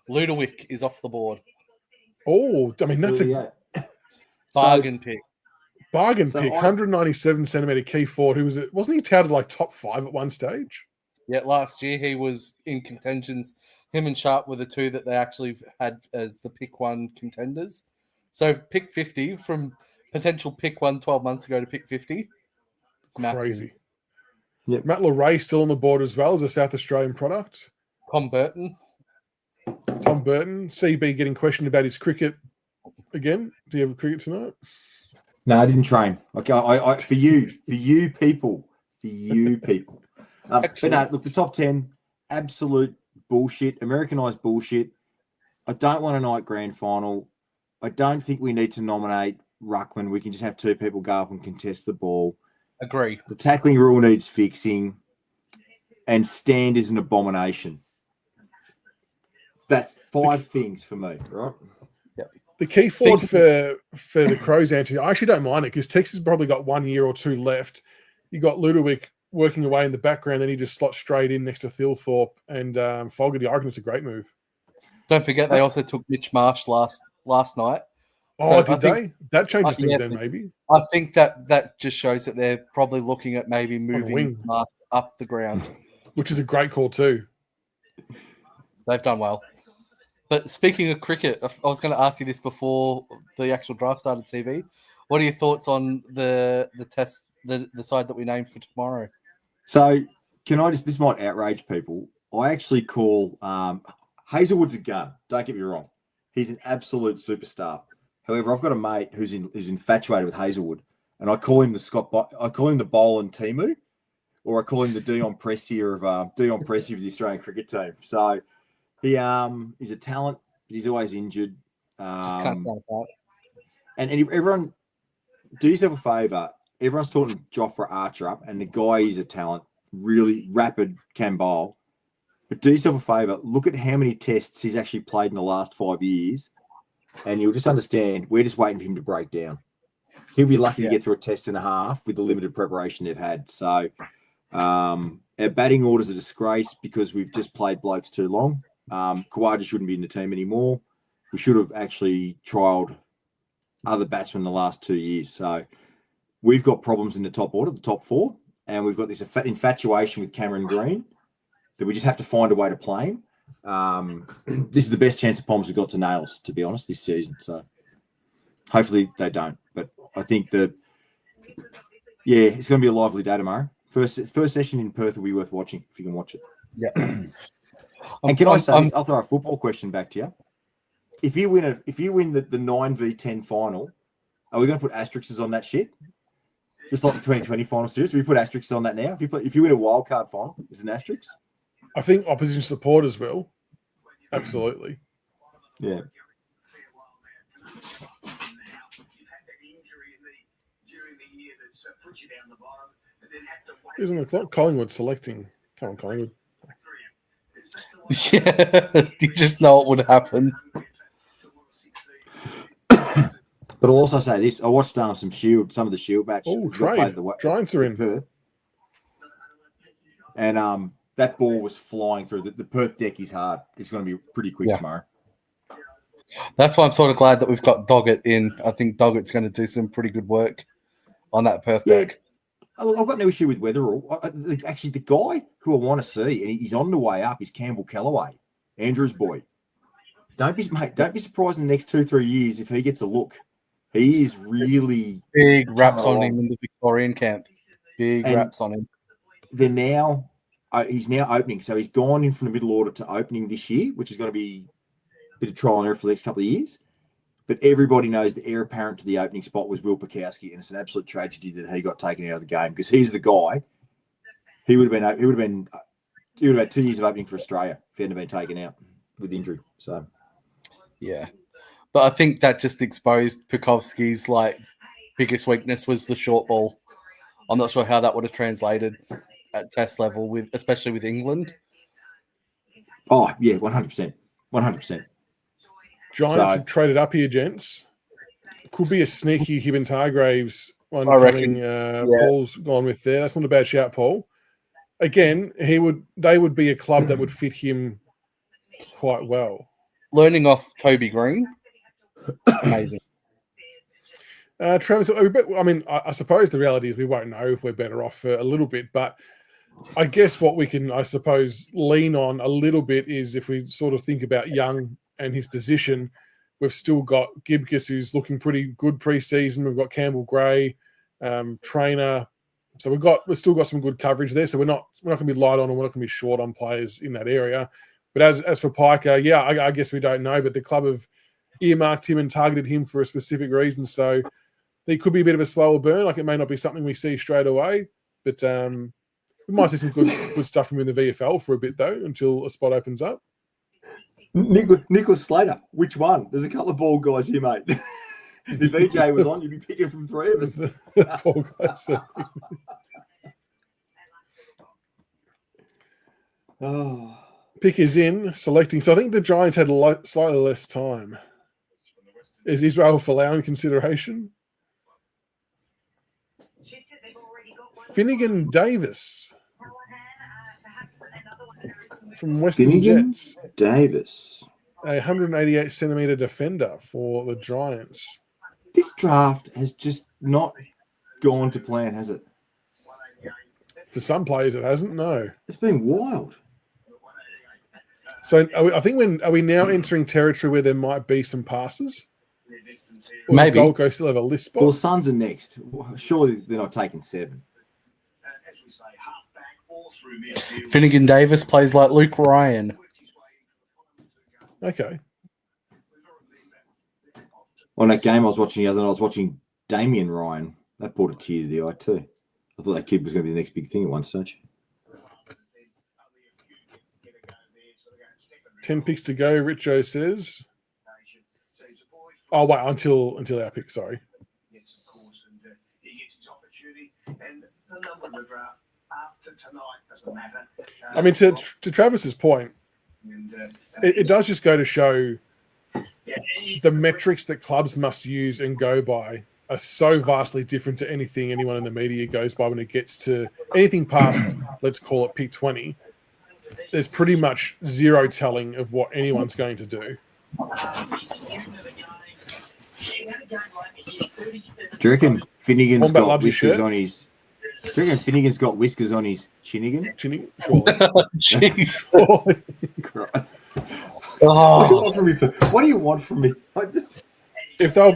Speaker 3: Ludovic is off the board.
Speaker 2: Oh, I mean, that's a
Speaker 4: 38.
Speaker 3: Bargain pick.
Speaker 2: bargain
Speaker 4: So
Speaker 2: pick.
Speaker 4: I-
Speaker 2: 197 centimeter key forward. Wasn't he touted like top 5 at one stage?
Speaker 3: Yeah, last year he was in contentions. Him and Sharp were the 2 that they actually had as the pick 1 contenders. So pick 50 from potential pick 1 12 months ago to pick 50. Massive.
Speaker 2: Crazy.
Speaker 4: Yep.
Speaker 2: Matt Leray still on the board as well as a South Australian product.
Speaker 3: Tom Burton.
Speaker 2: Tom Burton, CB getting questioned about his cricket again. Do you have cricket tonight?
Speaker 4: No, I didn't train. Okay, I for you people. But no, look, the top 10, absolute bullshit, Americanized bullshit. I don't want a night grand final. I don't think we need to nominate ruckman. We can just have 2 people go up and contest the ball.
Speaker 3: Agree.
Speaker 4: The tackling rule needs fixing, and stand is an abomination. That's 5 things for me, right?
Speaker 2: The key forward for the Crows, Anthony, I actually don't mind it because Texas has probably got 1 year or 2 left. You got Ludovic working away in the background, then he just slots straight in next to Thilthorpe and Fogarty. I reckon it's a great move.
Speaker 3: Don't forget they also took Mitch Marsh last night.
Speaker 2: Oh,
Speaker 3: So I
Speaker 2: did
Speaker 3: think-
Speaker 2: they? That changes things
Speaker 3: yeah,
Speaker 2: then, maybe.
Speaker 3: I think that just shows that they're probably looking at maybe
Speaker 2: wing.
Speaker 3: moving Marsh up the ground.
Speaker 2: Which is a great call too.
Speaker 3: They've done well. But speaking of cricket, I was going to ask you this before the actual draft started, TV. What are your thoughts on the test, the side that we named for tomorrow?
Speaker 4: So, this might outrage people. I actually call Hazelwood's a gun. Don't get me wrong. He's an absolute superstar. However, I've got a mate who's infatuated with Hazelwood, and I call him the Boland Timu, or I call him the Dion Prestia of the Australian cricket team. So he's a talent, but he's always injured.
Speaker 3: Just can't stand apart.
Speaker 4: And everyone, do yourself a favour. Everyone's talking Jofra Archer up, and the guy is a talent, really rapid, can bowl. But do yourself a favour. Look at how many tests he's actually played in the last 5 years, and you'll just understand we're just waiting for him to break down. He'll be lucky to get through a test and a half with the limited preparation they've had. So our batting order's a disgrace because we've just played blokes too long. Kawaja shouldn't be in the team anymore. We should have actually trialled other batsmen in the last 2 years. So we've got problems in the top order, the top 4, and we've got this infatuation with Cameron Green that we just have to find a way to play him. This is the best chance the Poms have got to nail us, to be honest, this season. So hopefully they don't. But I think that, it's going to be a lively day tomorrow. First session in Perth will be worth watching if you can watch it.
Speaker 3: Yeah.
Speaker 4: And can I say this? I'll throw a football question back to you. If you win the 9v10 final, are we going to put asterisks on that shit? Just like the 2020 final series, we put asterisks on that now. If you win a wildcard final, is an asterisk?
Speaker 2: I think opposition supporters will. Absolutely.
Speaker 4: Yeah.
Speaker 2: Who's on the clock? Collingwood selecting. Come on, Collingwood.
Speaker 3: Yeah, you just know what would happen.
Speaker 4: But I'll also say this: I watched some of the Shield match.
Speaker 2: Oh, trade. Giants are in
Speaker 4: Perth, and that ball was flying through. The Perth deck is hard. It's going to be pretty quick tomorrow.
Speaker 3: That's why I'm sort of glad that we've got Doggett in. I think Doggett's going to do some pretty good work on that Perth deck.
Speaker 4: I've got no issue with Weatherall. Actually, the guy who I want to see, and he's on the way up, is Campbell Callaway, Andrew's boy. Don't be surprised in the next 2-3 years if he gets a look. He is really
Speaker 3: big raps on him in the Victorian camp. Big raps on him.
Speaker 4: He's now opening, so he's gone in from the middle order to opening this year, which is going to be a bit of trial and error for the next couple of years. But everybody knows the heir apparent to the opening spot was Will Pekowski, and it's an absolute tragedy that he got taken out of the game because he's the guy. He would have had 2 years of opening for Australia if he hadn't been taken out with injury. So,
Speaker 3: yeah. But I think that just exposed Pekowski's biggest weakness was the short ball. I'm not sure how that would have translated at test level especially with England.
Speaker 4: Oh yeah, 100%.
Speaker 2: Giants have traded up here, gents. Could be a sneaky Hibbins Hargraves one.
Speaker 3: I reckon.
Speaker 2: Paul's gone with there. That's not a bad shout, Paul. Again, they would be a club that would fit him quite well.
Speaker 3: Learning off Toby Green. Amazing.
Speaker 2: Travis, I suppose the reality is we won't know if we're better off for a little bit, but I guess what we can, I suppose, lean on a little bit is if we sort of think about Young and his position, we've still got Gibcus, who's looking pretty good pre-season. We've got Campbell Gray, Trainer. So we've still got some good coverage there. So we're not going to be light on, and we're not going to be short on players in that area. But as for Piker, I guess we don't know. But the club have earmarked him and targeted him for a specific reason. So there could be a bit of a slower burn. It may not be something we see straight away, but we might see some good stuff from him in the VFL for a bit though, until a spot opens up.
Speaker 4: Nicholas Slater, which one? There's a couple of ball guys here, mate. If EJ was on, you'd be picking from 3 of us.
Speaker 2: Ball guys. Pick is in, selecting. So I think the Giants had slightly less time. Is Israel Folau in consideration? Finnegan Davis from Western Jets.
Speaker 4: Davis.
Speaker 2: A 188 centimetre defender for the Giants.
Speaker 4: This draft has just not gone to plan, has it?
Speaker 2: For some players, it hasn't. No,
Speaker 4: it's been wild.
Speaker 2: So are we now entering territory where there might be some passes? Or
Speaker 3: maybe
Speaker 2: Gold Coast still have a list spot.
Speaker 4: Well, Suns are next. Surely they're not taking 7.
Speaker 3: Finnegan Davis plays like Luke Ryan.
Speaker 2: Okay.
Speaker 4: On that game I was watching the other night, I was watching Damien Ryan. That brought a tear to the eye too. I thought that kid was going to be the next big thing at one stage.
Speaker 2: 10 picks to go, Richo says. Oh, wait, until our pick, sorry.
Speaker 5: after tonight doesn't matter.
Speaker 2: I mean, to Travis's point, it does just go to show the metrics that clubs must use and go by are so vastly different to anything anyone in the media goes by when it gets to anything past, let's call it pick 20. There's pretty much zero telling of what anyone's going to do.
Speaker 4: Do you reckon Finnegan's
Speaker 2: Wombat
Speaker 4: got
Speaker 2: loves your
Speaker 4: whiskers
Speaker 2: shirt.
Speaker 4: on his? Do you reckon Finnegan's got whiskers on his Chinnigan?
Speaker 2: Chinny, sure.
Speaker 3: Jeez.
Speaker 4: Christ.
Speaker 3: Oh,
Speaker 4: What do you want from me? I just
Speaker 2: If they're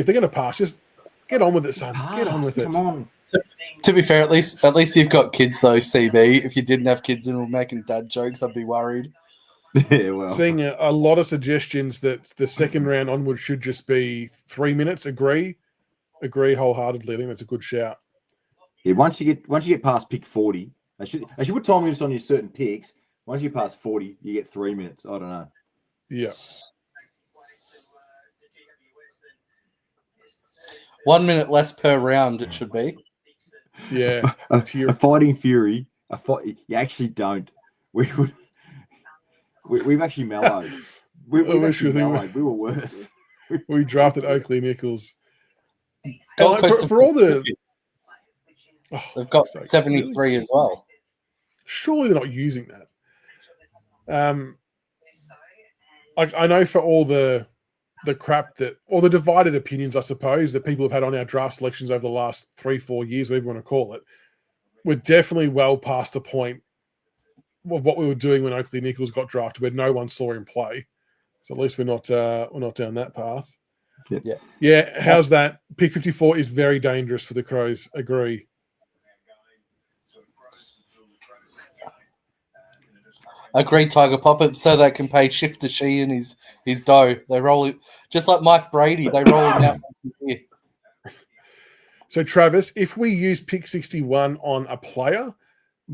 Speaker 2: going to pass, just get on with it, sons. Get on with it.
Speaker 4: Come on.
Speaker 3: to be fair, at least you've got kids though, CB. If you didn't have kids and were making dad jokes, I'd be worried.
Speaker 4: Yeah, well.
Speaker 2: Seeing a lot of suggestions that the second round onward should just be 3 minutes. Agree wholeheartedly. I think that's a good shout.
Speaker 4: Yeah, once you get past pick 40, I should put time limits on your certain picks. Once you get past 40, you get 3 minutes. I don't know.
Speaker 2: Yeah.
Speaker 3: 1 minute less per round, it should be.
Speaker 2: Yeah.
Speaker 4: A fighting fury. You actually don't. We've actually mellowed. We've actually mellowed. We were worse.
Speaker 2: We drafted Oakley Nichols.
Speaker 3: Gold Coast
Speaker 2: For all the...
Speaker 3: They've got
Speaker 2: fuck's sake,
Speaker 3: 73
Speaker 2: really?
Speaker 3: as well.
Speaker 2: Surely they're not using that. I know for all the crap or the divided opinions, I suppose, that people have had on our draft selections over the last 3-4 years, whatever you want to call it, we're definitely well past the point of what we were doing when Oakley Nichols got drafted, where no one saw him play. So at least we're not down that path. Yeah. How's that? Pick 54 is very dangerous for the Crows. Agree.
Speaker 3: Agree, Tiger Pop, so they can pay Shifter She and his dough. They roll it just like Mike Brady. They roll him out here.
Speaker 2: So Travis, if we use pick 61 on a player,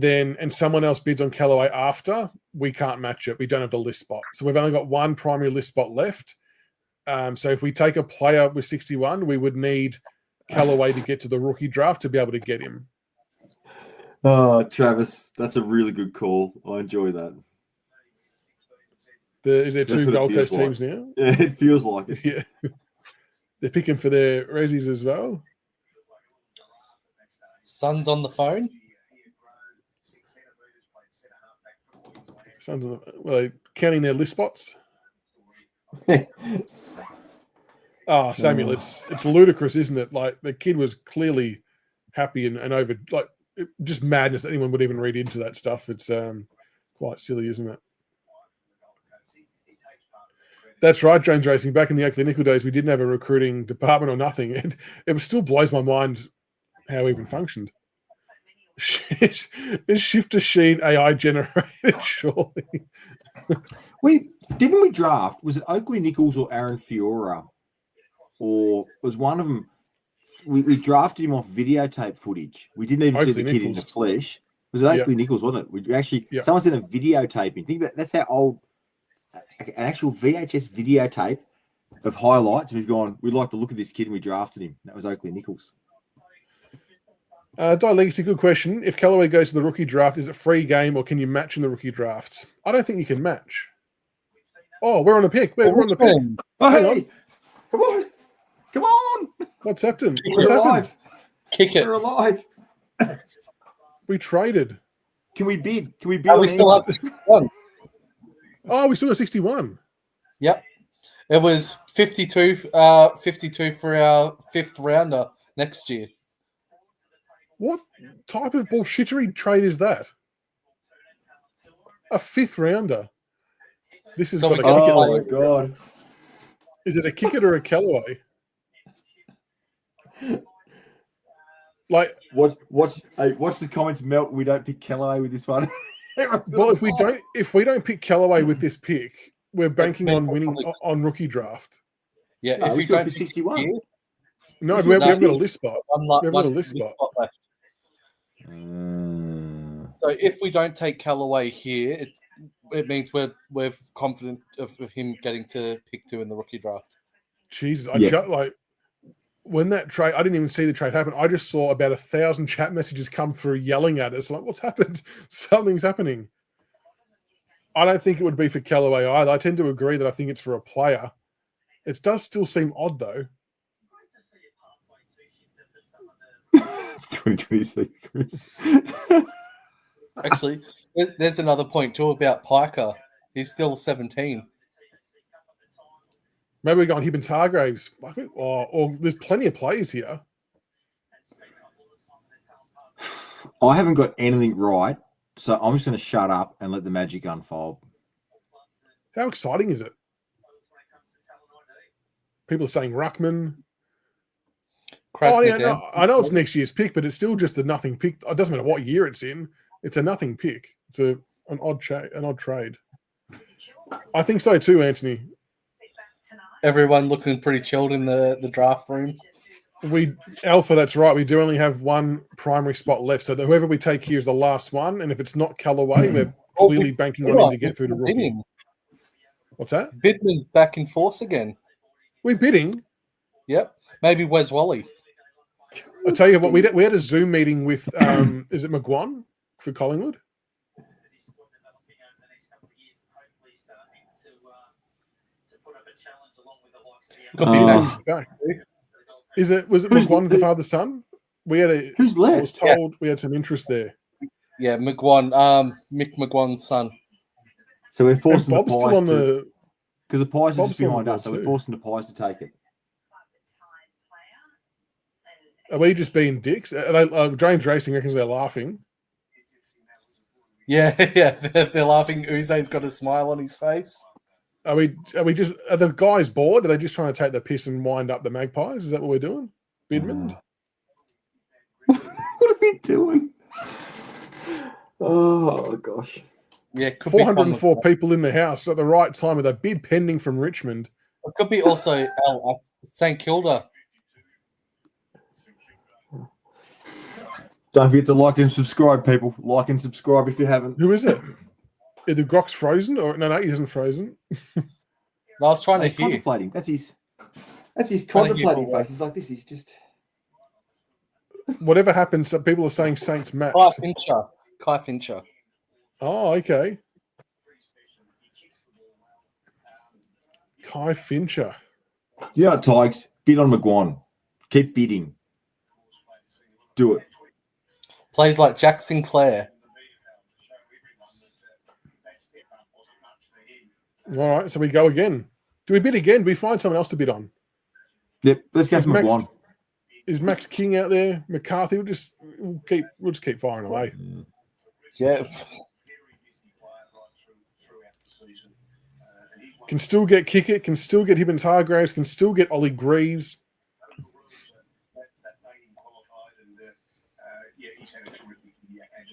Speaker 2: and someone else bids on Callaway after, we can't match it. We don't have the list spot. So we've only got one primary list spot left. So if we take a player with 61, we would need Callaway to get to the rookie draft to be able to get him.
Speaker 4: Oh, Travis, that's a really good call. I enjoy that.
Speaker 2: Is there
Speaker 4: That's
Speaker 2: two
Speaker 4: what it
Speaker 2: Gold
Speaker 4: feels
Speaker 2: Coast
Speaker 4: like.
Speaker 2: teams now?
Speaker 4: Yeah, it feels like it.
Speaker 2: Yeah. They're picking for their Rezzies as well.
Speaker 3: Son's on the phone.
Speaker 2: Sons of the, well, they counting their list spots. Oh, Samuel, it's ludicrous, isn't it? Like the kid was clearly happy and over, like just madness that anyone would even read into that stuff. It's quite silly, isn't it? That's right, Jones Racing. Back in the Oakley Nickel days, we didn't have a recruiting department or nothing. It still blows my mind how we even functioned. Is Shifter Sheen AI generated? Surely.
Speaker 4: Didn't we draft? Was it Oakley Nichols or Aaron Fiora? Or was one of them? We drafted him off videotape footage. We didn't even see the kid in the flesh. Was it Oakley Nichols? Wasn't it? We actually someone sent a videotaping. Think about that's how old an actual VHS videotape of highlights. We've gone. We like the look of this kid, and we drafted him. That was Oakley Nichols.
Speaker 2: Die Legacy, good question. If Callaway goes to the rookie draft, is it free game or can you match in the rookie drafts? I don't think you can match. Oh, we're on a pick. We're on the pick.
Speaker 4: Oh,
Speaker 2: Hang
Speaker 4: hey,
Speaker 2: on.
Speaker 4: come on!
Speaker 2: What's happened?
Speaker 4: We're
Speaker 2: What's happened?
Speaker 4: alive.
Speaker 3: Kick it.
Speaker 4: We're alive.
Speaker 2: We traded.
Speaker 4: Can we bid? Can we bid?
Speaker 3: Oh, we still have 61.
Speaker 2: Oh, we still got 61.
Speaker 3: Yep. It was 52 for our fifth rounder next year.
Speaker 2: What type of bullshittery trade is that? A fifth rounder. This is
Speaker 3: So
Speaker 2: got
Speaker 3: we
Speaker 2: a kick
Speaker 4: Oh
Speaker 2: it.
Speaker 4: my god!
Speaker 2: Is it a kick it or a Callaway? Like,
Speaker 4: Watch the comments melt. We don't pick Callaway with this one.
Speaker 2: well, if we don't pick Callaway with this pick, we're banking on winning on rookie draft.
Speaker 3: Yeah,
Speaker 4: No,
Speaker 3: if
Speaker 4: we
Speaker 3: you
Speaker 4: took
Speaker 3: don't
Speaker 4: the
Speaker 3: pick
Speaker 4: 61.
Speaker 3: here,
Speaker 2: No,
Speaker 4: This
Speaker 2: we
Speaker 4: is
Speaker 2: haven't got a
Speaker 4: not-
Speaker 2: list spot.
Speaker 3: one
Speaker 2: We haven't got a list
Speaker 3: list
Speaker 2: spot.
Speaker 3: spot left. So if we don't take Callaway here, it means we're confident of him getting to pick 2 in the rookie draft.
Speaker 2: Jesus,
Speaker 4: Yeah.
Speaker 2: when that trade, I didn't even see the trade happen. I just saw about 1,000 chat messages come through yelling at us. Like, what's happened? Something's happening. I don't think it would be for Callaway either. I tend to agree that I think it's for a player. It does still seem odd, though.
Speaker 4: It's 2026, Chris.
Speaker 3: Actually, there's another point too about Piker. He's still 17.
Speaker 2: Maybe we're going Hibbins Hargraves. Or there's plenty of players here.
Speaker 4: I haven't got anything right, so I'm just going to shut up and let the magic unfold.
Speaker 2: How exciting is it? People are saying Ruckman. Oh, yeah, no, I know it's next year's pick, but it's still just a nothing pick. It doesn't matter what year it's in. It's a nothing pick. It's an odd trade. I think so too, Anthony.
Speaker 3: Everyone looking pretty chilled in the draft room.
Speaker 2: Alpha, that's right. We do only have one primary spot left. So whoever we take here is the last one. And if it's not Callaway, we're clearly banking on him to get through to rookie. What's that?
Speaker 3: Bidman back in force again.
Speaker 2: We're bidding.
Speaker 3: Yep. Maybe Wes Wally.
Speaker 2: I'll tell you what, we had a Zoom meeting with, is it McGuan for Collingwood? Was it McGuan, the father's son?
Speaker 4: Who's left?
Speaker 2: I was told we had some interest there.
Speaker 3: Yeah, McGuan, Mick McGuan's son.
Speaker 4: So we're forcing
Speaker 2: Bob's
Speaker 4: the
Speaker 2: still on the
Speaker 4: because the Pies are
Speaker 2: Bob's
Speaker 4: just behind us, so we're
Speaker 2: too.
Speaker 4: forcing the Pies to take it.
Speaker 2: Are we just being dicks? James Racing reckons they're laughing.
Speaker 3: Yeah, they're laughing. Uze's got a smile on his face.
Speaker 2: Are the guys bored? Are they just trying to take the piss and wind up the Magpies? Is that what we're doing? Bidman?
Speaker 4: What are we doing? Oh gosh.
Speaker 3: Yeah,
Speaker 2: 404 people in the house at the right time with a bid pending from Richmond.
Speaker 3: It could be also St Kilda.
Speaker 4: Don't forget to like and subscribe, people. Like and subscribe if you haven't.
Speaker 2: Who is it? Either Grok's frozen or no, he isn't frozen.
Speaker 3: I was trying to hear.
Speaker 4: Contemplating. That's his contemplating face. He's like, this is just
Speaker 2: Whatever happens, people are saying Saints matched.
Speaker 3: Kai Fincher.
Speaker 2: Oh, okay. Kai Fincher.
Speaker 4: Yeah, Tigers. Bid on McGuan. Keep bidding. Do it.
Speaker 3: Plays like Jack Sinclair.
Speaker 2: All right, so we go again. Do we bid again? Do we find someone else to bid on?
Speaker 4: Yep, let's go to McGuan.
Speaker 2: Is Max King out there? McCarthy? We'll just keep firing away.
Speaker 3: Yeah.
Speaker 2: Can still get Kickett, can still get Hibbins Hargraves, can still get Ollie Greaves.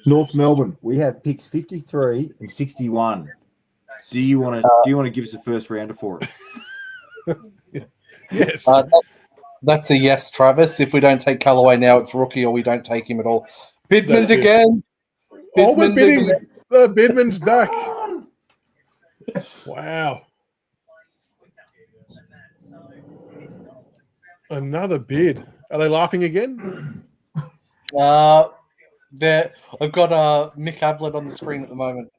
Speaker 4: North Melbourne. We have picks 53 and 61. Do you want to give us a first rounder for it?
Speaker 2: Yes.
Speaker 3: That's a yes, Travis. If we don't take Callaway now, it's rookie, or we don't take him at all. Bidman again.
Speaker 2: We're bidding. Bidman's back. Wow. Another bid. Are they laughing again?
Speaker 3: I've got Mick Ablett on the screen at the moment.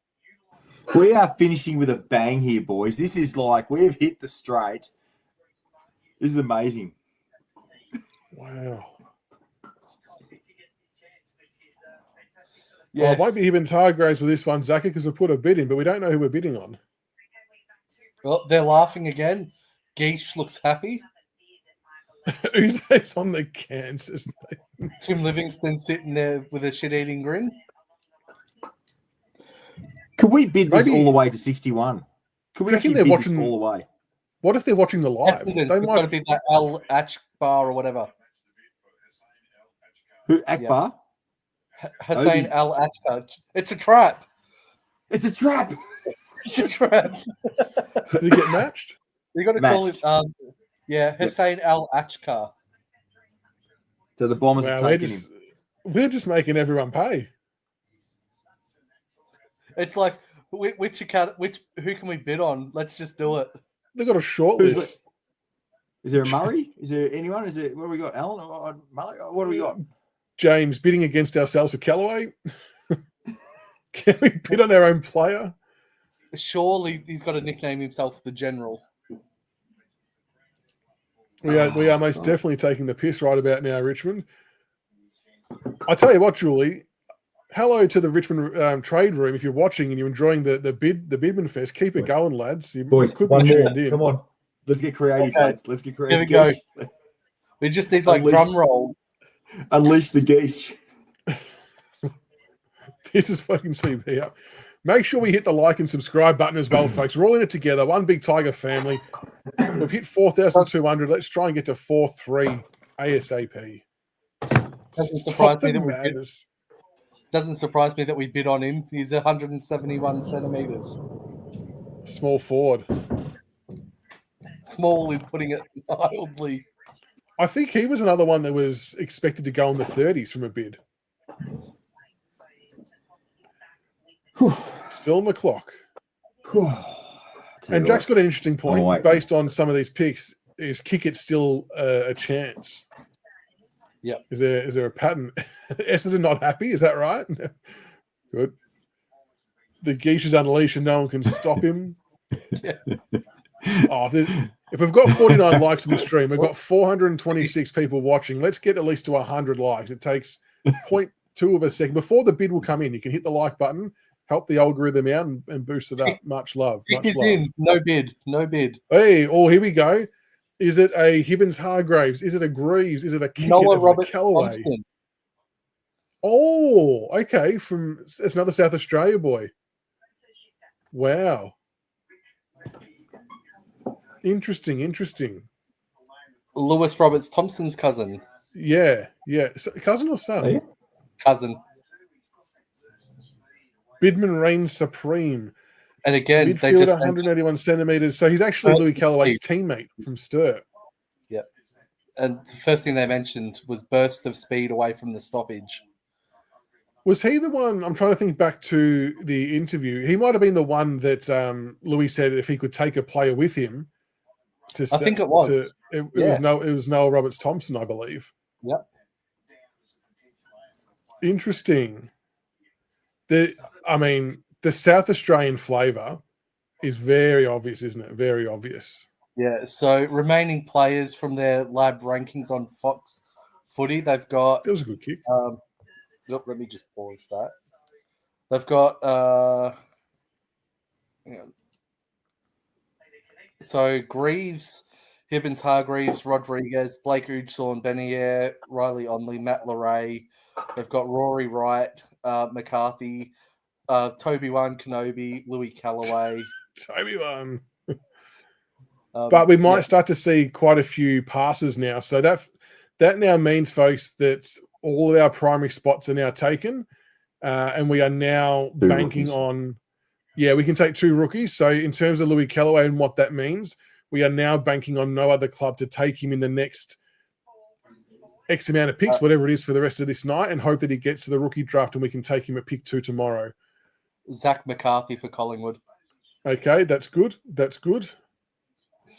Speaker 4: We are finishing with a bang here, boys. This is like we've hit the straight. This is amazing.
Speaker 2: Wow.
Speaker 3: Yeah,
Speaker 2: Well, it won't be Hibbins Hargraves with this one, Zaki, because we put a bid in, but we don't know who we're bidding on.
Speaker 3: Well, they're laughing again. Geesh looks happy.
Speaker 2: Who's on the Kansas?
Speaker 3: Tim Livingston sitting there with a shit-eating grin.
Speaker 4: Could we bid this all the way to 61? Could we actually bid this all the way?
Speaker 2: What if they're watching the live?
Speaker 3: It's got to be that Al Akbar or whatever.
Speaker 4: Who? Akbar?
Speaker 3: Hussein Al Akbar. It's a trap.
Speaker 4: It's a trap.
Speaker 3: It's a trap.
Speaker 2: Did he get matched?
Speaker 3: You got to call him. Hussein Al Akbar.
Speaker 4: So the Bombers are taking him.
Speaker 2: We're just making everyone pay.
Speaker 3: It's like who can we bid on? Let's just do it.
Speaker 2: They've got a short list.
Speaker 4: Is there a Murray? Is there anyone? Is it what do we got? Alan or Murray? What do we got?
Speaker 2: James bidding against ourselves for Callaway. Can we bid on our own player?
Speaker 3: Surely he's got to nickname himself the General.
Speaker 2: We are most definitely taking the piss right about now, Richmond. I tell you what, Julie. Hello to the Richmond trade room. If you're watching and you're enjoying the Bidman Fest, keep it going, lads. You
Speaker 6: Boys,
Speaker 2: could
Speaker 6: one
Speaker 2: be
Speaker 6: more.
Speaker 2: tuned in.
Speaker 6: Come on.
Speaker 4: Let's get creative,
Speaker 3: Okay.
Speaker 4: lads. Let's get creative.
Speaker 3: Here we
Speaker 4: Geesh.
Speaker 3: We just need like
Speaker 4: Unleash-
Speaker 3: drum rolls.
Speaker 4: Unleash the geese.
Speaker 2: This is fucking CB up. Make sure we hit the like and subscribe button as well, folks. We're all in it together. One big Tiger family. We've hit 4,200. Let's try and get to 4,300 ASAP.
Speaker 3: Doesn't
Speaker 2: Stop
Speaker 3: surprise
Speaker 2: the
Speaker 3: me that we bid.
Speaker 2: madness.
Speaker 3: Doesn't surprise me that we bid on him. He's 171 centimeters.
Speaker 2: Small forward.
Speaker 3: Small is putting it mildly.
Speaker 2: I think he was another one that was expected to go in the 30s from a bid. Still on the clock. And Jack's got an interesting point.
Speaker 4: wait.
Speaker 2: Based on some of these picks, is Kickett's still a chance?
Speaker 3: Yep.
Speaker 2: Is there a pattern? Essendon not happy? Is that right? Good. The Geesh is unleashed and no one can stop him. If we've got 49 likes on the stream, we've got 426 people watching. Let's get at least to 100 likes. It takes 0.2 of a second. Before the bid will come in, you can hit the like button, help the algorithm out and boost it up. Much love.
Speaker 3: Kick
Speaker 2: Much
Speaker 3: is
Speaker 2: love.
Speaker 3: in. No bid. No bid.
Speaker 2: Hey, here we go. Is it a Hibbins Hargraves? Is it a Greaves? Is it a Kickett?
Speaker 3: Noah
Speaker 2: Is it a
Speaker 3: Roberts
Speaker 2: Callaway?
Speaker 3: Thompson.
Speaker 2: Oh, okay. It's another South Australia boy. Wow. Interesting.
Speaker 3: Lewis Roberts Thompson's cousin.
Speaker 2: Yeah. Cousin or son?
Speaker 4: Hey.
Speaker 3: Cousin.
Speaker 2: Bidman reigns supreme.
Speaker 3: And again, they
Speaker 2: Midfielder,
Speaker 3: just
Speaker 2: 181 centimeters. So he's actually
Speaker 3: First
Speaker 2: Louis Callaway's
Speaker 3: speed.
Speaker 2: teammate from Sturt.
Speaker 3: and the first thing they mentioned was burst of speed away from the stoppage.
Speaker 2: Was he the one? I'm trying to think back to the interview. He might have been the one that Louis said if he could take a player with him.
Speaker 3: I think it was.
Speaker 2: It
Speaker 3: Yeah.
Speaker 2: was Noah Roberts Thompson, I believe.
Speaker 3: Yep.
Speaker 2: Interesting. The South Australian flavour is very obvious, isn't it? Very obvious.
Speaker 3: Yeah. So remaining players from their lab rankings on Fox Footy, they've got.
Speaker 2: That was a good kick.
Speaker 3: Let me just pause that. They've got. Hang on. So Greaves, Hibbins, Hargreaves, Rodriguez, Blake Udsorn, Benier, Riley Onley, Matt Leray. They've got Rory Wright, McCarthy, Toby Wan Kenobi, Louis Callaway.
Speaker 2: Toby one. But we might start to see quite a few passes now. So that now means, folks, that all of our primary spots are now taken, and we are now banking on. Yeah, we can take 2 rookies. So in terms of Louis Callaway and what that means, we are now banking on no other club to take him in the next X amount of picks, whatever it is, for the rest of this night, and hope that he gets to the rookie draft and we can take him at pick 2 tomorrow.
Speaker 3: Zach McCarthy for Collingwood.
Speaker 2: Okay, that's good. That's good.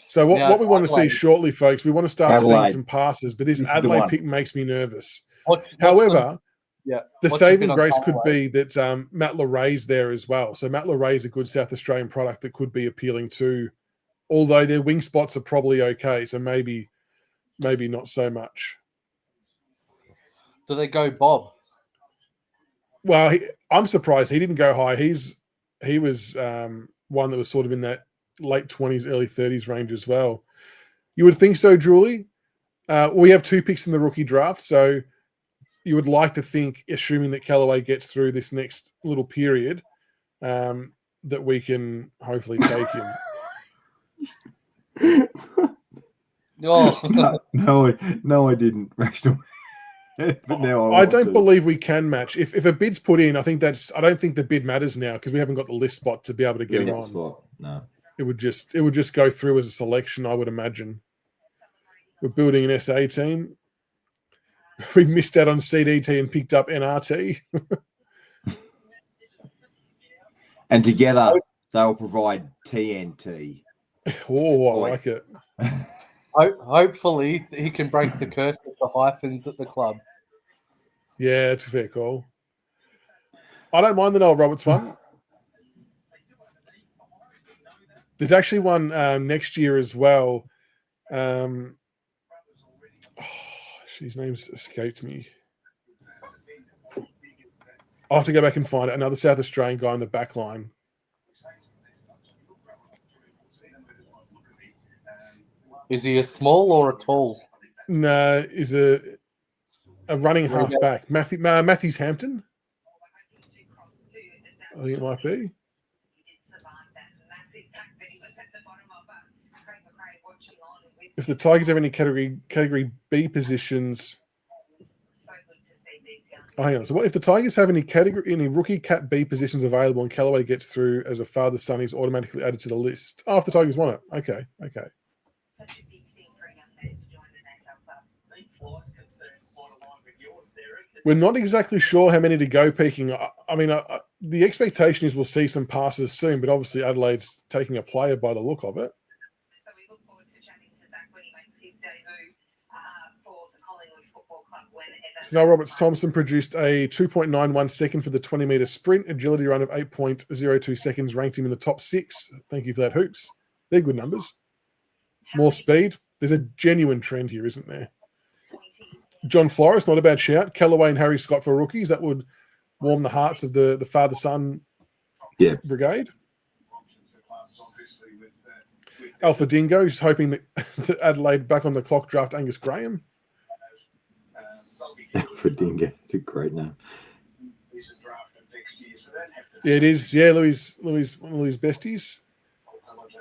Speaker 2: So what we want to see shortly, folks, we want to start seeing some passes, but this Adelaide pick makes me nervous. However, the saving grace could be that Matt Leray's there as well. So Matt Leray's a good South Australian product that could be appealing too, although their wing spots are probably okay. So maybe not so much.
Speaker 3: Do they go Bob?
Speaker 2: Well, I'm surprised he didn't go high. He was one that was sort of in that late 20s, early 30s range as well. You would think so, Julie. We have 2 picks in the rookie draft, so you would like to think, assuming that Callaway gets through this next little period, that we can hopefully take him.
Speaker 3: Oh.
Speaker 4: No, I didn't. Rational. But now
Speaker 2: I don't believe we can match. If a bid's put in, I don't think the bid matters now because we haven't got the list spot to be able to get him on.
Speaker 4: No.
Speaker 2: It would just go through as a selection, I would imagine. We're building an SA team. We missed out on CDT and picked up NRT.
Speaker 4: And together they'll provide TNT.
Speaker 2: Oh, I like it.
Speaker 3: Hopefully, he can break the curse of the hyphens at the club.
Speaker 2: Yeah, it's a fair call. I don't mind the Noel Roberts one. There's actually one next year as well. His name's escaped me. I'll have to go back and find it. Another South Australian guy on the back line.
Speaker 3: Is he a small or a tall?
Speaker 2: No, is a running half back. Matthews Hampton. I think it might be. If the Tigers have any category B positions, hang on. So, what if the Tigers have any rookie Cat B positions available and Callaway gets through as a father son, he's automatically added to the list? Oh, if the Tigers want it, okay. We're not exactly sure how many to go peaking. I mean, the expectation is we'll see some passes soon, but obviously Adelaide's taking a player by the look of it.
Speaker 6: So we look forward to chatting to Zach when he makes his debut for the Collingwood Football Club.
Speaker 2: So now Roberts Thompson produced a 2.91 second for the 20-metre sprint, agility run of 8.02 seconds, ranked him in the top 6. Thank you for that, Hoops. They're good numbers. More speed. There's a genuine trend here, isn't there? John Flores, not a bad shout. Callaway and Harry Scott for rookies. That would warm the hearts of the father-son brigade. Alpha Dingo is hoping that Adelaide back on the clock draft Angus Graham.
Speaker 4: Alpha Dingo. It's a great name.
Speaker 2: Yeah, it is. Yeah, Louis besties.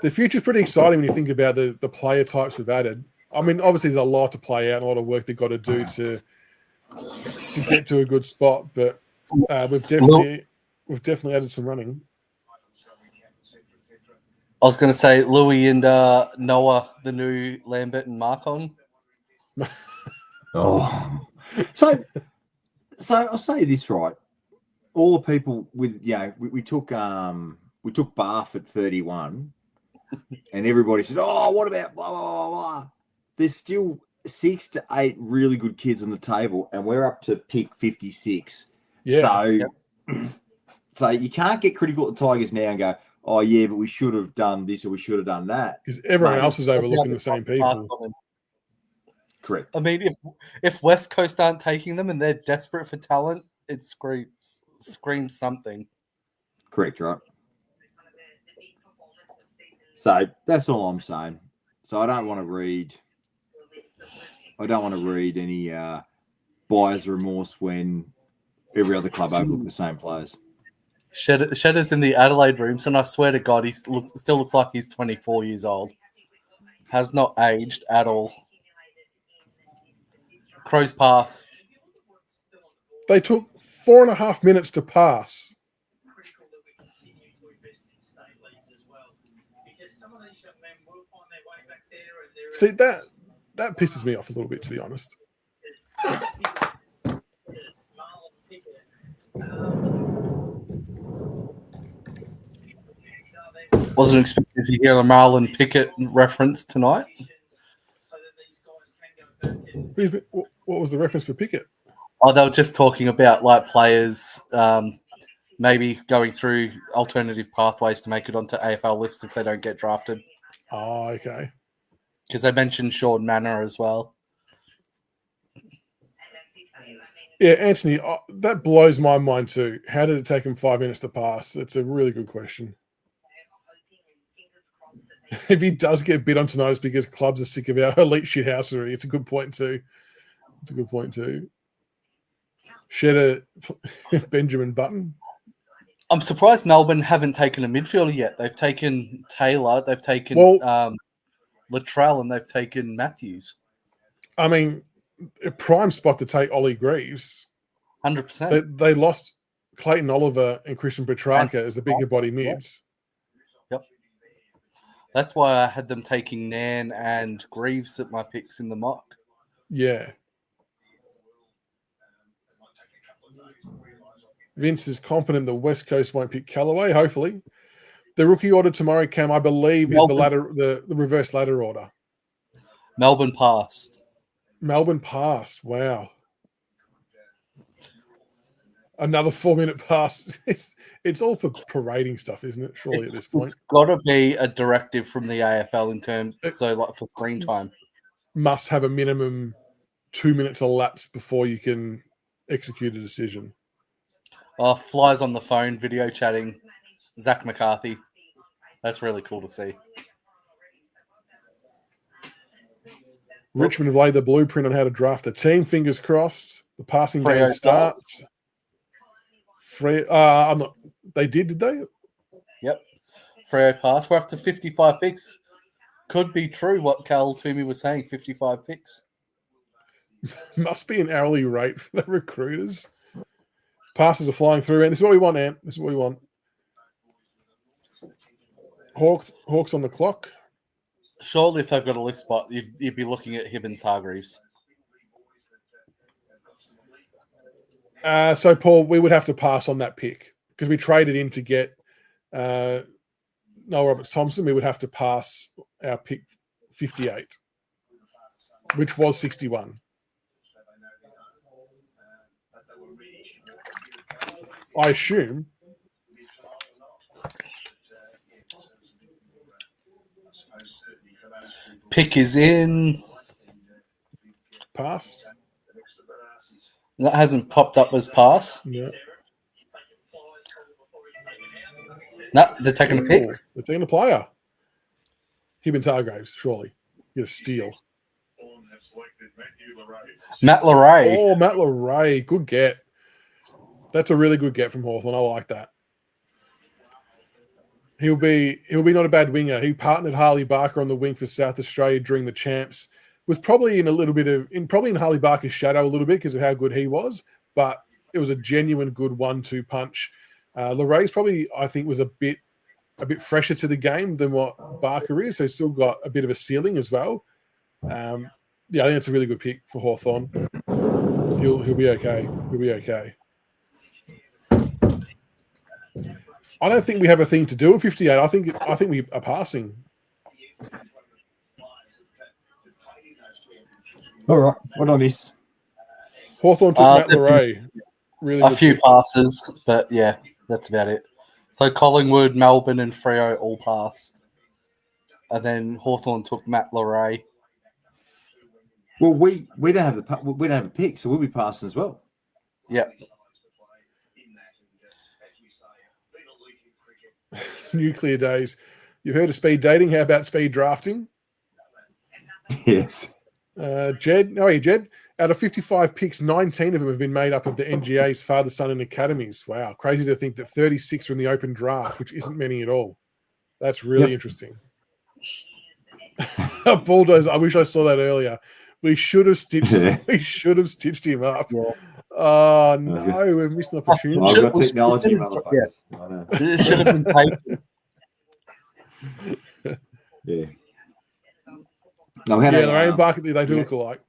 Speaker 2: The future's pretty exciting when you think about the player types we've added. I mean, obviously there's a lot to play out and a lot of work they've got to do to get to a good spot, but we've definitely added some running.
Speaker 3: I was going to say Louis and Noah, the new Lambert and Marcon.
Speaker 4: So I'll say this right. All the people with we took Bath at 31, and everybody said, "Oh, what about blah blah blah blah?" There's still 6 to 8 really good kids on the table, and we're up to pick 56.
Speaker 2: Yeah.
Speaker 4: So you can't get critical at the Tigers now and go, "Oh yeah, but we should have done this or we should have done that,"
Speaker 2: because everyone else is overlooking the same people.
Speaker 4: Correct.
Speaker 3: I mean, if West Coast aren't taking them and they're desperate for talent, it screams something.
Speaker 4: Correct, right? So that's all I'm saying. So I don't want to read any buyer's remorse when every other club overlook the same players.
Speaker 3: Shedder's in the Adelaide rooms, and I swear to God, he still looks like he's 24 years old. Has not aged at all. Crows passed.
Speaker 2: They took 4.5 minutes to pass. See, that pisses me off a little bit, to be honest.
Speaker 3: Wasn't expecting to hear a Marlon Pickett reference tonight.
Speaker 2: What was the reference for Pickett?
Speaker 3: Oh, they were just talking about like players maybe going through alternative pathways to make it onto AFL lists if they don't get drafted.
Speaker 2: Oh, okay.
Speaker 3: Because they mentioned Sean Manor as well.
Speaker 2: Yeah, Anthony, that blows my mind too. How did it take him 5 minutes to pass? It's a really good question. If he does get bid on tonight, it's because clubs are sick of our elite shithousery. It's a good point too. Shedder, Benjamin Button.
Speaker 3: I'm surprised Melbourne haven't taken a midfielder yet. They've taken Taylor, they've taken Latrell, and they've taken Matthews.
Speaker 2: I mean, a prime spot to take Ollie Greaves.
Speaker 3: 100%.
Speaker 2: They lost Clayton Oliver and Christian Petrarca as the bigger body mids.
Speaker 3: Yep. That's why I had them taking Nan and Greaves at my picks in the mock.
Speaker 2: Yeah. Vince is confident the West Coast won't pick Callaway, hopefully. The rookie order tomorrow, Cam, I believe, is the reverse ladder order.
Speaker 3: Melbourne passed.
Speaker 2: Melbourne passed. Wow. Another 4-minute pass. It's all for parading stuff, isn't it? Surely at this point.
Speaker 3: It's got to be a directive from the AFL in terms, for screen time.
Speaker 2: Must have a minimum 2 minutes elapsed before you can execute a decision.
Speaker 3: Flies on the phone, video chatting. Zach McCarthy. That's really cool to see.
Speaker 2: Richmond have laid the blueprint on how to draft a team. Fingers crossed. The passing game starts. I'm not. They did they?
Speaker 3: Yep. Freo pass. We're up to 55 picks. Could be true what Cal Toomey was saying. 55 picks.
Speaker 2: Must be an hourly rate for the recruiters. Passes are flying through, and this is what we want, Ant. This is what we want. Hawks on the clock.
Speaker 3: Surely, if they've got a list spot, you'd be looking at Hibbins Hargreaves.
Speaker 2: So, Paul, we would have to pass on that pick because we traded in to get Noel Roberts-Thompson. We would have to pass our pick 58, which was 61. I assume.
Speaker 3: Pick is in.
Speaker 2: Pass.
Speaker 3: That hasn't popped up as pass.
Speaker 2: Yeah.
Speaker 3: No, they're taking a pick.
Speaker 2: They're taking a player. Hibbins Hargreaves, surely. Get a steal.
Speaker 3: Matt Leray.
Speaker 2: Oh, Matt Leray. Good get. That's a really good get from Hawthorn. I like that. He'll be not a bad winger. He partnered Harley Barker on the wing for South Australia during the champs. Was probably in a little bit of in Harley Barker's shadow a little bit because of how good he was, but it was a genuine good 1-2 punch. Leray's probably, I think, was a bit fresher to the game than what Barker is, so he's still got a bit of a ceiling as well. I think it's a really good pick for Hawthorn. He'll be okay. He'll be okay. I don't think we have a thing to do at 58. I think we are passing.
Speaker 4: All right. What I miss?
Speaker 2: Hawthorn took Matt Leray. Really
Speaker 3: a few passes, but yeah, that's about it. So Collingwood, Melbourne, and Freo all passed. And then Hawthorn took Matt Leray.
Speaker 4: Well, we don't have a pick, so we'll be passing as well.
Speaker 3: Yep.
Speaker 2: Nuclear days. You've heard of speed dating. How about speed drafting?
Speaker 4: Yes.
Speaker 2: Jed. Oh, yeah, Jed. Out of 55 picks, 19 of them have been made up of the NGA's father, son, and academies. Wow. Crazy to think that 36 are in the open draft, which isn't many at all. That's really interesting. Bulldozer. I wish I saw that earlier. We should have stitched him up. Yeah. Oh, no. We've missed an opportunity.
Speaker 4: I've got technology, motherfuckers. Yeah. I know.
Speaker 3: It should have been taken.
Speaker 4: Yeah. No,
Speaker 2: Lorraine Barker, they do look alike.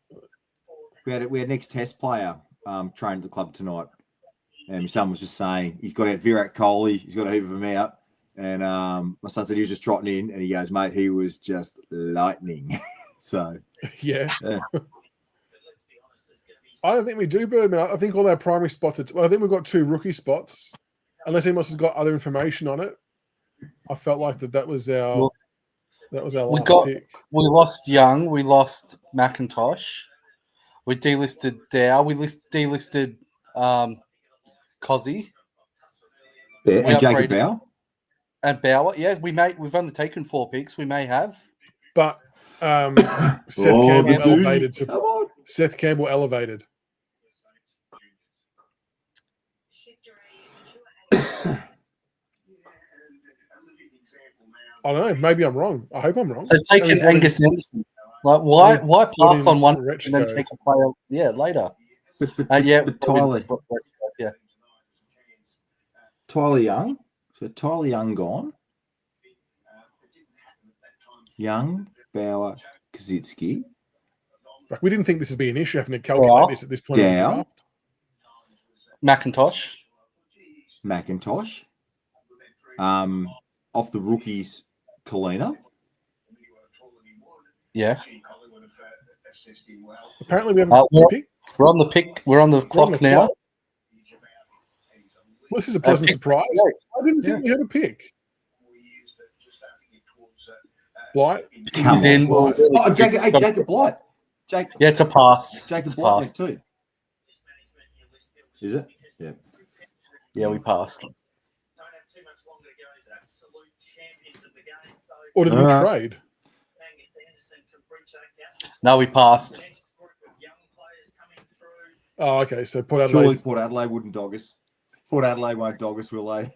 Speaker 4: We had next test player trained at the club tonight. And my son was just saying he's got out Virat Kohli. He's got a heap of them out. And my son said he was just trotting in. And he goes, mate, he was just lightning. So,
Speaker 2: yeah. I don't think we do, Birdman. I think all our primary spots I think we've got 2 rookie spots. Unless anyone else has got other information on it. I felt like that was our last pick.
Speaker 3: We lost Young. We lost McIntosh. We delisted Dow. We delisted Cozzy.
Speaker 4: Yeah, and Jacob Bauer.
Speaker 3: And Bauer. Yeah, we've only taken 4 picks. We may have.
Speaker 2: But Seth Campbell elevated. I don't know. Maybe I'm wrong. I hope I'm wrong.
Speaker 3: They've taken Angus Anderson. Like, why pass on one and then take a player? Yeah, later.
Speaker 4: But Tyler. Yeah. Tyler Young. So Tyler Young gone. Young, Bauer, Kaczynski.
Speaker 2: Like, we didn't think this would be an issue having to calculate this at this point.
Speaker 4: Dow.
Speaker 3: McIntosh.
Speaker 4: Off the rookies, Kalina.
Speaker 3: Yeah.
Speaker 5: assisting well.
Speaker 2: Apparently, we haven't picked.
Speaker 3: We're on the pick. We're on the clock now.
Speaker 2: Well, this is a pleasant surprise. I didn't think we had a pick. Blight?
Speaker 3: He's in.
Speaker 4: Blight. Oh, Jacob Blight.
Speaker 3: Yeah, it's a pass.
Speaker 4: Jacob Blight went too. Is it? Yeah.
Speaker 3: Yeah, we passed.
Speaker 2: Or did we trade?
Speaker 3: No, we passed.
Speaker 2: Oh, okay. So Port Adelaide.
Speaker 4: Surely Port Adelaide wouldn't dog us. Port Adelaide won't dog us, will they?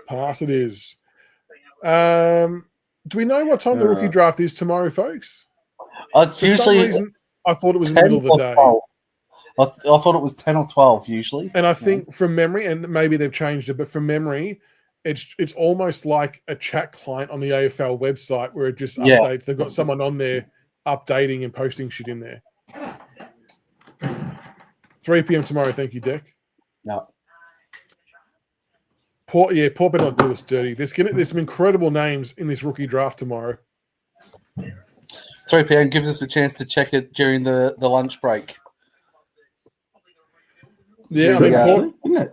Speaker 2: Pass it is. Do we know what time the rookie draft is tomorrow, folks?
Speaker 3: It's
Speaker 2: For
Speaker 3: usually.
Speaker 2: some reason, I thought it was in the middle of the day.
Speaker 3: 12. I thought it was 10 or 12 usually.
Speaker 2: And I think from memory, and maybe they've changed it, but from memory, it's almost like a chat client on the AFL website where it just updates. They've got someone on there updating and posting shit in there. 3 p.m. tomorrow. Thank you, Deck.
Speaker 3: No.
Speaker 2: Port better not do us dirty. There's some incredible names in this rookie draft tomorrow.
Speaker 3: 3 p.m. gives us a chance to check it during the lunch break.
Speaker 2: Yeah, I think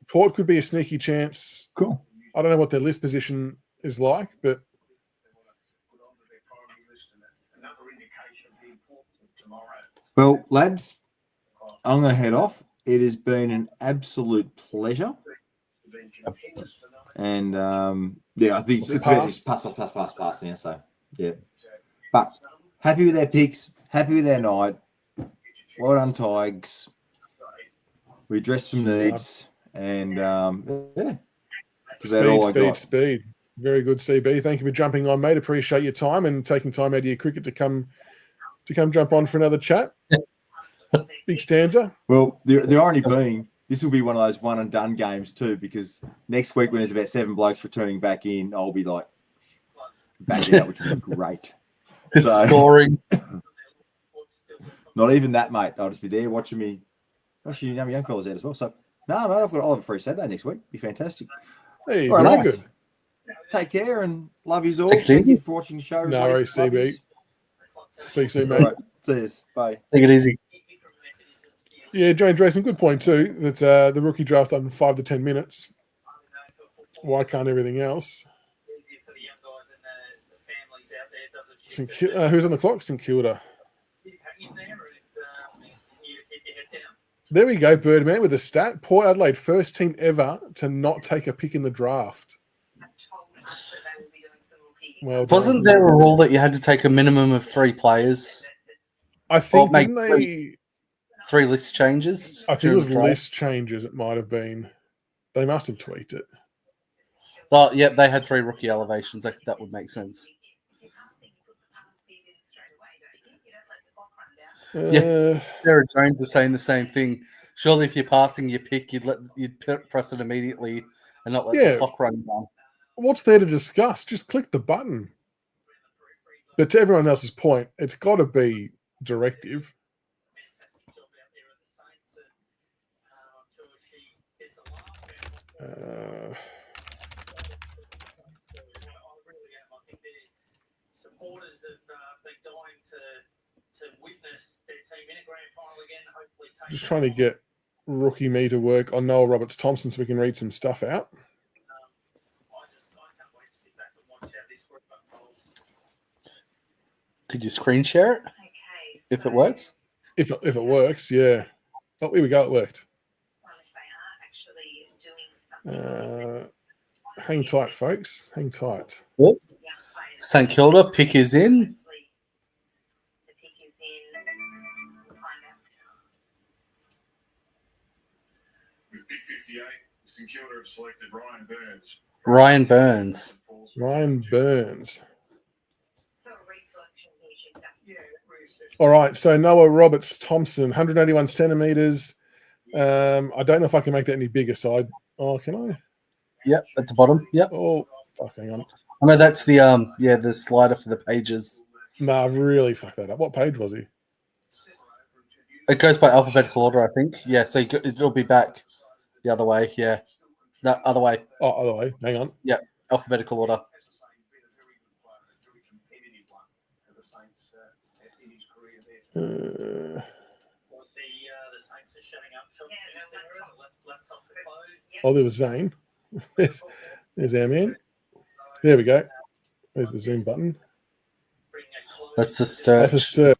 Speaker 2: Port could be a sneaky chance.
Speaker 4: Cool.
Speaker 2: I don't know what their list position is like, but
Speaker 4: well, lads, I'm going to head off. It has been an absolute pleasure. And I think it's pass now. So yeah, but happy with their picks, happy with their night. Well done, Tigers. We addressed some needs, and
Speaker 2: speed. Very good, CB. Thank you for jumping on, mate. Appreciate your time and taking time out of your cricket to come jump on for another chat. Big stanza.
Speaker 4: Well, the irony being, this will be one of those one and done games too, because next week when there's about 7 blokes returning back in, I'll be like backing up, which would be great.
Speaker 3: Scoring.
Speaker 4: Not even that, mate. I'll just be there watching me. Actually, you know, young fellas out as well. So, no, mate, I'll have a free Saturday next week. Be fantastic.
Speaker 2: Hey,
Speaker 4: all right,
Speaker 2: good.
Speaker 4: Take care and love you all. Thank you for watching the show.
Speaker 2: No worries, CB. Speak soon, mate.
Speaker 4: All right, see you. Bye.
Speaker 3: Take it easy.
Speaker 2: Yeah, Jane Drayson, good point too. That's the rookie draft on 5 to 10 minutes. Why can't everything else? Who's on the clock? St Kilda. There we go, Birdman with a stat. Port Adelaide, first team ever to not take a pick in the draft. Well,
Speaker 3: wasn't there a rule that you had to take a minimum of 3 players?
Speaker 2: I think didn't they?
Speaker 3: 3 list changes.
Speaker 2: I think it was list changes. It might have been. They must have tweaked it.
Speaker 3: Oh, yeah, they had 3 rookie elevations. That would make sense. Yeah, Sarah Jones is saying the same thing. Surely, if you're passing your pick, you'd press it immediately and not let the clock run down.
Speaker 2: What's there to discuss? Just click the button. But to everyone else's point, it's got to be directive.
Speaker 7: Supporters have been dying to witness their team in a grand final again. Hopefully,
Speaker 2: just trying to get rookie me to work on Noah Roberts Thompson so we can read some stuff out.
Speaker 7: I can't wait to sit back and watch how this group unfolds.
Speaker 3: Could you screen share it if it works?
Speaker 2: If it works, yeah. Oh, here we go. It worked. Hang tight, folks. Hang tight.
Speaker 3: Yep. St Kilda, pick is in.
Speaker 8: With pick 58, St Kilda have selected Ryan Burns.
Speaker 3: Ryan Burns.
Speaker 2: All right, so Noah Roberts Thompson, 181 centimeters. I don't know if I can make that any bigger. So can I?
Speaker 3: Yep, at the bottom. Yep.
Speaker 2: Oh, fuck, hang on.
Speaker 3: I know that's the the slider for the pages.
Speaker 2: Nah, I've really fucked that up. What page was he?
Speaker 3: It goes by alphabetical order, I think. Yeah, so it'll be back the other way. Yeah, no, other way.
Speaker 2: Oh, other way. Hang on.
Speaker 3: Yep, alphabetical order.
Speaker 5: one for the Saints in his career there.
Speaker 7: The Saints are shutting up shop in the centre and the laptops are closed.
Speaker 2: Oh, there was Zane. There's our man. There we go. There's the zoom button.
Speaker 3: That's a
Speaker 2: That's a
Speaker 3: search.
Speaker 2: search.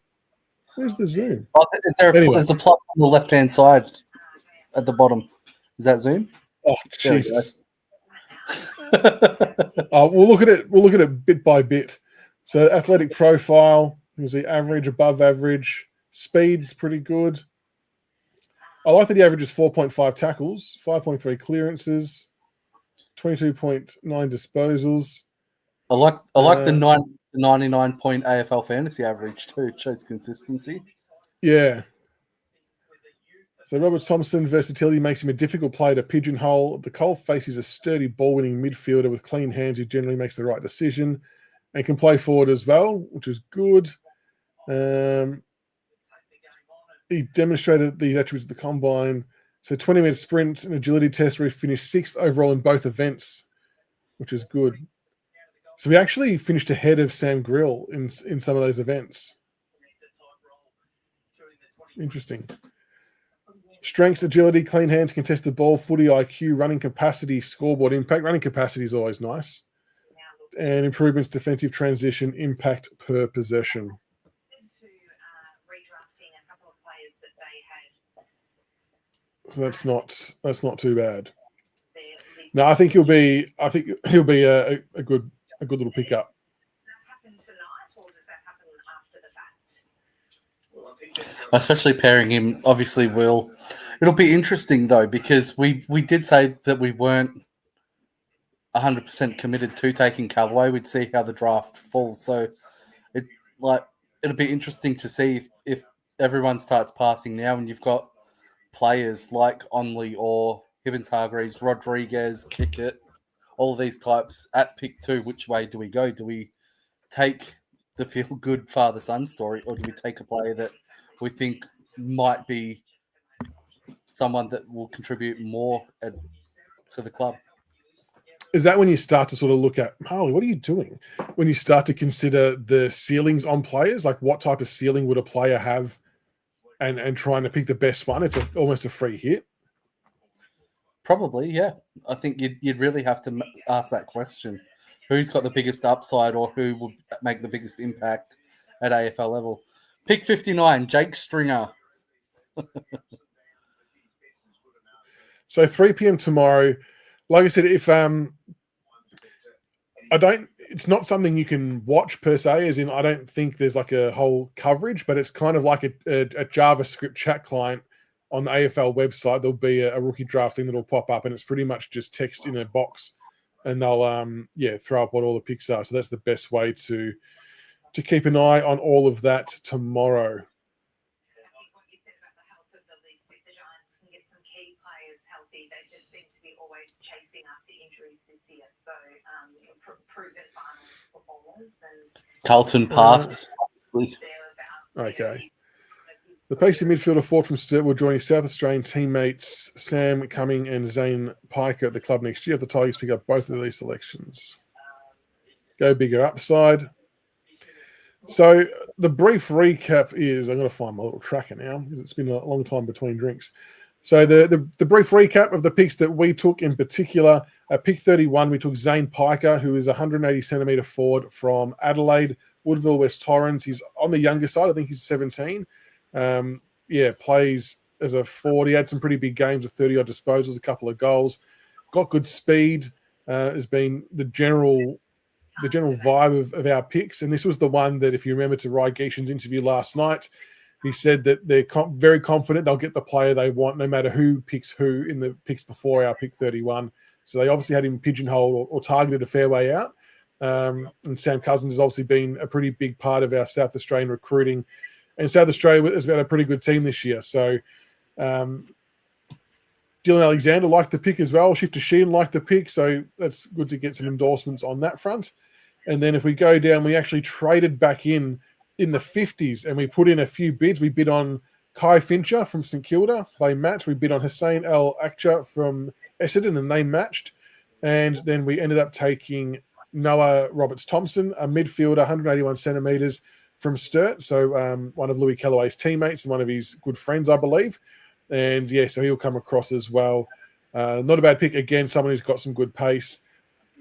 Speaker 2: Where's the zoom?
Speaker 3: Oh, is there
Speaker 2: Anyway.
Speaker 3: there's a plus on the left-hand side at the bottom. Is that Zoom?
Speaker 2: Oh,
Speaker 3: There we go.
Speaker 2: Jesus. We'll look at it. We'll look at it bit by bit. So, athletic profile. You can see average, above average. Speed's pretty good. I like that he averages 4.5 tackles, 5.3 clearances, 22.9 disposals.
Speaker 3: I like the 99-point AFL fantasy average too. It shows consistency.
Speaker 2: Yeah. So Robert Thompson versatility makes him a difficult player to pigeonhole. The cold face is a sturdy ball-winning midfielder with clean hands who generally makes the right decision and can play forward as well, which is good. He demonstrated these attributes at the combine. So 20-meter sprint and agility test where he finished 6th overall in both events, which is good. So we actually finished ahead of Sam Grill in some of those events. Interesting. Strengths, agility, clean hands, contested ball, footy IQ, running capacity, scoreboard impact. Running capacity is always nice. And improvements, defensive transition, impact per possession. So that's not too bad. No, I think he'll be a good little pickup.
Speaker 3: Especially pairing him, obviously, it'll be interesting though, because we did say that we weren't 100% committed to taking Callaway. We'd see how the draft falls. So it'll be interesting to see if everyone starts passing now and you've got players like Onley or Hibbins-Hargreaves, Rodriguez, Kickett, all of these types at pick 2. Which way do we go? Do we take the feel-good father-son story, or do we take a player that we think might be someone that will contribute more to the club?
Speaker 2: Is that when you start to sort of look at, Harley, what are you doing? When you start to consider the ceilings on players, like what type of ceiling would a player have and trying to pick the best one? It's almost a free hit.
Speaker 3: Probably, yeah. I think you'd really have to ask that question. Who's got the biggest upside or who will make the biggest impact at AFL level? Pick 59, Jake Stringer.
Speaker 2: So 3 p.m. tomorrow. Like I said, if it's not something you can watch per se, as in I don't think there's like a whole coverage, but it's kind of like a JavaScript chat client on the AFL website. There'll be a rookie draft thing that'll pop up, and it's pretty much just text in a box, and they'll throw up what all the picks are. So that's the best way to keep an eye on all of that tomorrow.
Speaker 3: Carlton pass.
Speaker 2: Okay. The pacey midfielder forward from Sturt will join his South Australian teammates Sam Cumming and Zane Piker at the club next year if the Tigers pick up both of these selections. Go bigger upside. So the brief recap is, I'm going to find my little tracker now because it's been a long time between drinks. So the brief recap of the picks that we took in particular, at pick 31, we took Zane Piker, who is a 180-centimetre forward from Adelaide, Woodville, West Torrens. He's on the younger side. I think he's 17. Plays as a forward. He had some pretty big games with 30-odd disposals, a couple of goals. Got good speed. Has been the general vibe of our picks. And this was the one that, if you remember to Ry Geeshan's interview last night, he said that they're very confident they'll get the player they want no matter who picks who in the picks before our pick 31. So they obviously had him pigeonholed or targeted a fair way out. And Sam Cousins has obviously been a pretty big part of our South Australian recruiting. And South Australia has been a pretty good team this year. So Dylan Alexander liked the pick as well. Shifter Sheen liked the pick. So that's good to get some endorsements on that front. And then if we go down, we actually traded back in the 50s and we put in a few bids. We bid on Kai Fincher from St Kilda. They matched. We bid on Hussein El Akcha from Essendon and they matched. And then we ended up taking Noah Roberts-Thompson, a midfielder, 181 centimetres from Sturt. So one of Louis Kellaway's teammates and one of his good friends, I believe. And yeah, so he'll come across as well. Not a bad pick. Again, someone who's got some good pace,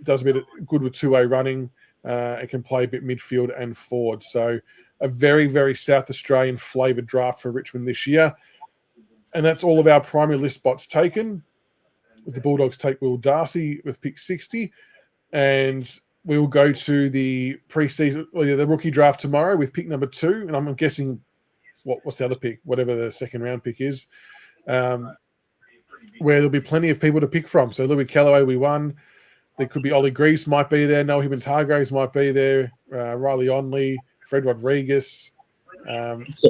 Speaker 2: does a bit of good with two-way running, and can play a bit midfield and forward. So a very, very South Australian flavoured draft for Richmond this year. And that's all of our primary list spots taken. The Bulldogs take Will Darcy with pick 60. And we will go to the preseason, the rookie draft tomorrow with pick number 2. And I'm guessing, what's the other pick? Whatever the second round pick is. Where there'll be plenty of people to pick from. So Louis Kellaway, we won. There could be Ollie Greaves might be there. Noah Hibben-Hargraves might be there. Riley Onley, Fred Rodriguez.
Speaker 3: So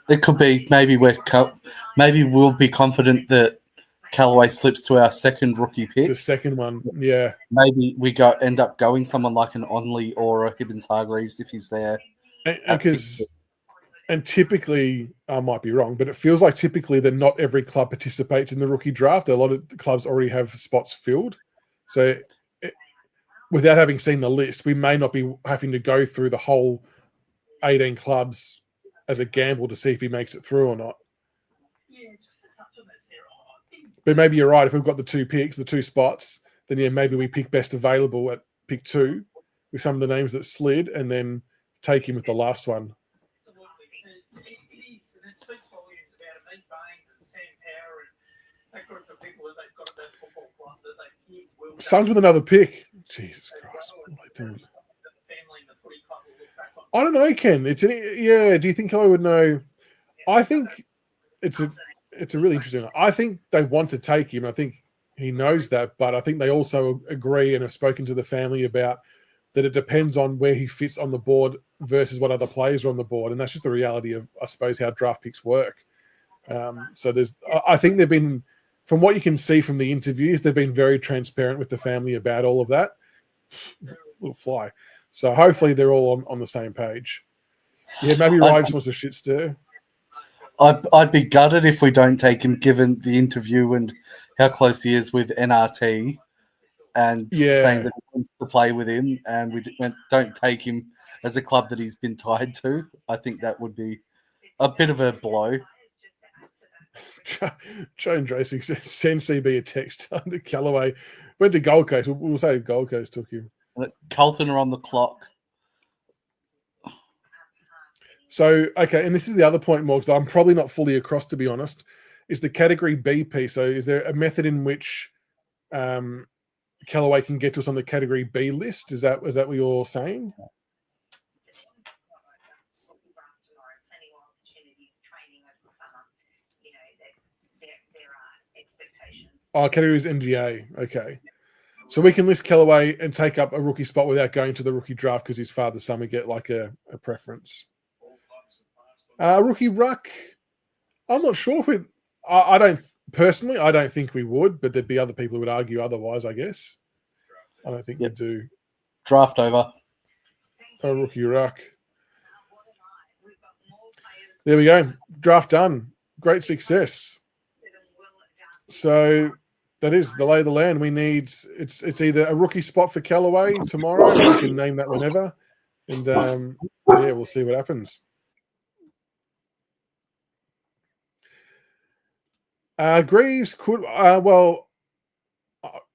Speaker 3: it could be maybe we'll be confident that Callaway slips to our second rookie pick.
Speaker 2: The second one, yeah.
Speaker 3: Maybe we end up going someone like an Onley or a Hibben-Hargraves if he's there.
Speaker 2: And typically, I might be wrong, but it feels like typically that not every club participates in the rookie draft. A lot of clubs already have spots filled. So without having seen the list, we may not be having to go through the whole 18 clubs as a gamble to see if he makes it through or not. But maybe you're right. If we've got the 2 picks, the 2 spots, then yeah, maybe we pick best available at pick 2 with some of the names that slid and then take him with the last one. Suns with another pick. Jesus Christ. What am I doing? I don't know, Ken. Do you think I would know? I think it's a really interesting one. I think they want to take him. I think he knows that, but I think they also agree and have spoken to the family about that it depends on where he fits on the board versus what other players are on the board. And that's just the reality of, I suppose, how draft picks work. So I think they've been, from what you can see from the interviews, they've been very transparent with the family about all of that. Little fly. So hopefully they're all on the same page. Yeah, maybe Ryan just wants a shit stir.
Speaker 3: I'd be gutted if we don't take him, given the interview and how close he is with NRT, and saying that he wants to play with him, and we don't take him as a club that he's been tied to. I think that would be a bit of a blow.
Speaker 2: Joan Dracing send CB a text under Callaway. Went to Gold Coast. We'll say Gold Coast took him.
Speaker 3: Carlton are on the clock.
Speaker 2: So, okay, and this is the other point, Morgs, that I'm probably not fully across, to be honest, is the category B piece. So is there a method in which Callaway can get to us on the category B list? Is that what you're saying? Oh, category is NGA. Okay. So we can list Callaway and take up a rookie spot without going to the rookie draft because his father's son would get like a preference. Rookie ruck, I'm not sure if it. I don't think we would, but there'd be other people who would argue otherwise, I guess. I don't think we do.
Speaker 3: Draft over.
Speaker 2: A rookie ruck. There we go. Draft done. Great success. So that is the lay of the land. We need it's either a rookie spot for Callaway tomorrow. We can name that whenever, and we'll see what happens. Greaves could I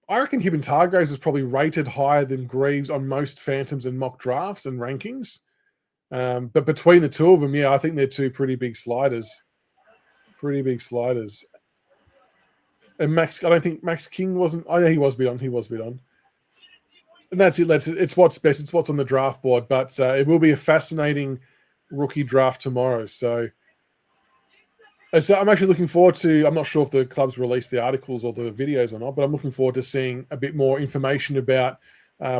Speaker 2: reckon Hibben-Hargraves was probably rated higher than Greaves on most Phantoms and mock drafts and rankings. But between the two of them, I think they're two pretty big sliders. And Max, I don't think Max King wasn't. Oh, yeah, he was bid on. And that's it. It's what's best. It's what's on the draft board. But it will be a fascinating rookie draft tomorrow. So I'm actually looking forward to. I'm not sure if the clubs release the articles or the videos or not, but I'm looking forward to seeing a bit more information about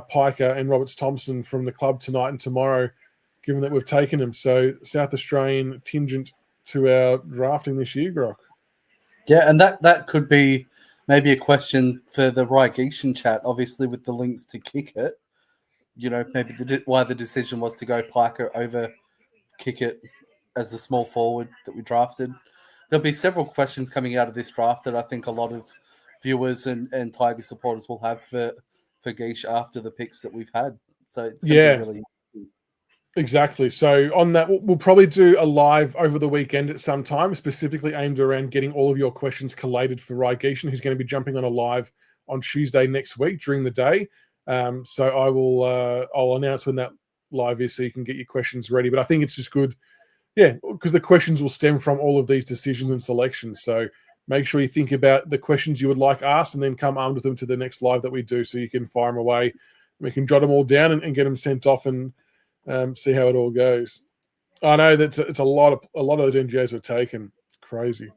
Speaker 2: Piker and Roberts-Thompson from the club tonight and tomorrow, given that we've taken them. So South Australian tingent to our drafting this year, Grok.
Speaker 3: Yeah, and that could be maybe a question for the Rygeishan chat, obviously with the links to kick it. Maybe why the decision was to go Piker over kick it as the small forward that we drafted. There'll be several questions coming out of this draft that I think a lot of viewers and Tiger supporters will have for for Geesh after the picks that we've had. So it's going to
Speaker 2: Yeah.
Speaker 3: be really interesting.
Speaker 2: Exactly. So on that, we'll probably do a live over the weekend at some time, specifically aimed around getting all of your questions collated for Rai Geeshan, who's going to be jumping on a live on Tuesday next week during the day. So I will I'll announce when that live is so you can get your questions ready. But I think it's just good, because the questions will stem from all of these decisions and selections. So make sure you think about the questions you would like asked and then come armed with them to the next live that we do so you can fire them away. We can jot them all down and get them sent off and see how it all goes. I know that it's a lot of those NGOs were taken. It's crazy.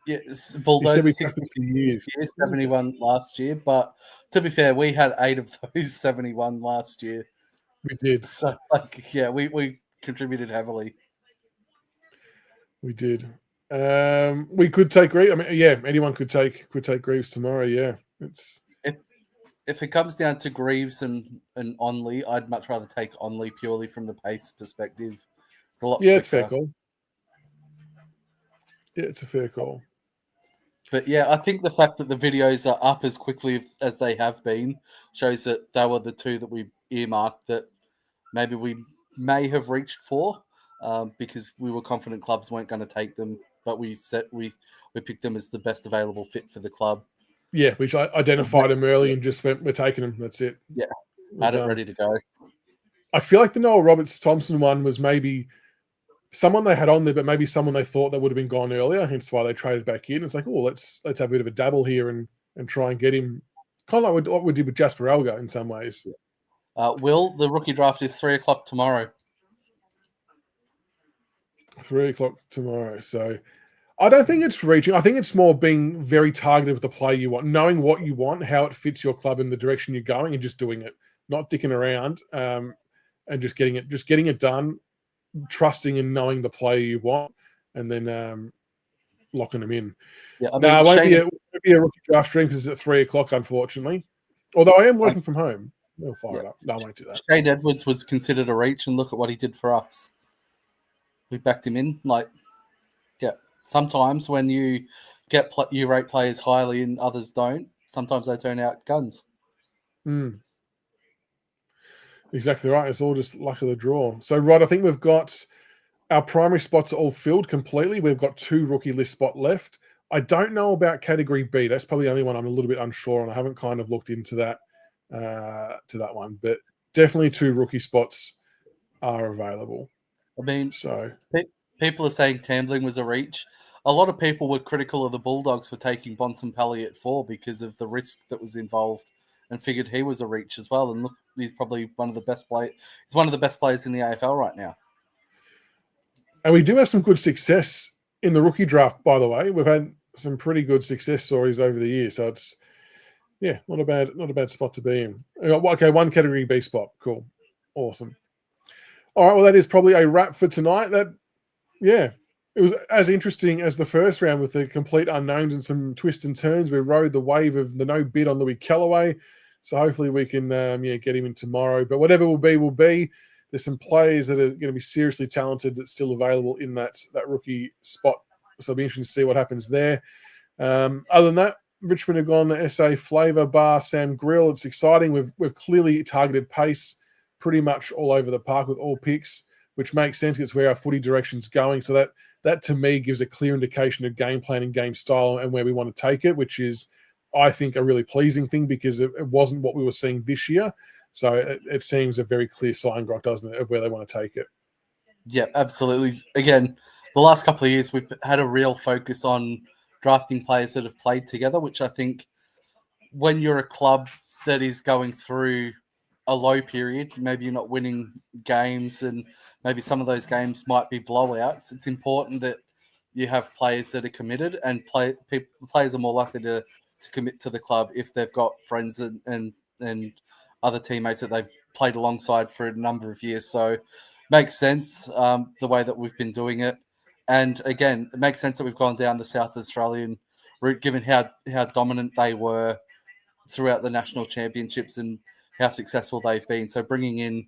Speaker 3: Yeah, Bulldozer
Speaker 2: we
Speaker 3: 60
Speaker 2: took them for years.
Speaker 3: this year, 71 last year. But to be fair, we had 8 of those 71 last year.
Speaker 2: We did.
Speaker 3: So, we contributed heavily.
Speaker 2: We did. We could take Greaves. I mean, yeah, anyone could take Greaves tomorrow. Yeah, it's.
Speaker 3: If it comes down to Greaves and Onley, I'd much rather take Onley purely from the pace perspective. It's a lot quicker.
Speaker 2: It's a fair call. Yeah, it's a fair call.
Speaker 3: But yeah, I think the fact that the videos are up as quickly as they have been shows that they were the two that we earmarked that maybe we may have reached for because we were confident clubs weren't going to take them, but we picked them as the best available fit for the club.
Speaker 2: Yeah, we identified them early and just went, we're taking them. That's it.
Speaker 3: Yeah, had it ready to go.
Speaker 2: I feel like the Noel Roberts-Thompson one was maybe someone they had on there, but maybe someone they thought that would have been gone earlier, hence why they traded back in. It's like, let's have a bit of a dabble here and try and get him. Kind of like what we did with Jasper Alga in some ways.
Speaker 3: Will, the rookie draft is 3:00 tomorrow.
Speaker 2: 3:00 tomorrow. So I don't think it's reaching. I think it's more being very targeted with the play you want, knowing what you want, how it fits your club in the direction you're going, and just doing it, not dicking around, and just getting it done, trusting and knowing the player you want, and then locking them in.
Speaker 3: Yeah, I mean,
Speaker 2: no, it won't be a rookie draft stream because it's at 3:00, unfortunately. Although I am working from home. We'll fire it up. No, I won't do that.
Speaker 3: Shane Edwards was considered a reach, and look at what he did for us. We backed him in. Sometimes when you you rate players highly and others don't, sometimes they turn out guns.
Speaker 2: Exactly right. It's all just luck of the draw. So, Rod, I think we've got our primary spots are all filled completely. We've got 2 rookie list spot left. I don't know about category B. That's probably the only one I'm a little bit unsure on. I haven't kind of looked into that one, but definitely 2 rookie spots are available.
Speaker 3: I mean,
Speaker 2: so
Speaker 3: people are saying Tambling was a reach. A lot of people were critical of the Bulldogs for taking Bontempelli at 4 because of the risk that was involved, and figured he was a reach as well. And look, he's probably one of the best players. He's one of the best players in the AFL right now.
Speaker 2: And we do have some good success in the rookie draft, by the way. We've had some pretty good success stories over the years. So it's, not a bad spot to be in. Okay, 1 category B spot. Cool. Awesome. All right, well, that is probably a wrap for tonight. It was as interesting as the first round with the complete unknowns and some twists and turns. We rode the wave of the no bid on Louis Kellaway. So hopefully we can get him in tomorrow. But whatever will be. There's some players that are going to be seriously talented that's still available in that rookie spot. So it'll be interesting to see what happens there. Other than that, Richmond have gone the SA Flavour Bar Sam Grill. It's exciting. We've clearly targeted pace pretty much all over the park with all picks, which makes sense. It's where our footy direction's going. So that to me gives a clear indication of game plan and game style and where we want to take it, which is, I think, a really pleasing thing because it wasn't what we were seeing this year. So it seems a very clear sign, Grock, doesn't it, of where they want to take it?
Speaker 3: Yeah, absolutely. Again, the last couple of years, we've had a real focus on drafting players that have played together, which I think when you're a club that is going through a low period, maybe you're not winning games and maybe some of those games might be blowouts, it's important that you have players that are committed, and players are more likely to commit to the club if they've got friends and other teammates that they've played alongside for a number of years. So makes sense the way that we've been doing it. And again, it makes sense that we've gone down the South Australian route, given how dominant they were throughout the national championships and how successful they've been. So bringing in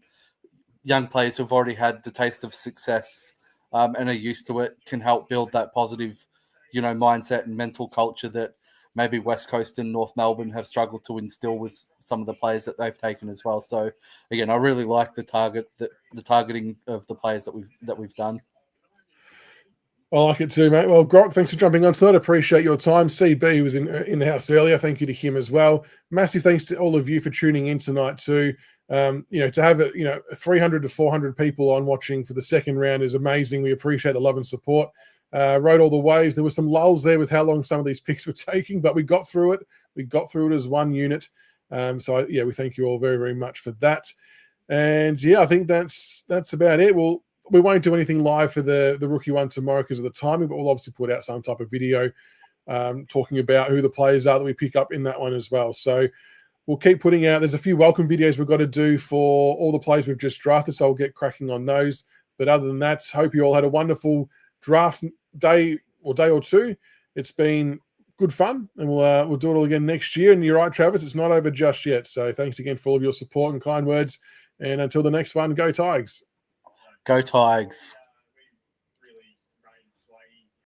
Speaker 3: young players who've already had the taste of success and are used to it can help build that positive, mindset and mental culture that maybe West Coast and North Melbourne have struggled to instill with some of the players that they've taken as well. So again, I really like the targeting of the players that we've done.
Speaker 2: I like it too, mate. Well, Grok, thanks for jumping on to that. Appreciate your time. CB was in the house earlier. Thank you to him as well. Massive thanks to all of you for tuning in tonight too. To have 300 to 400 people on watching for the second round is amazing. We appreciate the love and support. Rode all the waves. There were some lulls there with how long some of these picks were taking, but we got through it. We got through it as one unit. We thank you all very, very much for that. And yeah, I think that's about it. We won't do anything live for the rookie one tomorrow because of the timing, but we'll obviously put out some type of video talking about who the players are that we pick up in that one as well. So we'll keep putting out. There's a few welcome videos we've got to do for all the players we've just drafted, so I'll get cracking on those. But other than that, hope you all had a wonderful draft day or two. It's been good fun, and we'll do it all again next year. And you're right, Travis, it's not over just yet. So thanks again for all of your support and kind words. And until the next one, go Tigers.
Speaker 3: Go Tigers.